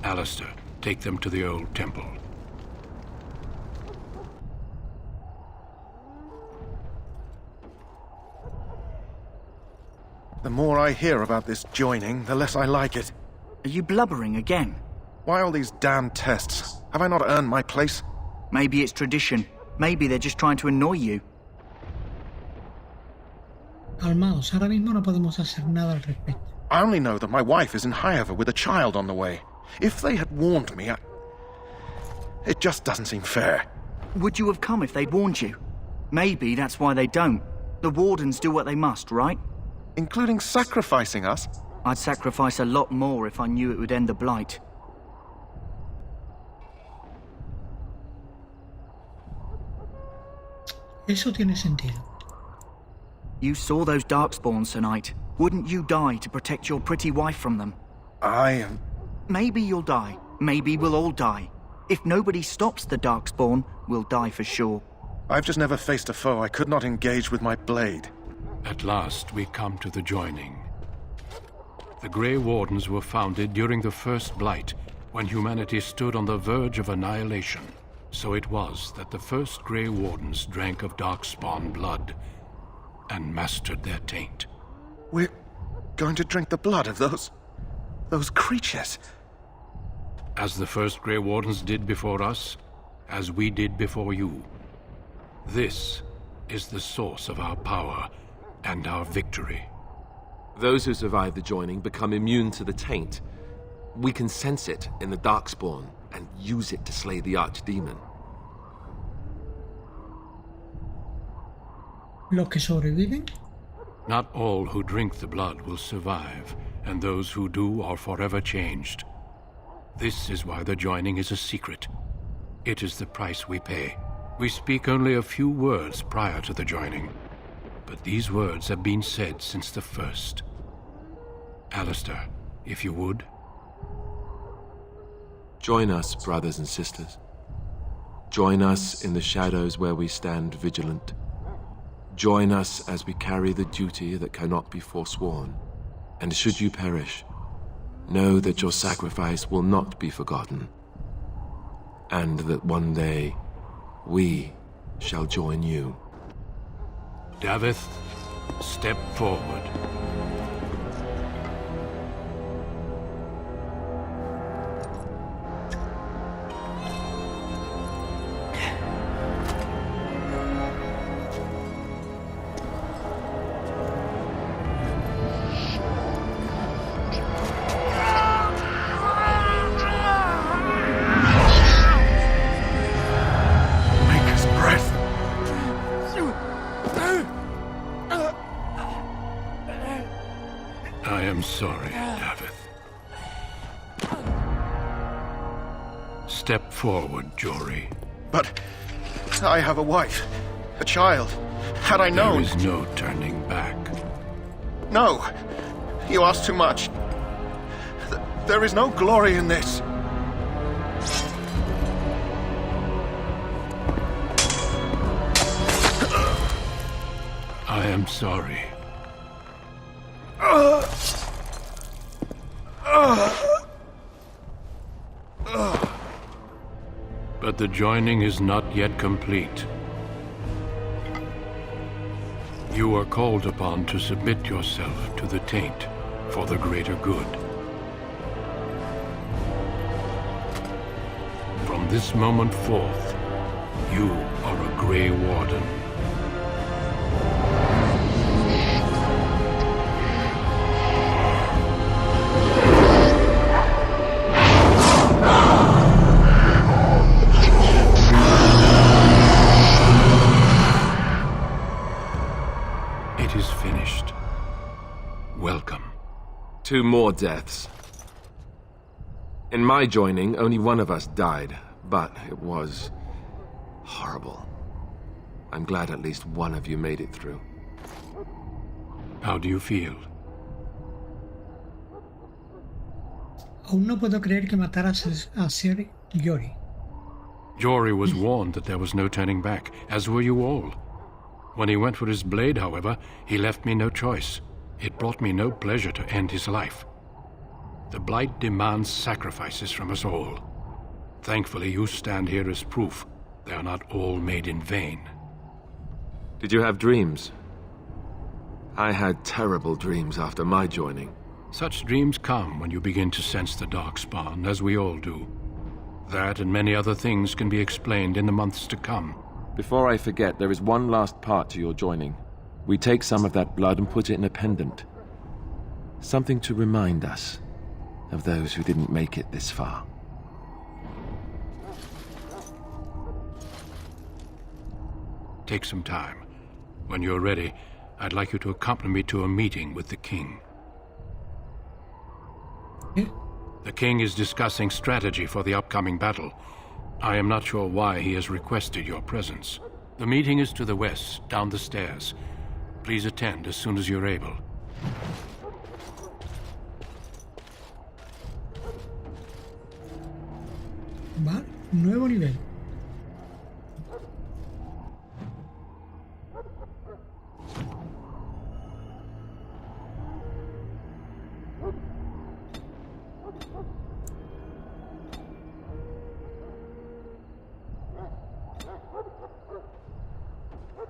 Alistair, take them to the old temple. The more I hear about this joining, the less I like it. Are you blubbering again? Why all these damn tests? Have I not earned my place? Maybe it's tradition. Maybe they're just trying to annoy you. Calmaos, ahora mismo no podemos hacer nada al respecto. I only know that my wife is in Highever with a child on the way. If they had warned me, it just doesn't seem fair. Would you have come if they'd warned you? Maybe that's why they don't. The Wardens do what they must, right? Including sacrificing us? I'd sacrifice a lot more if I knew it would end the Blight. Eso tiene sentido. You saw those Darkspawns tonight. Wouldn't you die to protect your pretty wife from them? Maybe you'll die. Maybe we'll all die. If nobody stops the Darkspawn, we'll die for sure. I've just never faced a foe I could not engage with my blade. At last we come to the joining. The Grey Wardens were founded during the First Blight, when humanity stood on the verge of annihilation. So it was that the first Grey Wardens drank of Darkspawn blood and mastered their taint. We're going to drink the blood of those creatures. As the first Grey Wardens did before us, as we did before you. This is the source of our power and our victory. Those who survive the joining become immune to the taint. We can sense it in the Darkspawn and use it to slay the archdemon. ¿Los que sobreviven? Not all who drink the blood will survive, and those who do are forever changed. This is why the joining is a secret. It is the price we pay. We speak only a few words prior to the joining, but these words have been said since the first. Alistair, if you would. Join us, brothers and sisters. Join us in the shadows where we stand vigilant. Join us as we carry the duty that cannot be forsworn. And should you perish, know that your sacrifice will not be forgotten, and that one day we shall join you. Davith, step forward. I am sorry, Davith. Step forward, Jory. But I have a wife, a child. Had I known... There is no turning back. No, you ask too much. There is no glory in this. I am sorry. But the joining is not yet complete. You are called upon to submit yourself to the taint for the greater good. From this moment forth, you are a Grey Warden. It is finished. Welcome. 2 more deaths. In my joining, only one of us died, but it was horrible. I'm glad at least one of you made it through. How do you feel? Aún no puedo creer que mataras a Sir Jory. Jory was warned that there was no turning back, as were you all. When he went for his blade, however, he left me no choice. It brought me no pleasure to end his life. The Blight demands sacrifices from us all. Thankfully, you stand here as proof they are not all made in vain. Did you have dreams? I had terrible dreams after my joining. Such dreams come when you begin to sense the Darkspawn, as we all do. That and many other things can be explained in the months to come. Before I forget, there is one last part to your joining. We take some of that blood and put it in a pendant. Something to remind us of those who didn't make it this far. Take some time. When you're ready, I'd like you to accompany me to a meeting with the king. The king is discussing strategy for the upcoming battle. I am not sure why he has requested your presence. The meeting is to the west, down the stairs. Please attend as soon as you're able. Vale, nuevo nivel.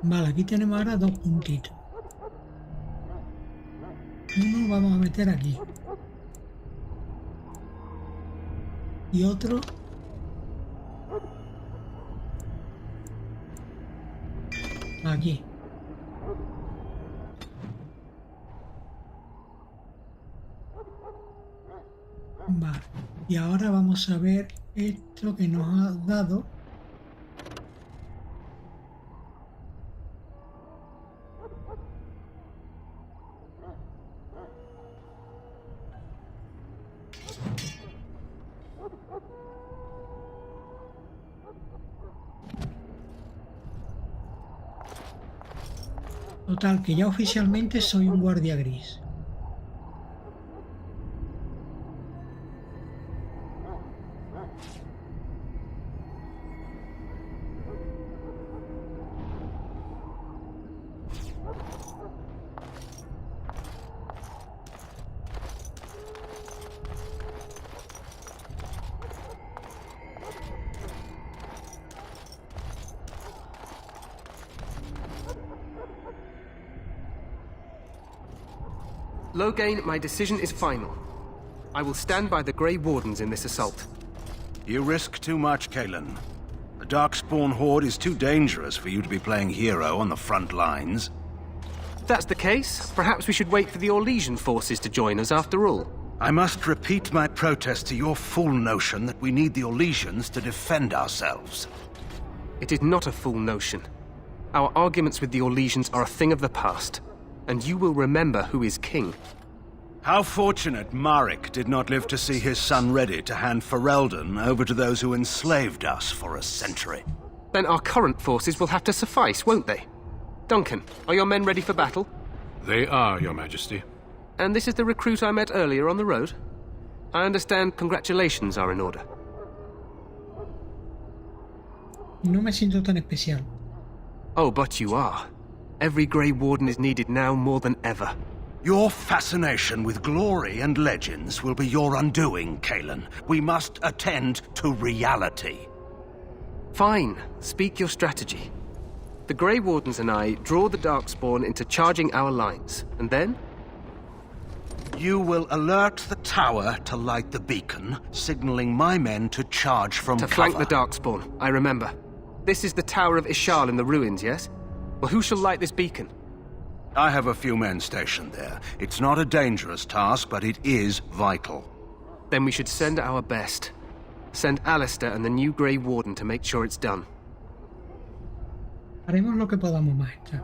Vale, aquí tenemos ahora 2 puntitos. Uno vamos a meter aquí. Y otro aquí. Vale. Y ahora vamos a ver esto que nos ha dado. Total, que ya oficialmente soy un guardia gris. Loghain, my decision is final. I will stand by the Grey Wardens in this assault. You risk too much, Kalen. The Darkspawn Horde is too dangerous for you to be playing hero on the front lines. If that's the case, perhaps we should wait for the Orlesian forces to join us after all. I must repeat my protest to your fool notion that we need the Orlesians to defend ourselves. It is not a fool notion. Our arguments with the Orlesians are a thing of the past, and you will remember who is king. How fortunate Marek did not live to see his son ready to hand Ferelden over to those who enslaved us for a century. Then our current forces will have to suffice, won't they? Duncan, are your men ready for battle? They are, Your Majesty. And this is the recruit I met earlier on the road? I understand congratulations are in order. No me siento tan especial. Oh, but you are. Every Grey Warden is needed now more than ever. Your fascination with glory and legends will be your undoing, Kalen. We must attend to reality. Fine. Speak your strategy. The Grey Wardens and I draw the Darkspawn into charging our lines, and then? You will alert the tower to light the beacon, signaling my men to charge from cover. To flank the Darkspawn, I remember. This is the Tower of Ishal in the ruins, yes? Well, who shall light this beacon? I have a few men stationed there. It's not a dangerous task, but it is vital. Then we should send our best. Send Alistair and the new Grey Warden to make sure it's done. Haremos lo que podamos, maestra.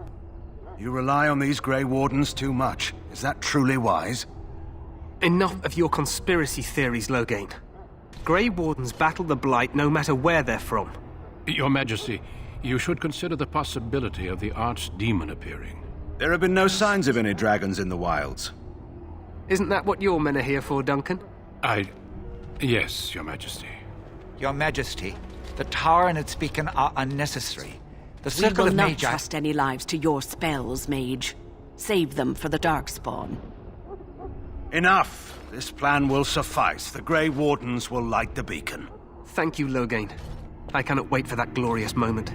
You rely on these Grey Wardens too much. Is that truly wise? Enough of your conspiracy theories, Loghain. Grey Wardens battle the Blight no matter where they're from. Your Majesty, you should consider the possibility of the Archdemon appearing. There have been no signs of any dragons in the wilds. Isn't that what your men are here for, Duncan? Yes, Your Majesty. Your Majesty, the tower and its beacon are unnecessary. The We circle will of not Magi... trust any lives to your spells, mage. Save them for the Darkspawn. Enough! This plan will suffice. The Grey Wardens will light the beacon. Thank you, Loghain. I cannot wait for that glorious moment.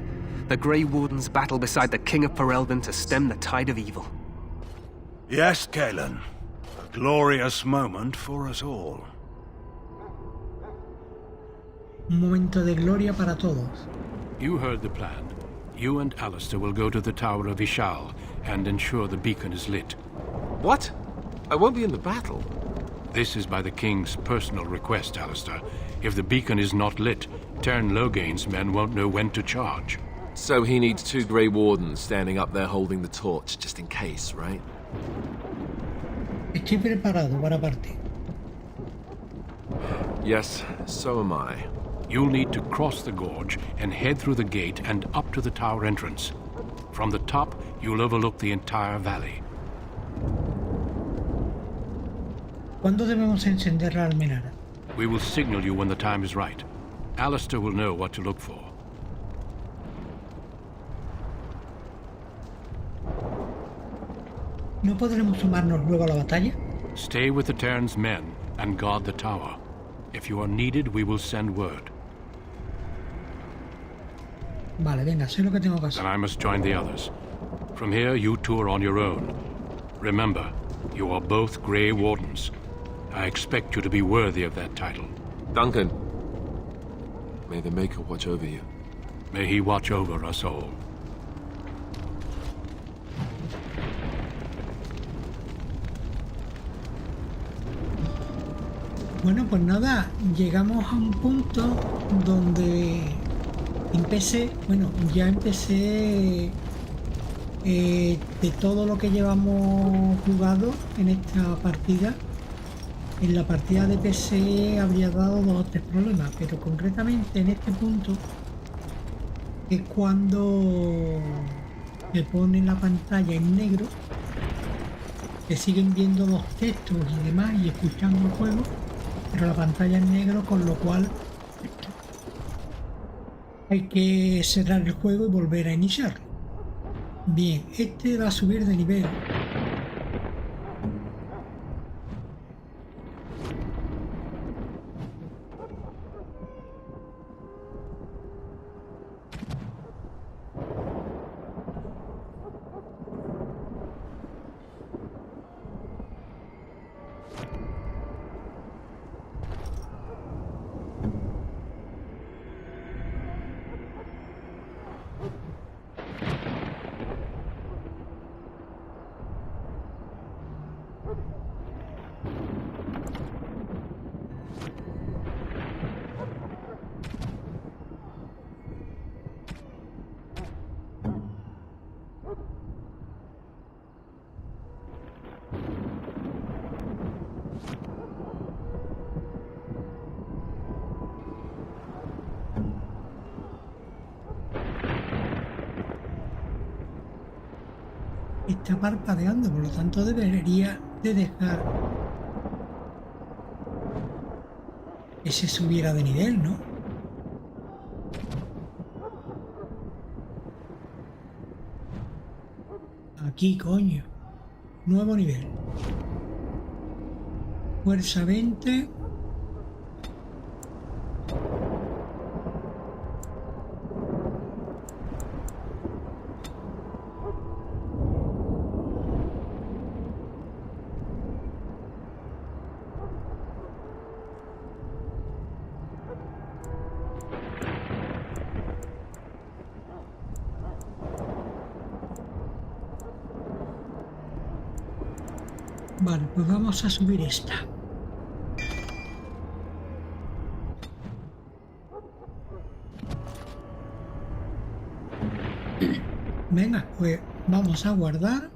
The Grey Wardens battle beside the King of Ferelden to stem the tide of evil. Yes, Kalen. A glorious moment for us all. Un momento de gloria para todos. You heard the plan. You and Alistair will go to the Tower of Ishal and ensure the beacon is lit. What? I won't be in the battle. This is by the King's personal request, Alistair. If the beacon is not lit, Tern Loghain's men won't know when to charge. So he needs 2 Grey Wardens standing up there holding the torch, just in case, right? Estoy preparado para partir. Yes, so am I. You'll need to cross the gorge and head through the gate and up to the tower entrance. From the top, you'll overlook the entire valley. ¿Cuándo debemos encender la almenara? We will signal you when the time is right. Alistair will know what to look for. ¿No podremos sumarnos luego a la batalla? Stay with the Terns' men and guard the tower. If you are needed, we will send word. Vale, venga, sé lo que tengo que hacer. Then I must join the others. From here, you two are on your own. Remember, you are both Grey Wardens. I expect you to be worthy of that title. Duncan, may the Maker watch over you. May he watch over us all. Bueno, pues nada, llegamos a un punto donde ya empecé de todo lo que llevamos jugado en esta partida. En la partida de PC habría dado 2 o 3 problemas, pero concretamente en este punto es cuando me pone la pantalla en negro, que siguen viendo los textos y demás y escuchando el juego, pero la pantalla en negro, con lo cual hay que cerrar el juego y volver a iniciarlo. Bien, este va a subir de nivel. Está parpadeando, por lo tanto debería de dejar que se subiera de nivel, ¿no? Aquí, coño. Nuevo nivel. Fuerza 20. Vale, pues vamos a subir esta. Venga, pues vamos a guardar.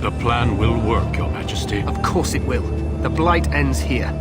The plan will work, Your Majesty. Of course it will. The blight ends here.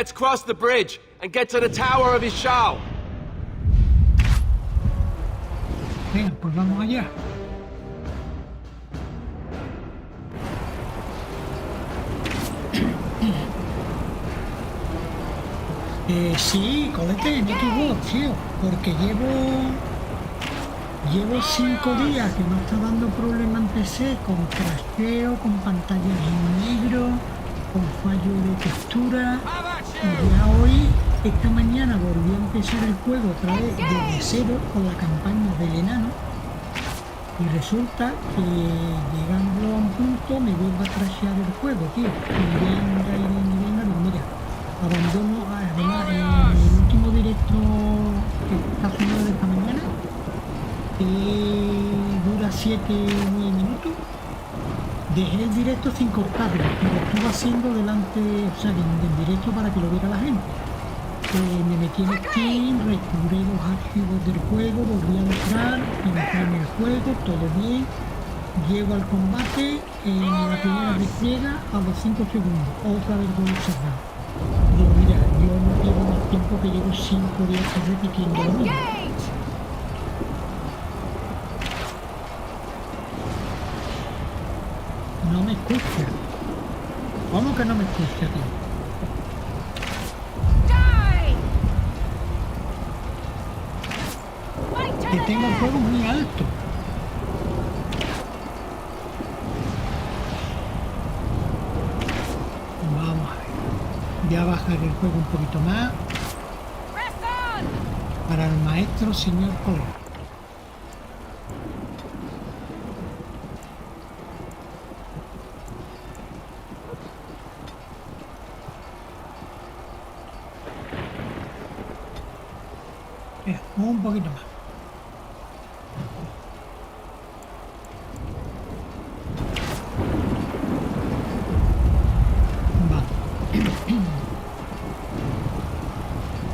Let's cross the bridge and get to the Tower of Ishal. Venga, pues vamos allá. Sí, colete, no equivoco, tío, porque llevo 5 días que me está dando problema en PC con crasheo, con pantallas en negro, con fallo de textura. Y ya hoy, esta mañana volví a empezar el juego otra vez desde cero con la campaña del enano. Y resulta que llegando a un punto me vuelve a crashear el juego, tío. Y venga, mira, abandono, además en el último directo que está subido de esta mañana, que dura 7-9 minutos, dejé el directo sin cortarlo, lo estuve haciendo delante, o sea, en directo para que lo viera la gente. Me metí en Steam, restauré los archivos del juego, volví a entrar en el juego, todo bien. Llego al combate, en la primera despliega a los 5 segundos, otra vez voy cerrado. Digo, mira, yo no llevo más tiempo, que llevo 5 días repitiendo lo mismo. No me escucha. ¿Cómo que no me escucha, tío? Que tengo el juego muy alto. Vamos a ver. Voy a bajar el juego un poquito más. Para el maestro señor Colón. Un poquito más.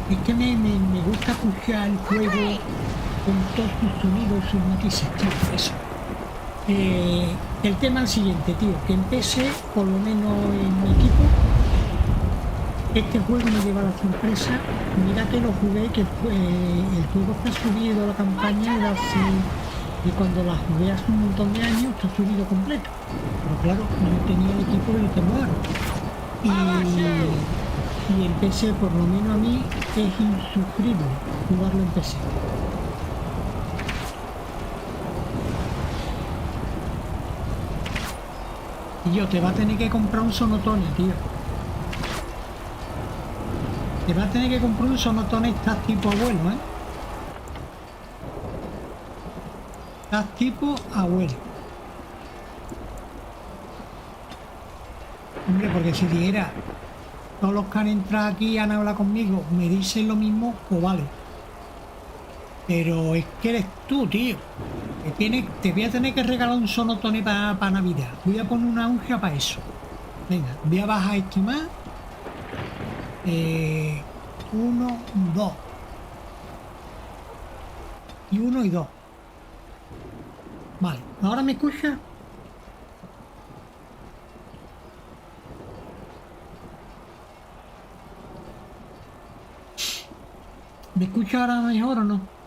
Es que me gusta escuchar el juego con todos sus sonidos, sus matices, tío, por eso. El tema es el siguiente, tío, que en PC, por lo menos en mi equipo, este juego me lleva la sorpresa. Mira que lo jugué, que el juego está subido, la campaña era así, y cuando la jugué hace un montón de años está subido completo. Pero claro, no tenía el equipo que lo tengo ahora. Y en PC, por lo menos a mí, es insufrible jugarlo en PC. Y yo, te va a tener que comprar un sonotone, tío. Te va a tener que comprar un sonotone, estás tipo abuelo, ¿eh? Estás tipo abuelo. Hombre, porque si dijera, todos los que han entrado aquí han hablado conmigo, me dicen lo mismo, pues vale. Pero es que eres tú, tío. Te voy a tener que regalar un sonotone para Navidad. Voy a poner una aguja para eso. Venga, voy a bajar esto más. 1, 2. Y 1 y 2. Vale, ¿ahora me escucha? ¿Me escucha ahora mejor o no?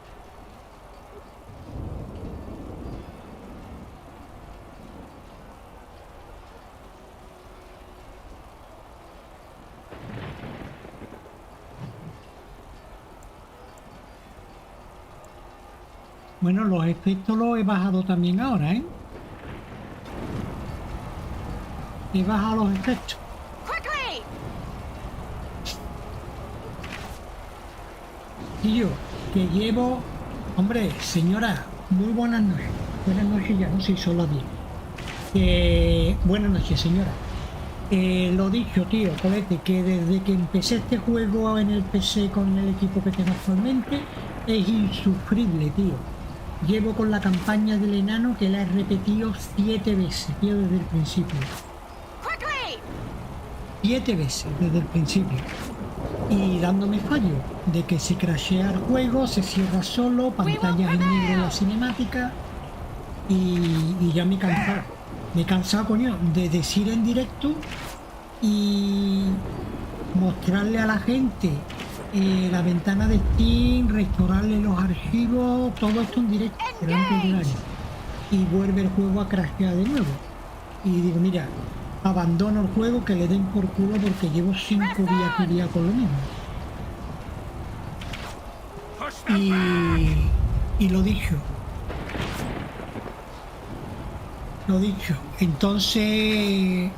Bueno, los efectos los he bajado también ahora, ¿eh? He bajado los efectos. Y yo, que llevo... Hombre, señora, muy buenas noches. Buenas noches ya, no sé, son las 10. Buenas noches, señora. Lo dicho, tío, Colete, que desde que empecé este juego en el PC con el equipo que tengo actualmente, es insufrible, tío. Llevo con la campaña del enano que la he repetido 7 veces, tío, desde el principio. 7 veces desde el principio. Y dándome fallo de que se crashea el juego, se cierra solo, pantallas en negro en la cinemática. Y ya me he cansado. Me he cansado, coño, de decir en directo y mostrarle a la gente la ventana de Steam, restaurarle los archivos, todo esto en directo delante del año. Y vuelve el juego a crashear de nuevo. Y digo, mira, abandono el juego, que le den por culo porque llevo 5 días que día con lo mismo. Y lo dicho. Entonces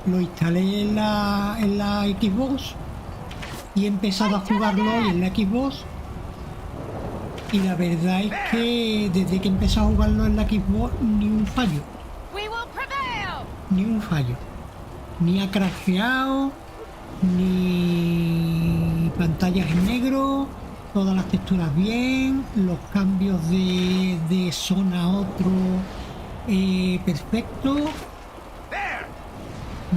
lo instalé en la Xbox y he empezado a jugarlo hoy en la Xbox. Y la verdad es que desde que he empezado a jugarlo en la Xbox, ni un fallo. Ni un fallo. Ni ha crasheado, ni pantallas en negro, todas las texturas bien, los cambios de zona a otro perfecto.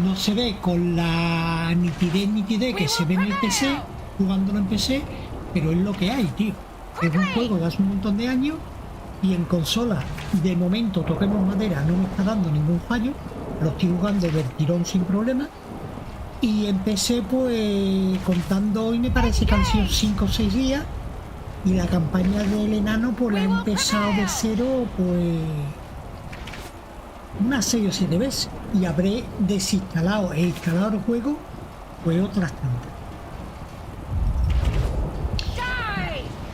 No se ve con la nitidez que se ve en el PC, jugándolo en PC, pero es lo que hay, tío. Es un juego de hace un montón de años y en consola, de momento, toquemos madera, no me está dando ningún fallo. Lo estoy jugando del tirón sin problema. Y en PC, pues, contando hoy, me parece que han sido 5 o 6 días. Y la campaña del enano, pues, la he empezado de cero, pues, unas 6 o 7 veces. Y habré desinstalado e instalado el juego, pues, otras tantas.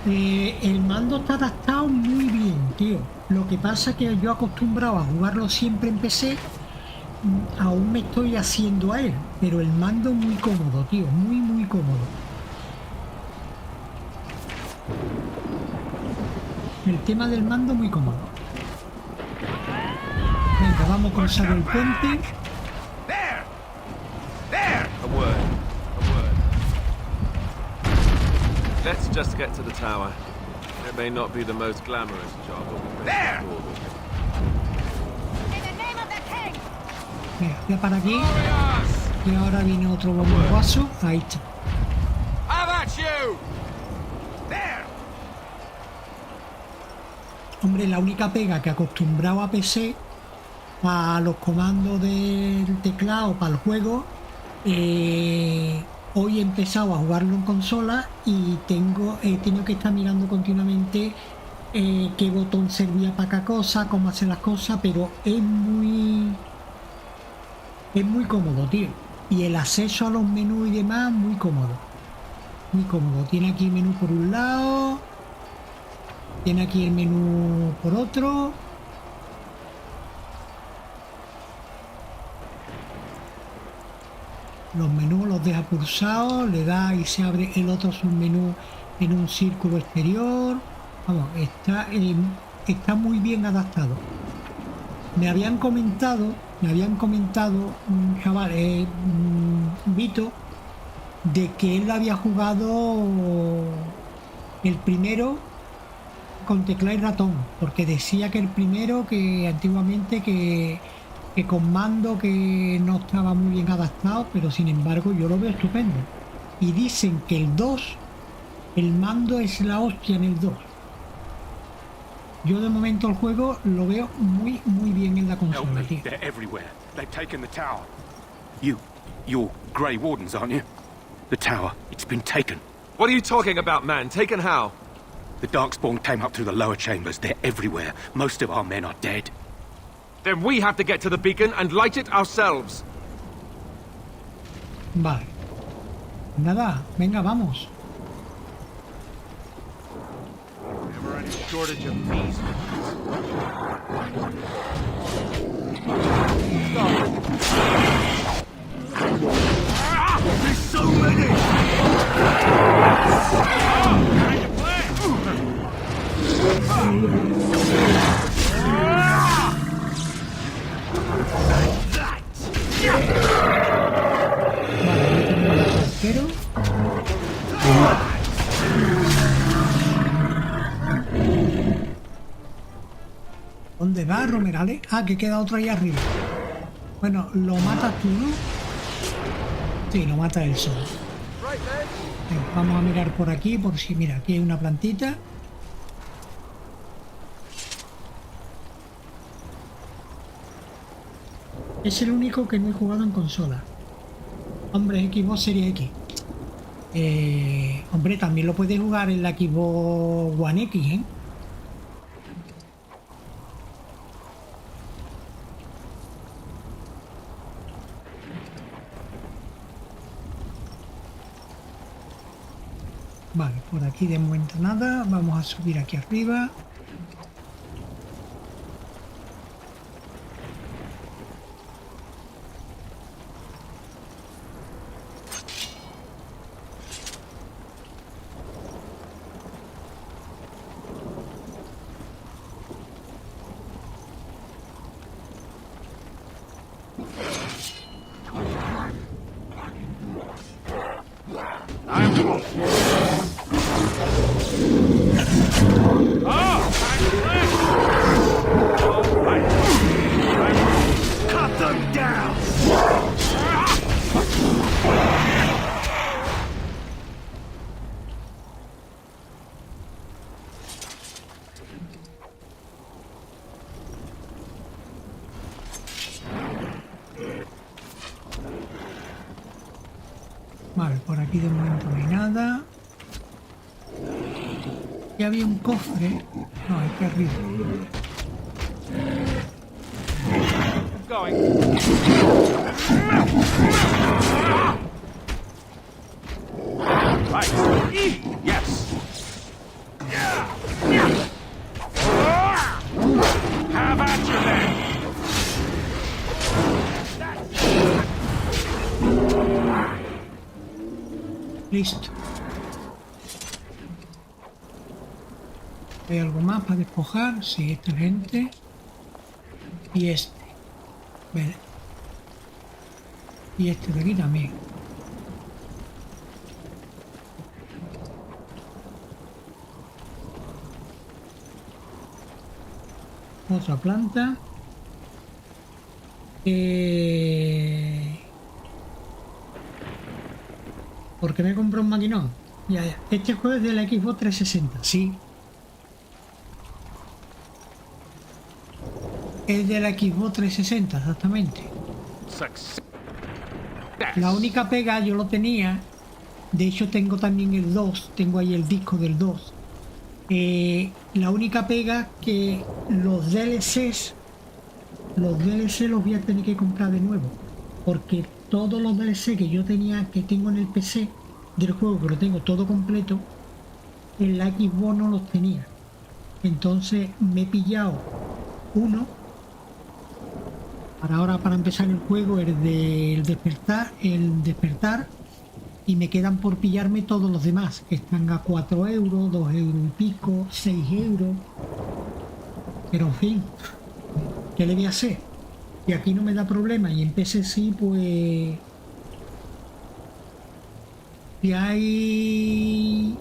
El mando está adaptado muy bien, tío. Lo que pasa es que yo acostumbrado a jugarlo siempre en PC, aún me estoy haciendo a él, pero el mando muy cómodo, tío, muy cómodo. El tema del mando muy cómodo. Venga, vamos a cruzar el puente. Let's just get to the tower. It may not be the most glamorous job, but we may be Venga, ya para aquí. Y ahora viene otro bombazo. Ahí está. Hombre, la única pega que acostumbrado a PC, a los comandos del teclado para el juego, hoy he empezado a jugarlo en consola y he tenido que estar mirando continuamente qué botón servía para cada cosa, cómo hacer las cosas, pero es muy cómodo, tío. Y el acceso a los menús y demás, muy cómodo. Muy cómodo. Tiene aquí el menú por un lado, tiene aquí el menú por otro. Los menús los deja pulsados, le da y se abre el otro submenú en un círculo exterior. Vamos, está muy bien adaptado. Me habían comentado un chaval, Vito, de que él había jugado el primero con teclado y ratón, porque decía que el primero, que antiguamente que con mando que no estaba muy bien adaptado, pero sin embargo yo lo veo estupendo. Y dicen que el 2, el mando es la hostia en el 2. Yo de momento el juego lo veo muy bien en la consola, tío. They're everywhere. They've taken the tower. You're Grey Wardens, aren't you? The tower, it's been taken. What are you talking about, man? Taken how? The Darkspawn came up through the lower chambers. They're everywhere. Most of our men are dead. Then we have to get to the beacon and light it ourselves. Vale. Nada, venga, vamos. Never any shortage of fees. There's so many! ¿Dónde va, Romerales? Ah, que queda otro ahí arriba. Bueno, lo matas tú, ¿no? Sí, lo mata él solo. Venga, vamos a mirar por aquí, por si, mira, aquí hay una plantita. Es el único que no he jugado en consola. Hombre, Xbox Series X. Hombre, también lo puedes jugar en la Xbox One X, ¿eh? Vale, por aquí de momento nada. Vamos a subir aquí arriba. Vale, por aquí de momento no hay nada. Ya había un cofre. No, aquí arriba. Yes. Have at you then. Listo. ¿Hay algo más para despojar? Sí, esta gente. Y este. Vale. Y este de aquí también. Otra planta. ¿Por qué me compré un maquinón? Ya. Este juego es de la Xbox 360, sí. Es de la Xbox 360, exactamente. La única pega yo lo tenía. De hecho tengo también el 2. Tengo ahí el disco del 2. La única pega que los DLCs los voy a tener que comprar de nuevo. Porque todos los DLC que yo tenía, que tengo en el PC del juego, que lo tengo todo completo, en la Xbox no los tenía. Entonces me he pillado uno para empezar el juego, el Despertar, y me quedan por pillarme todos los demás, que están a 4 euros, 2 euros y pico, 6 euros. Pero en fin, ¿qué le voy a hacer? Y aquí no me da problema, y en PC sí, pues si hay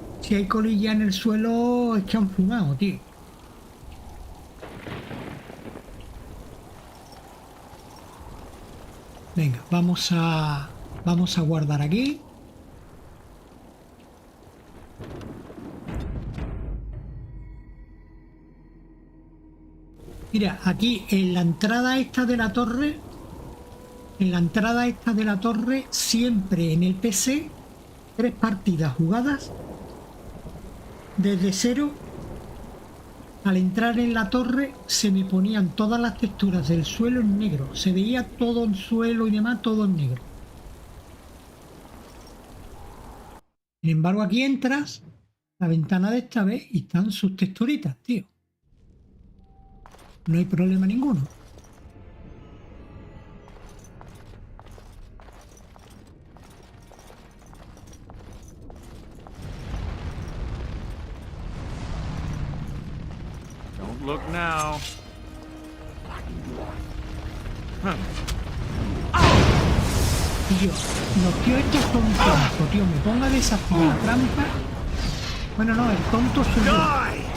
colilla en el suelo, es que han fumado, tío. Venga, vamos a guardar aquí. Mira, aquí en la entrada esta de la torre, siempre en el PC, 3 partidas jugadas desde cero. Al entrar en la torre se me ponían todas las texturas del suelo en negro. Se veía todo el suelo y demás, todo en negro. Sin embargo, aquí entras, la ventana de esta vez, y están sus texturitas, tío. No hay problema ninguno. Look now. Tío, los tíos estos son tontos, tío. Me ponga a desafiar la trampa. Bueno, no, el tonto soy yo.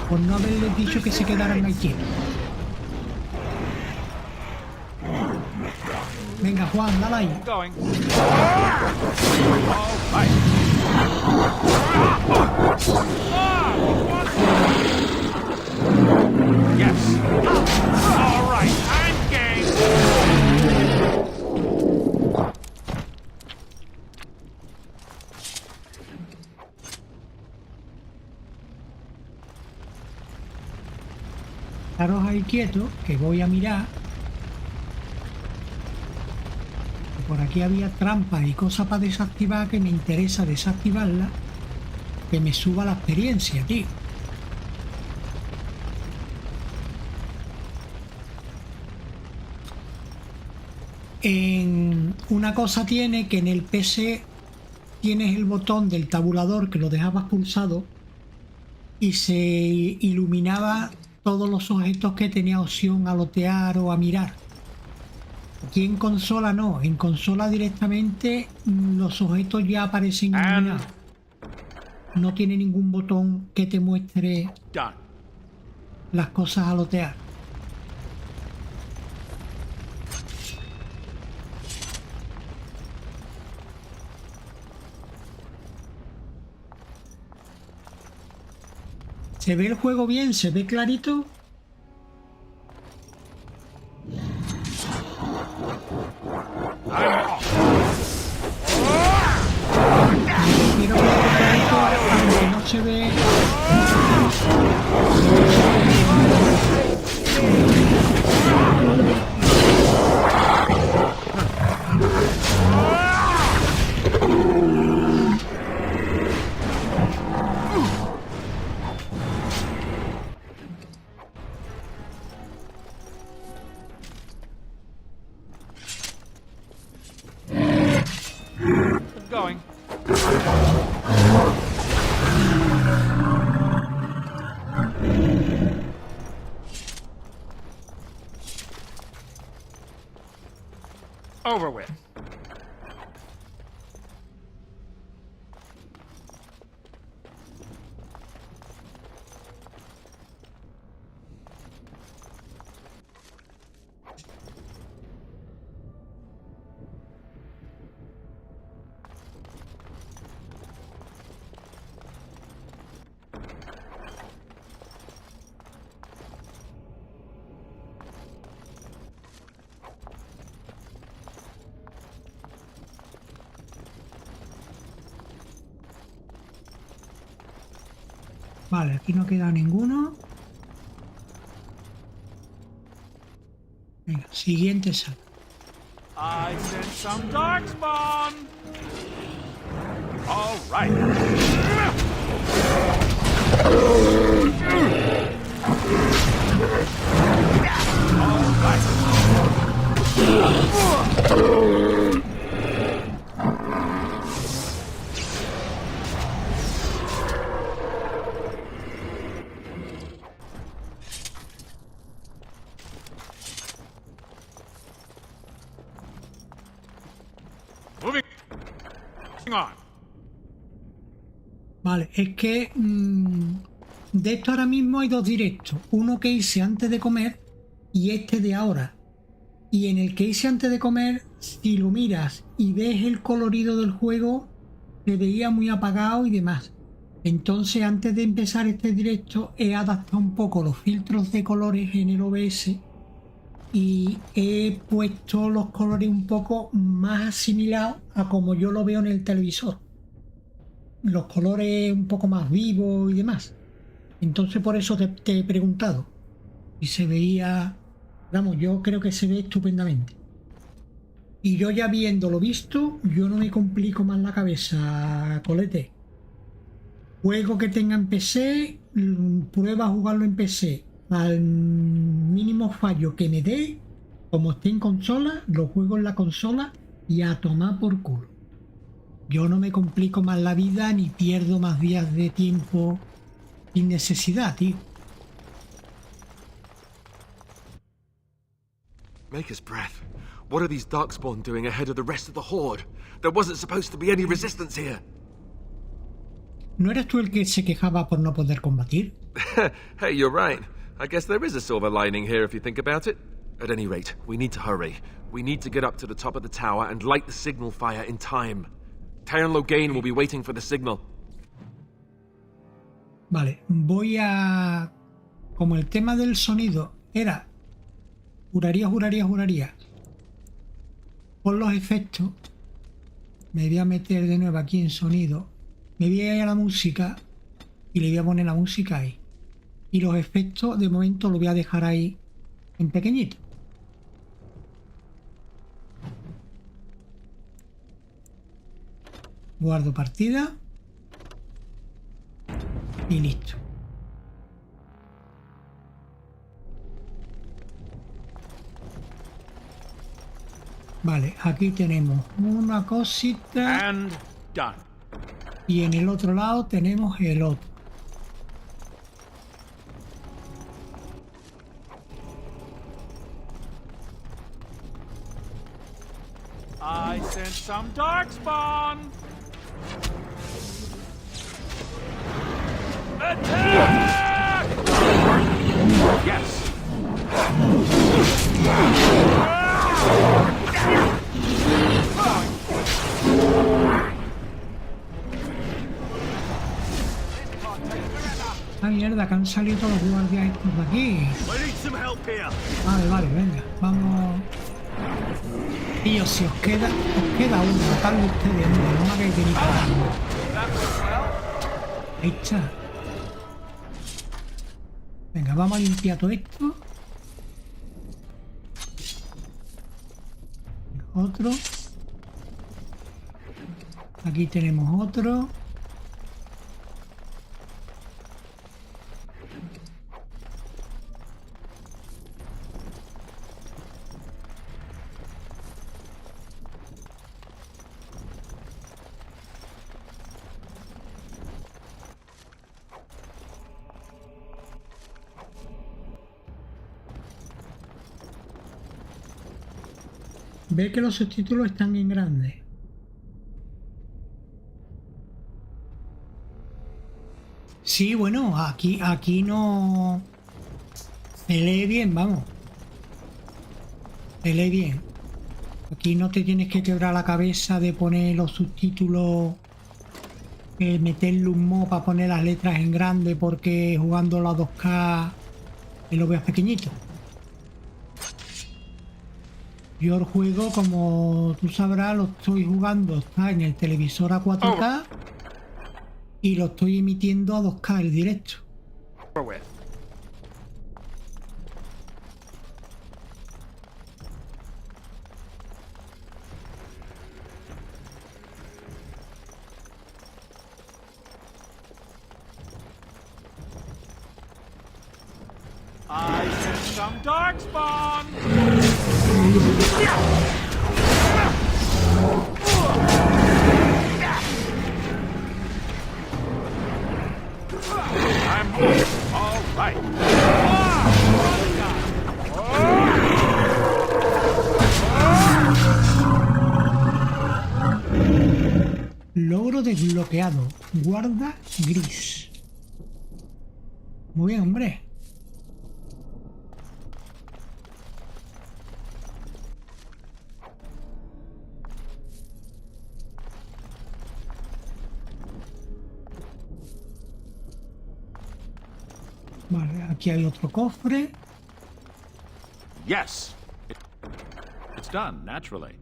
Por no haberles dicho que se quedaran ahí quietos. Venga, Juan, dale ahí. Yes. All right, I'm game. quedaros ahí quietos, que voy a mirar. Por aquí había trampas y cosas para desactivar que me interesa desactivarlas. Que me suba la experiencia, tío. En una cosa tiene que en el PC tienes el botón del tabulador que lo dejabas pulsado y se iluminaba todos los objetos que tenía opción a lotear o a mirar. Aquí en consola no, en consola directamente los objetos ya aparecen iluminados. No tiene ningún botón que te muestre las cosas a lotear. ¿Se ve el juego bien? ¿Se ve clarito? Quiero que lo clarito, aunque no se ve. Going. Over with. Vale, aquí no queda ninguno. Venga, siguiente sala. I sent some darkspawn. All right. Moving on. Vale, es que de esto ahora mismo hay dos directos. Uno que hice antes de comer y este de ahora. Y en el que hice antes de comer, si lo miras y ves el colorido del juego, se veía muy apagado y demás. Entonces, antes de empezar este directo, he adaptado un poco los filtros de colores en el OBS y he puesto los colores un poco más asimilados a como yo lo veo en el televisor. Los colores un poco más vivos y demás. Entonces por eso te he preguntado. Y se veía... Vamos, yo creo que se ve estupendamente. Y yo ya viéndolo visto, yo no me complico más la cabeza, Colete. Juego que tenga en PC, prueba a jugarlo en PC. Al mínimo fallo que me dé, como esté en consola, lo juego en la consola y a tomar por culo. Yo no me complico más la vida ni pierdo más días de tiempo sin necesidad, tío. Maker's breath. What are these darkspawn doing ahead of the rest of the horde? There wasn't supposed to be any resistance here. ¿No eres tú el que se quejaba por no poder combatir? Hey, you're right. I guess there is a silver lining here if you think about it. At any rate, we need to hurry. We need to get up to the top of the tower and light the signal fire in time. Tyron Loghain will be waiting for the signal. Vale, voy a... Como el tema del sonido era... Juraría. Por los efectos, me voy a meter de nuevo aquí en sonido. Me voy a ir a la música y le voy a poner la música ahí. Y los efectos de momento los voy a dejar ahí en pequeñito. Guardo partida. Y listo. Vale, aquí tenemos una cosita. And done. Y en el otro lado tenemos el otro. I sent some darkspawn. Attack! Yes. Ah, mierda, que han salido todos los guardias estos de aquí. Vale, venga, vamos. Y si os queda uno, matadlo ustedes, hombre, no me hagáis venir para mí. Ahí está. Venga, vamos a limpiar todo esto. Otro. Aquí tenemos otro. Ve que los subtítulos están en grande. Sí, bueno, aquí no... Se lee bien, vamos. Se lee bien. Aquí no te tienes que quebrar la cabeza de poner los subtítulos, meterle un mod para poner las letras en grande porque jugándolo a 2K lo veas pequeñito. Yo el juego, como tú sabrás, lo estoy jugando, está en el televisor a 4K y lo estoy emitiendo a 2K el directo. I sent some darkspawn. I'm all right. Logro desbloqueado. Guarda gris. Muy bien, hombre. Vale, aquí hay otro cofre. Yes. It's done, naturally.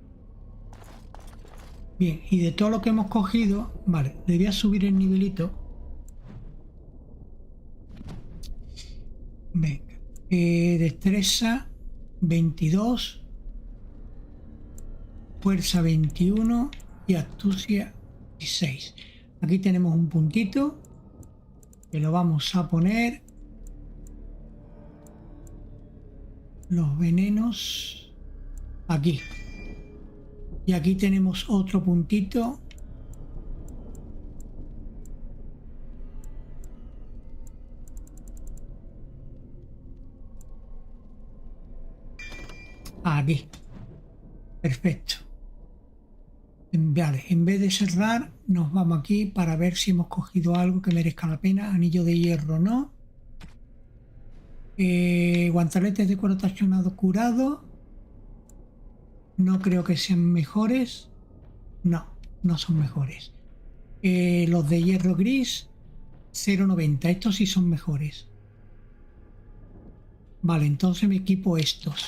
Bien, y de todo lo que hemos cogido, vale, le voy a subir el nivelito. Venga, destreza 22, fuerza 21 y astucia 16. Aquí tenemos un puntito que lo vamos a poner. Los venenos aquí. Y aquí tenemos otro puntito. Aquí. Perfecto. Vale, en vez de cerrar, nos vamos aquí para ver si hemos cogido algo que merezca la pena. Anillo de hierro, no. Guantaletes de cuero tachonado curado. No creo que sean mejores. No, no son mejores. Los de hierro gris 0,90. Estos sí son mejores. Vale, entonces me equipo estos.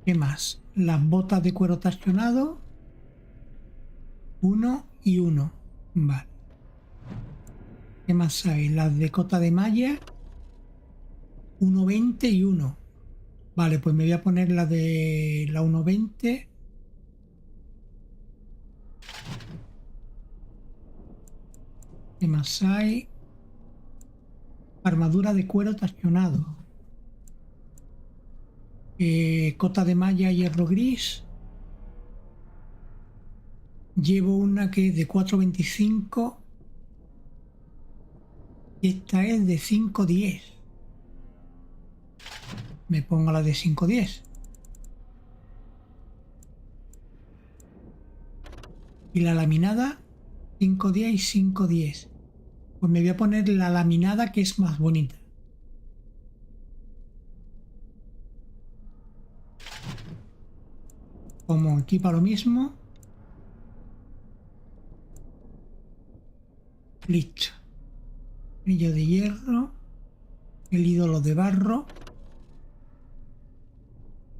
¿Qué más? Las botas de cuero tachonado. 1 y 1. Vale. ¿Qué más hay? Las de cota de malla. 1.20 y 1. Vale, pues me voy a poner la de la 1.20. ¿Qué más hay? Armadura de cuero tachonado. Cota de malla hierro gris. Llevo una que es de 4.25 y esta es de 5.10. Me pongo la de 5.10. Y la laminada 5.10 y 5.10. Pues me voy a poner la laminada, que es más bonita. Como equipa lo mismo. Listo. Anillo de hierro. El ídolo de barro.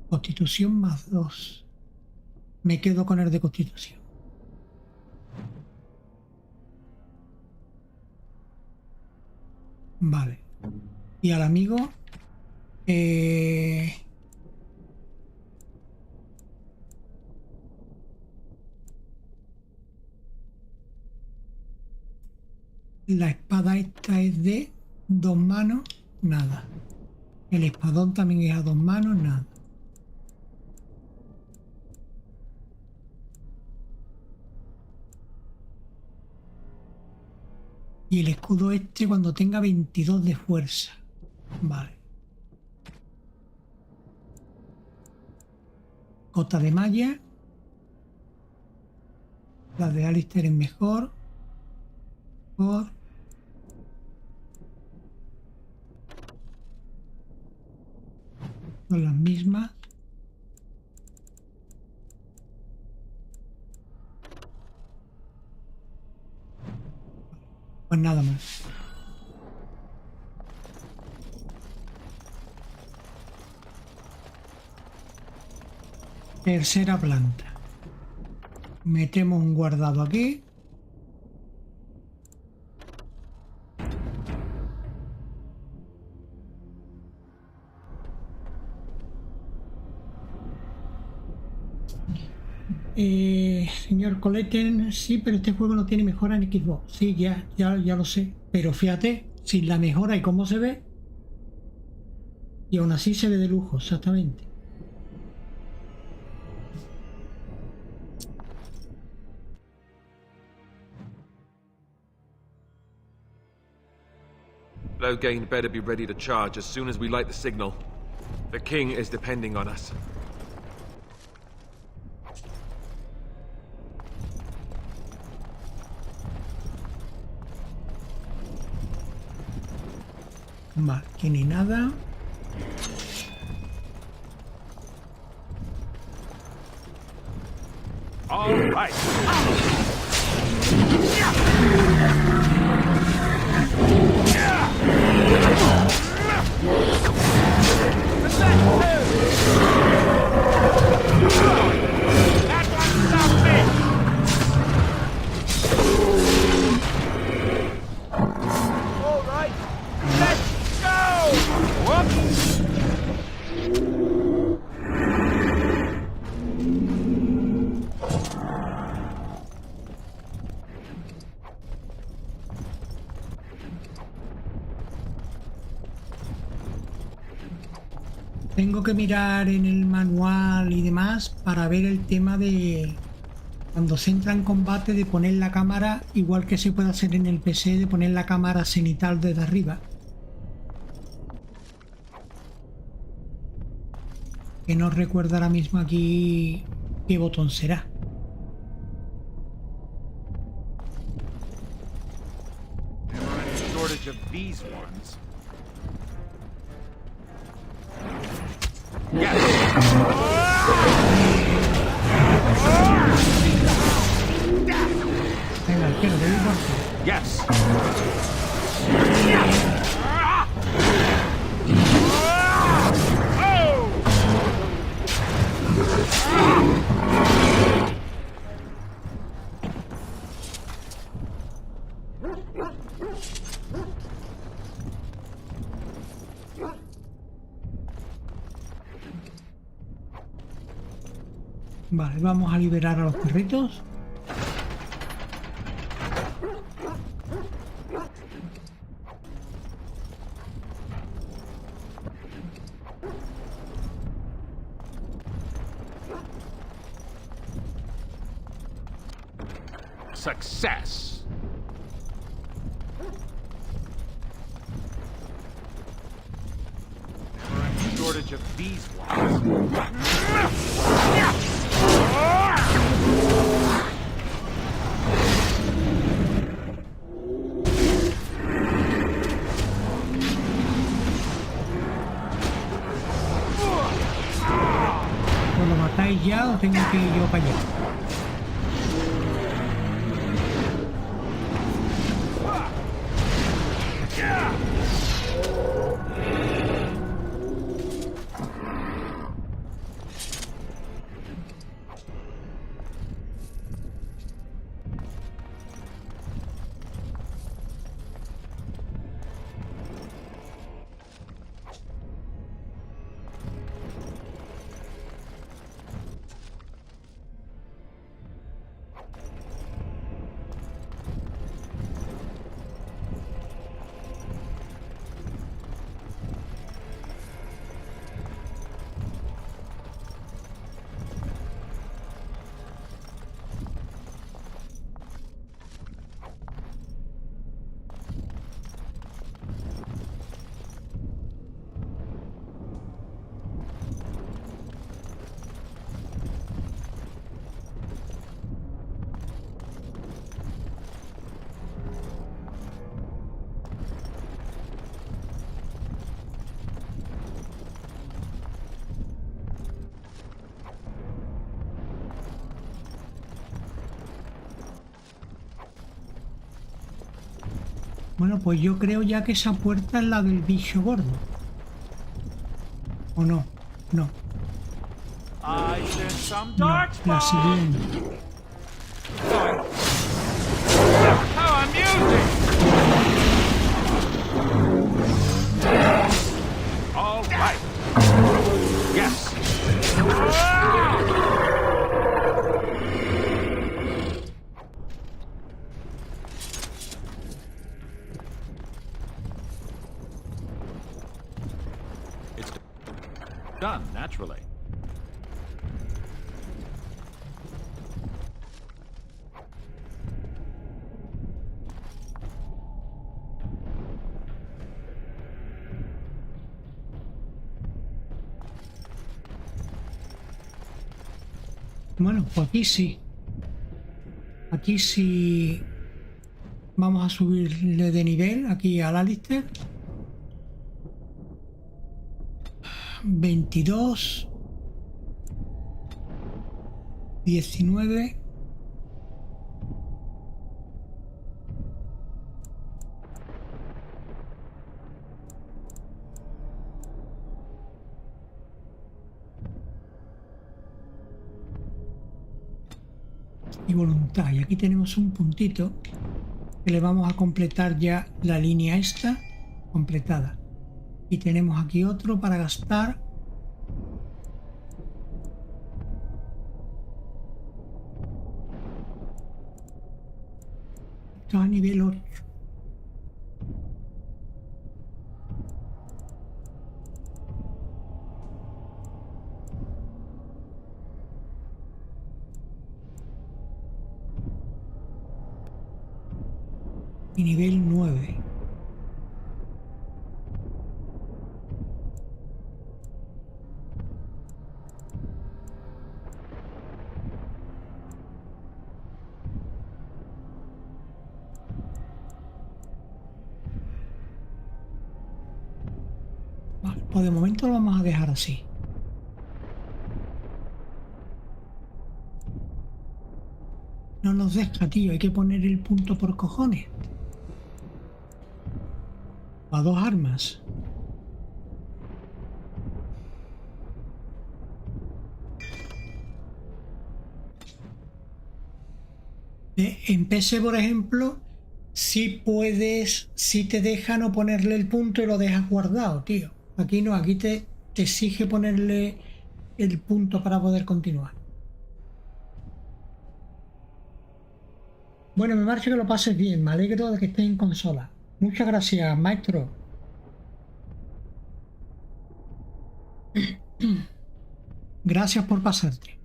Constitución más 2. Me quedo con el de constitución. Vale. Y al amigo. La espada esta es de 2 manos. Nada. El espadón también es a 2 manos. Nada. Y el escudo este cuando tenga 22 de fuerza. Vale. Cota de malla. La de Alistair es mejor. Son las mismas. Pues nada más. Tercera planta. Metemos un guardado aquí. Señor Coleten, sí, pero este juego no tiene mejora en Xbox. Sí, ya lo sé. Pero fíjate, sin la mejora y cómo se ve. Y aún así se ve de lujo, exactamente. Loghain better be ready to charge as soon as we light the signal. The king is depending on us. Vale, aquí ni nada. All right. Tengo que mirar en el manual y demás para ver el tema de cuando se entra en combate, de poner la cámara, igual que se puede hacer en el PC, de poner la cámara cenital desde arriba. Que no recuerdo ahora mismo aquí qué botón será. Venga, izquierda, te digo. Yes. Vale, vamos a liberar a los perritos. Success. We're in shortage of these ones. ¿O lo matáis ya o tengo que ir yo para allá? Bueno, pues yo creo ya que esa puerta es la del bicho gordo. ¿O no? No. No, la siguiente. All right. Yes. It's done naturally. Bueno, pues aquí sí. Aquí sí vamos a subirle de nivel aquí al Alistair. 22 19 y voluntad, y aquí tenemos un puntito que le vamos a completar ya la línea esta completada, y tenemos aquí otro para gastar. Esto a nivel 8. Y nivel 9. Vale, pues de momento lo vamos a dejar así. No nos deja, tío, hay que poner el punto por cojones. A 2 armas. En PC, por ejemplo, si puedes, si te deja no ponerle el punto y lo dejas guardado, tío. Aquí no, aquí te exige ponerle el punto para poder continuar. Bueno, me marcho, que lo pases bien. Me alegro de que estés en consola. Muchas gracias, maestro. Gracias por pasarte.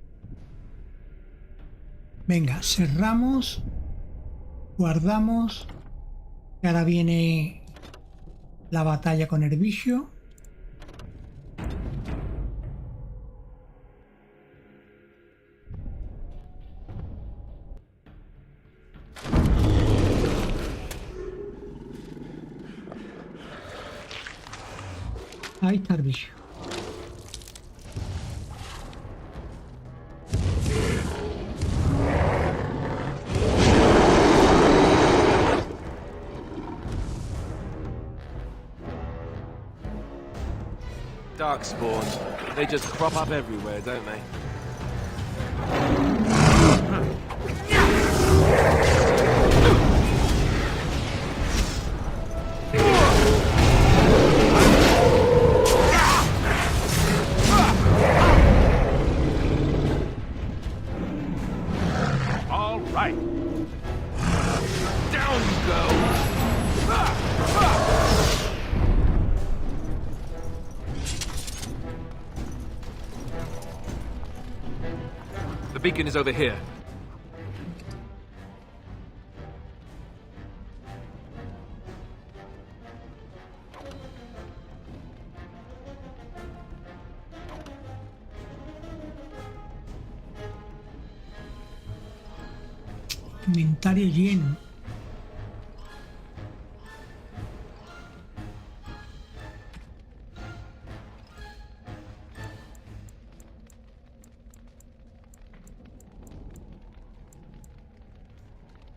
Venga, cerramos. Guardamos. Y ahora viene la batalla con el bicho. Ahí está el bicho. Darkspawn. They just crop up everywhere, don't they? All right. Down you go. The beacon is over here. Inventario lleno.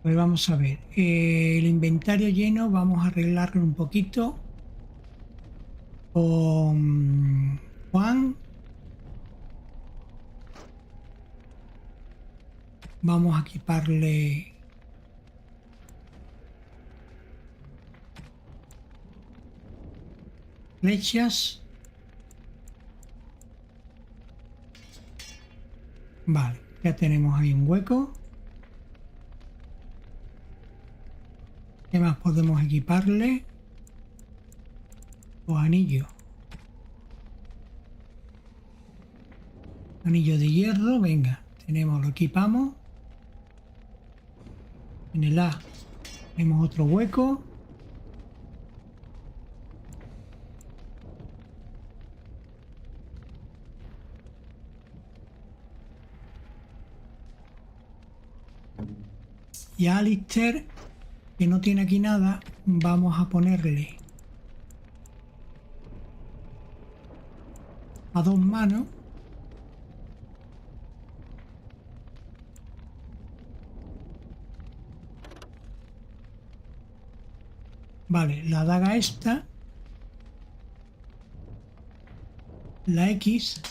Pues vamos a ver, el inventario lleno vamos a arreglarlo un poquito con Juan. Vamos a equiparle flechas. Vale, ya tenemos ahí un hueco. ¿Qué más podemos equiparle? Los anillos. Anillo de hierro, venga, tenemos, lo equipamos. En el A tenemos otro hueco. Y a Alistair, que no tiene aquí nada, vamos a ponerle a 2 manos. Vale, la daga esta, la X,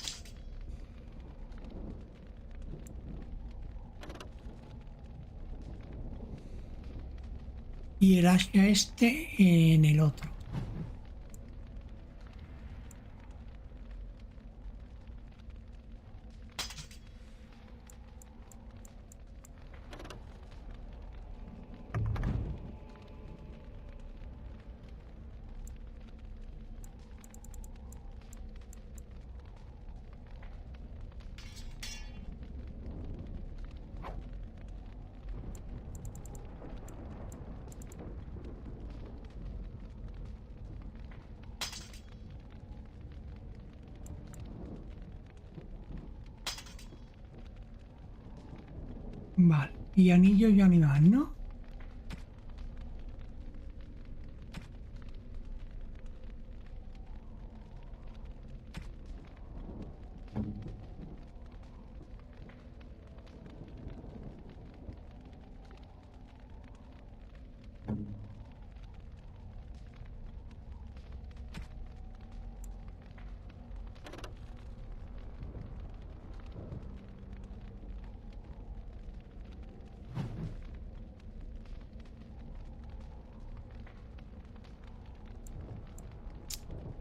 y el hacha este en el otro. Vale, y anillo ya ni más, ¿no?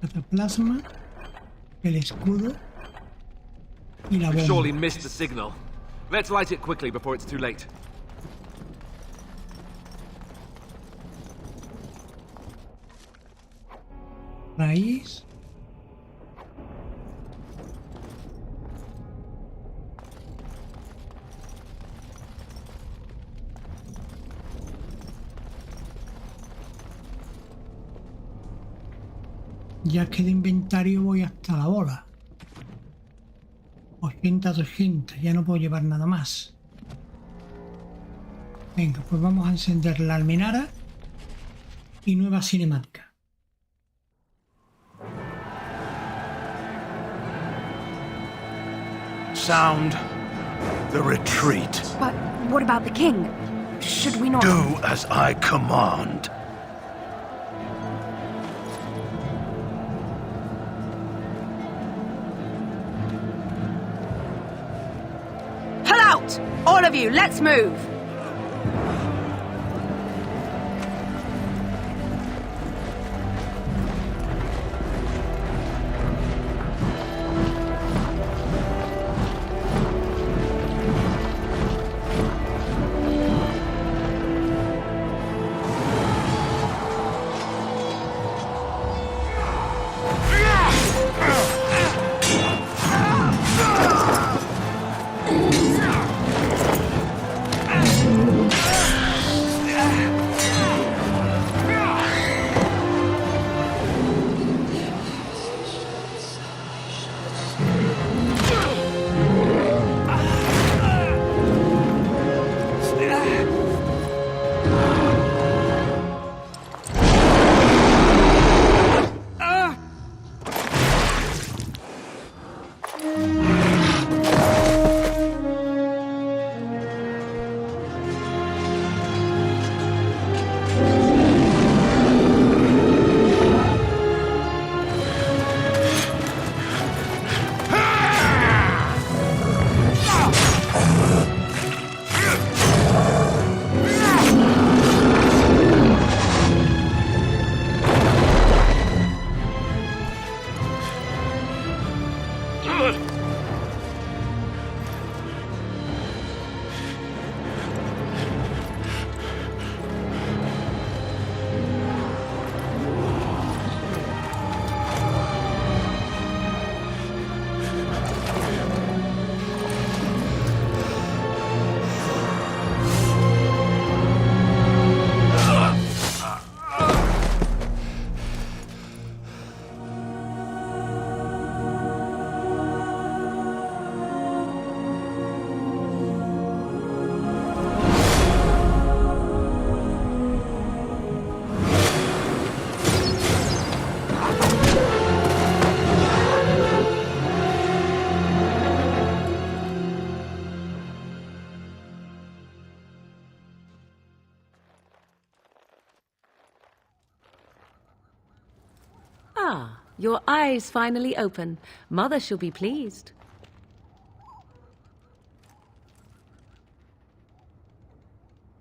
Cataplasma, el escudo y la We've bomba. surely missed the signal. Let's light it quickly before it's too late. Raíz. Ya que de inventario voy hasta la bola. 80, 200, ya no puedo llevar nada más. Venga, pues vamos a encender la almenara y nueva cinemática. Sound the retreat. But what about the king? Should we not... Do as I command. Pull out! All of you, let's move! Ah, your eyes finally open. Mother shall be pleased.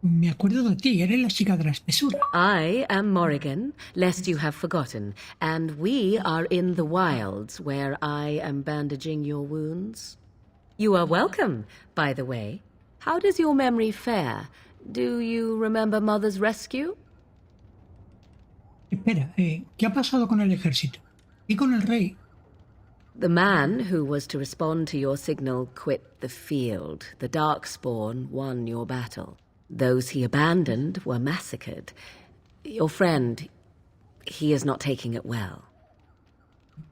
Me acuerdo de ti, eres la chica de la espesura. I am Morrigan, lest you have forgotten, and we are in the wilds where I am bandaging your wounds. You are welcome, by the way. How does your memory fare? Do you remember Mother's rescue? Espera, ¿qué ha pasado con el ejército? ¿Y con el rey? The man who was to respond to your signal quit the field. The Darkspawn won your battle. Those he abandoned were massacred. Your friend, he is not taking it well.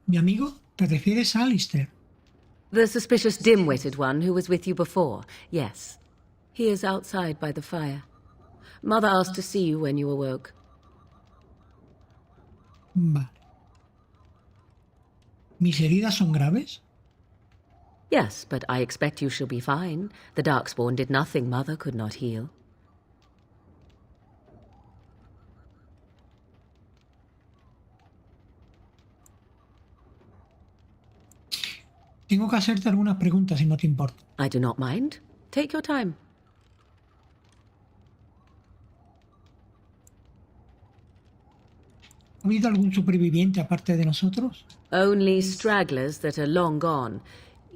¿Mi amigo? ¿Te refieres a Alistair? The suspicious dim-witted one who was with you before, yes. He is outside by the fire. Mother asked to see you when you awoke. Vale. ¿Mis heridas son graves? Yes, but I expect you shall be fine. The Darkspawn did nothing Mother could not heal. Tengo que hacerte algunas preguntas si no te importa. I do not mind. Take your time. ¿Ha habido algún superviviente aparte de nosotros? Only stragglers that are long gone.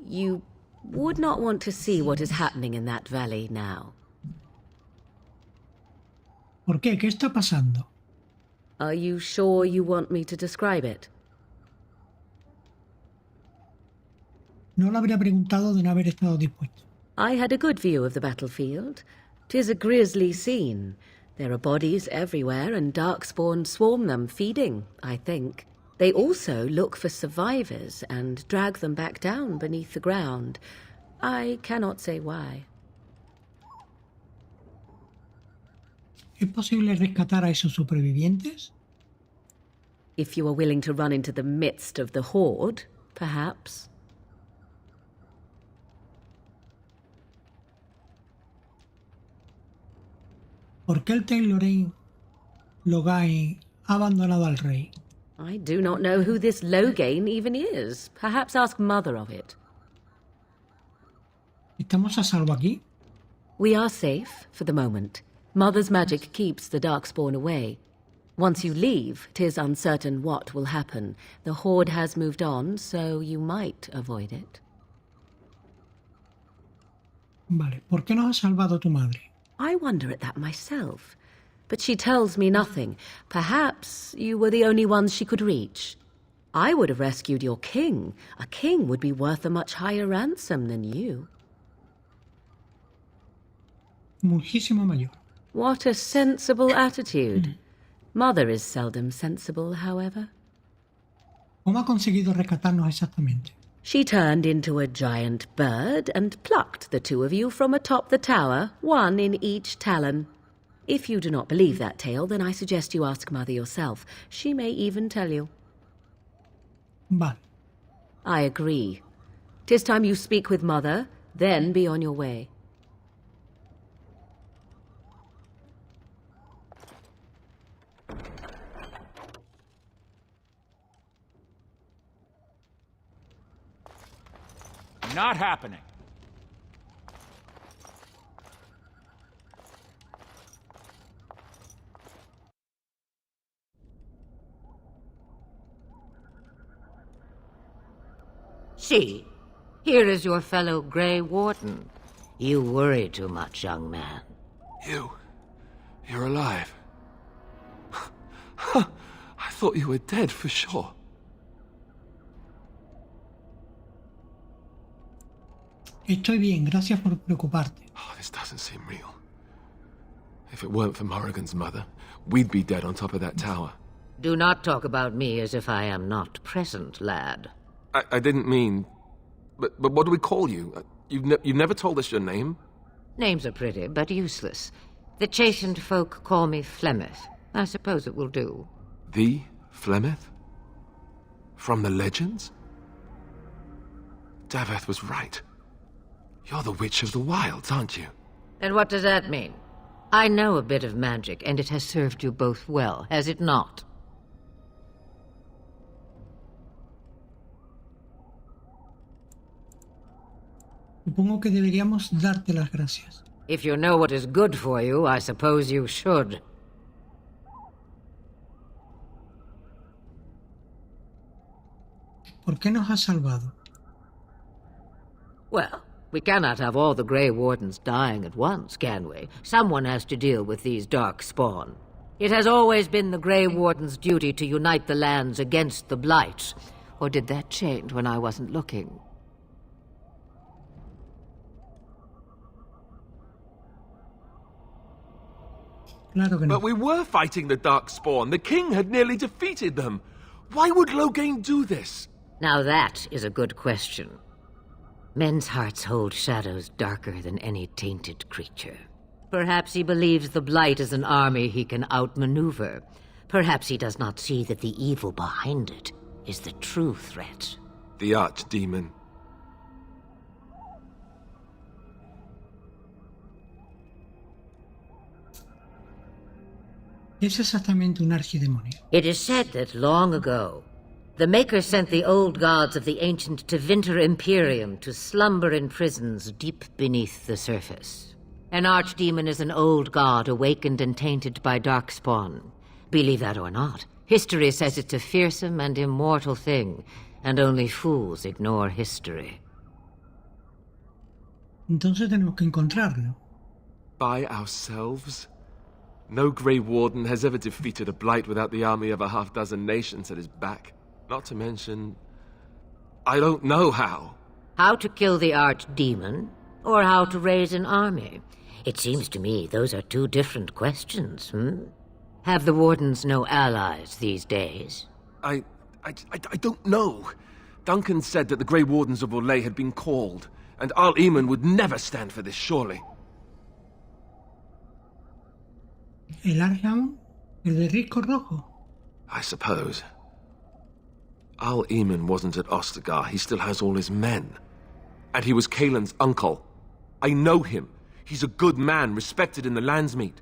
You would not want to see what is happening in that valley now. ¿Por qué? ¿Qué está pasando? Are you sure you want me to describe it? No lo habría preguntado de no haber estado dispuesto. I had a good view of the battlefield. 'Tis a grisly scene. There are bodies everywhere, and darkspawn swarm them, feeding, I think. They also look for survivors and drag them back down beneath the ground. I cannot say why. ¿Es posible rescatar a esos supervivientes? If you are willing to run into the midst of the horde, perhaps. ¿Por qué el Taylorain Logain ha abandonado al rey? I do not know who this Logain even is. Perhaps ask Mother of it. ¿Estamos a salvo aquí? We are safe, for the moment. Mother's magic keeps the darkspawn away. Once you leave, 'tis uncertain what will happen. The horde has moved on, so you might avoid it. Vale, ¿por qué nos ha salvado tu madre? I wonder at that myself. But she tells me nothing. Perhaps you were the only ones she could reach. I would have rescued your king. A king would be worth a much higher ransom than you. Muchísimo mayor. What a sensible attitude. Mother is seldom sensible, however. ¿Cómo ha conseguido rescatarnos exactamente? She turned into a giant bird and plucked the two of you from atop the tower, one in each talon. If you do not believe that tale, then I suggest you ask Mother yourself. She may even tell you. Vale. I agree. 'Tis time you speak with Mother, then be on your way. Not happening. See, here is your fellow Grey Warden. You worry too much, young man. You're alive. I thought you were dead for sure. Estoy bien, gracias por preocuparte. Oh, this doesn't seem real. If it weren't for Morrigan's mother, we'd be dead on top of that tower. Do not talk about me as if I am not present, lad. I didn't mean... But what do we call you? You've never told us your name? Names are pretty, but useless. The chastened folk call me Flemeth. I suppose it will do. The Flemeth? From the legends? Daveth was right. You're the Witch of the Wilds, aren't you? And what does that mean? I know a bit of magic, and it has served you both well, has it not? Supongo que deberíamos darte las gracias. If you know what is good for you, I suppose you should. ¿Por qué nos has salvado? Well, we cannot have all the Grey Wardens dying at once, can we? Someone has to deal with these dark spawn. It has always been the Grey Warden's duty to unite the lands against the Blight. Or did that change when I wasn't looking? Claro que no. But we were fighting the dark spawn. The king had nearly defeated them. Why would Logain do this? Now that is a good question. Men's hearts hold shadows darker than any tainted creature. Perhaps he believes the Blight is an army he can outmaneuver. Perhaps he does not see that the evil behind it is the true threat. The archdemon. Es exactamente un archidemonio. It is said that long ago, the Maker sent the old gods of the ancient Tevinter Imperium to slumber in prisons deep beneath the surface. An archdemon is an old god awakened and tainted by darkspawn. Believe that or not, history says it's a fearsome and immortal thing, and only fools ignore history. Entonces tenemos que encontrarlo. By ourselves? No Grey Warden has ever defeated a Blight without the army of a half-dozen nations at his back. Not to mention... I don't know how. How to kill the archdemon, or how to raise an army? It seems to me those are two different questions, Have the Wardens no allies these days? I don't know. Duncan said that the Grey Wardens of Orlais had been called, and Al Eamon would never stand for this, surely. El Arjam, el de Risco Rojo. I suppose. Al Eamon wasn't at Ostagar. He still has all his men. And he was Kaelin's uncle. I know him. He's a good man, respected in the Landsmeet.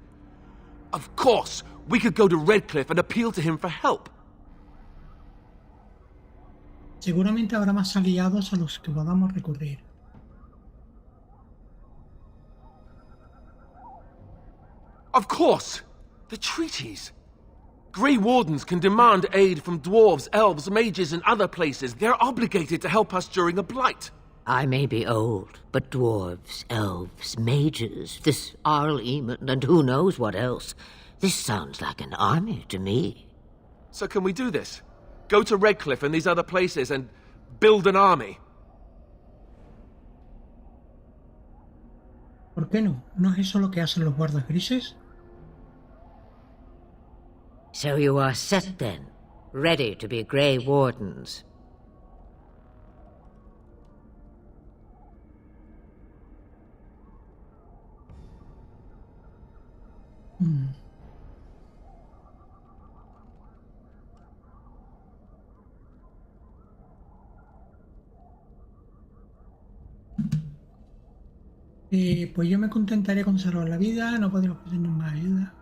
Of course, we could go to Redcliffe and appeal to him for help. Seguramente habrá más aliados a los que podamos recurrir. Of course! The treaties! Grey Wardens can demand aid from dwarves, elves, mages, and other places. They're obligated to help us during a blight. I may be old, but dwarves, elves, mages, this Arl Eamon, and who knows what else. This sounds like an army to me. So can we do this? Go to Redcliffe and these other places and build an army? ¿Por qué no? ¿No es eso lo que hacen los guardas grises? So you are set then, ready to be Grey Wardens. Pues yo me contentaré con salvar la vida, no podemos pedirnos más ayuda.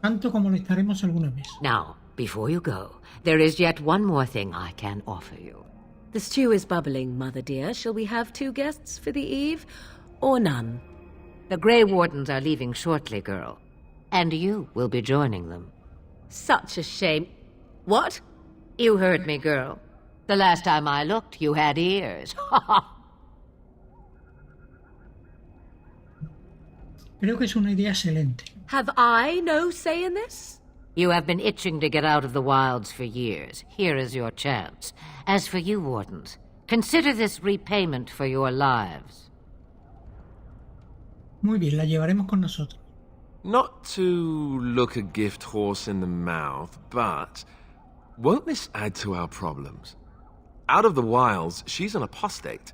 Tanto como le estaremos alguna vez. Now, before you go, there is yet one more thing I can offer you. The stew is bubbling, Mother dear. Shall we have 2 guests for the eve, or none? The Grey Wardens are leaving shortly, girl. And you will be joining them. Such a shame. What? You heard me, girl. The last time I looked, you had ears. Creo que es una idea excelente. Have I no say in this? You have been itching to get out of the wilds for years. Here is your chance. As for you, Wardens, consider this repayment for your lives. Muy bien, la llevaremos con nosotros. Not to look a gift horse in the mouth, but won't this add to our problems? Out of the wilds, she's an apostate.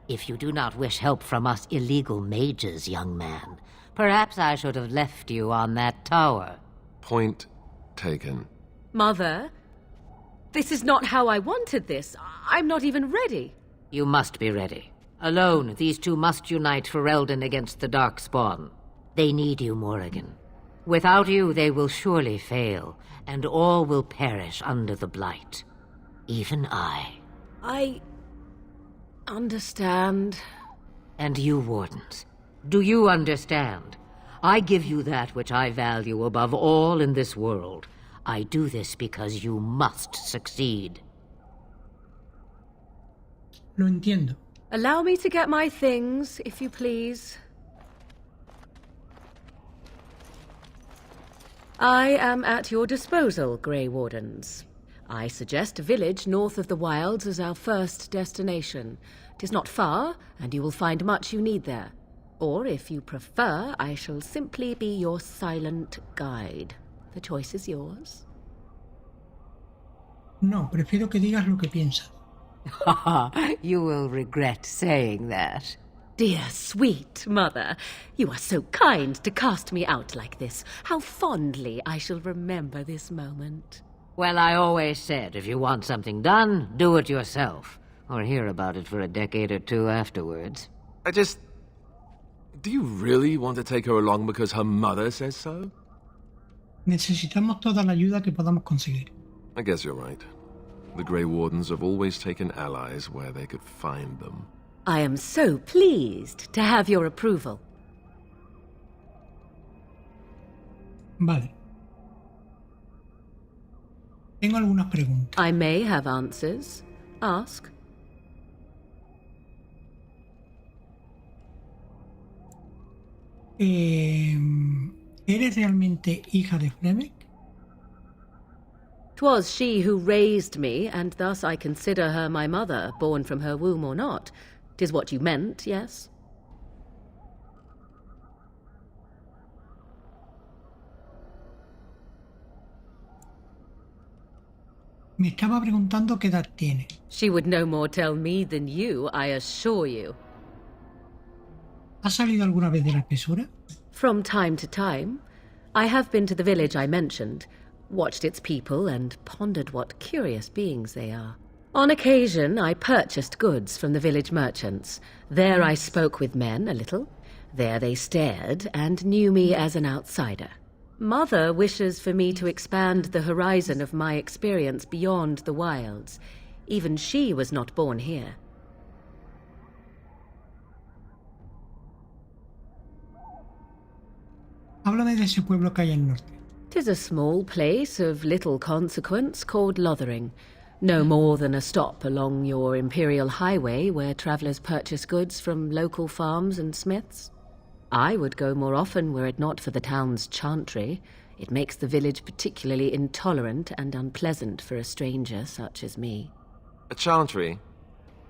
If you do not wish help from us illegal mages, young man, perhaps I should have left you on that tower. Point taken. Mother, this is not how I wanted this. I'm not even ready. You must be ready. Alone, these two must unite for Eldon against the Darkspawn. They need you, Morrigan. Without you, they will surely fail, and all will perish under the blight. Even I. I understand. And you, Wardens, do you understand? I give you that which I value above all in this world. I do this because you must succeed. Lo entiendo. Allow me to get my things, if you please. I am at your disposal, Grey Wardens. I suggest a village north of the wilds as our first destination. 'Tis not far, and you will find much you need there. Or, if you prefer, I shall simply be your silent guide. The choice is yours. No, prefiero que digas lo que piensas. You will regret saying that. Dear, sweet mother, you are so kind to cast me out like this. How fondly I shall remember this moment. Well, I always said, if you want something done, do it yourself. Or hear about it for a decade or 2 afterwards. Do you really want to take her along because her mother says so? Necesitamos toda la ayuda que podamos conseguir. I guess you're right. The Grey Wardens have always taken allies where they could find them. I am so pleased to have your approval. Vale. Tengo algunas preguntas. I may have answers. Ask. ¿Eres realmente hija de Flemek? 'Twas she who raised me, and thus I consider her my mother, born from her womb or not. 'Tis what you meant, yes? Me estaba preguntando qué edad tiene. She would no more tell me than you, I assure you. ¿Ha salido alguna vez de la espesura? From time to time. I have been to the village I mentioned, watched its people, and pondered what curious beings they are. On occasion, I purchased goods from the village merchants. There I spoke with men a little. There they stared and knew me as an outsider. Mother wishes for me to expand the horizon of my experience beyond the wilds. Even she was not born here. Háblame de ese pueblo que hay al norte. 'Tis a small place of little consequence called Lothering. No more than a stop along your imperial highway where travellers purchase goods from local farms and smiths. I would go more often were it not for the town's chantry. It makes the village particularly intolerant and unpleasant for a stranger such as me. A chantry?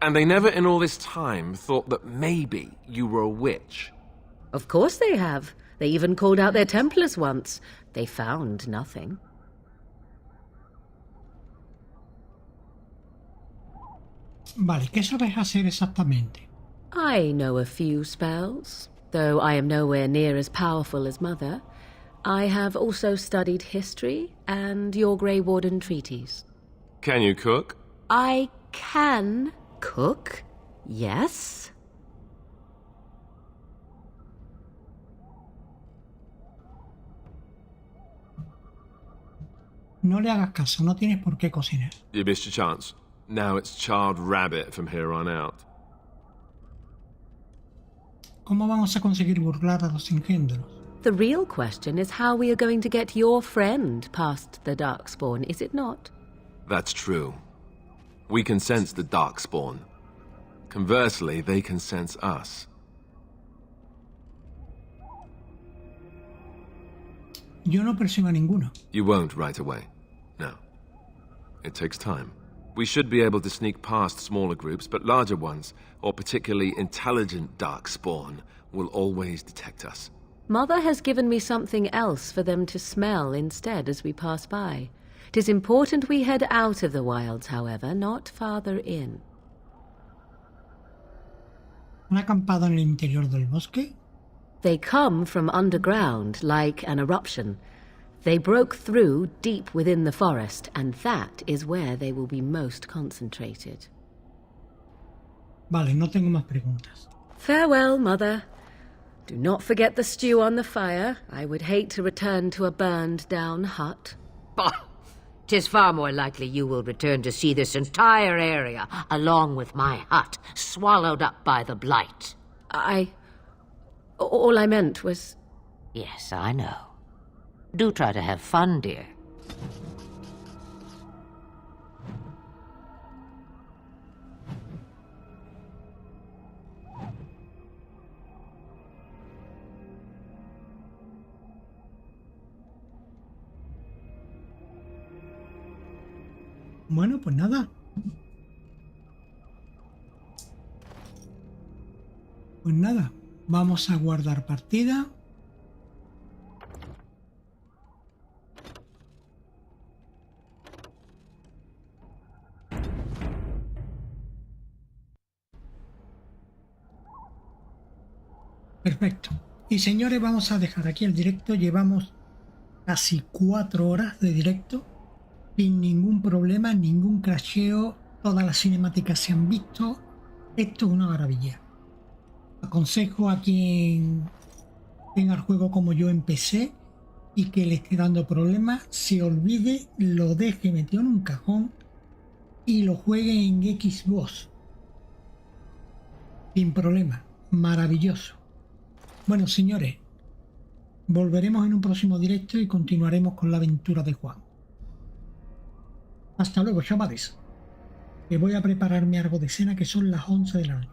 And they never in all this time thought that maybe you were a witch? Of course they have. They even called out their Templars once. They found nothing. Vale, ¿qué sabes hacer exactamente? I know a few spells, though I am nowhere near as powerful as Mother. I have also studied history and your Grey Warden treaties. Can you cook? I can cook, yes. No le hagas caso, no tienes por qué cocinar. You missed your chance. Now it's charred rabbit from here on out. ¿Cómo vamos a conseguir burlar a los engendros? The real question is how we are going to get your friend past the Darkspawn, is it not? That's true. We can sense the Darkspawn. Conversely, they can sense us. Yo no persigo a ninguno. You won't right away. No. It takes time. We should be able to sneak past smaller groups, but larger ones, or particularly intelligent Darkspawn, will always detect us. Mother has given me something else for them to smell instead as we pass by. 'Tis important we head out of the wilds, however, not farther in. ¿Han acampado en el interior del bosque? They come from underground, like an eruption. They broke through deep within the forest, and that is where they will be most concentrated. Vale, no tengo más preguntas. Farewell, Mother. Do not forget the stew on the fire. I would hate to return to a burned-down hut. Bah! 'Tis far more likely you will return to see this entire area, along with my hut, swallowed up by the blight. All I meant was... Yes, I know. Do try to have fun, dear. Bueno, pues nada. Pues nada, vamos a guardar partida. Perfecto. Y señores, vamos a dejar aquí el directo. Llevamos casi 4 horas de directo. Sin ningún problema, ningún crasheo. Todas las cinemáticas se han visto. Esto es una maravilla. Aconsejo a quien tenga el juego como yo en PC y que le esté dando problemas, se olvide, lo deje metido en un cajón y lo juegue en Xbox. Sin problema. Maravilloso. Bueno, señores, volveremos en un próximo directo y continuaremos con la aventura de Juan. Hasta luego, chavales. Que voy a prepararme algo de cena, que son las 11 de la noche.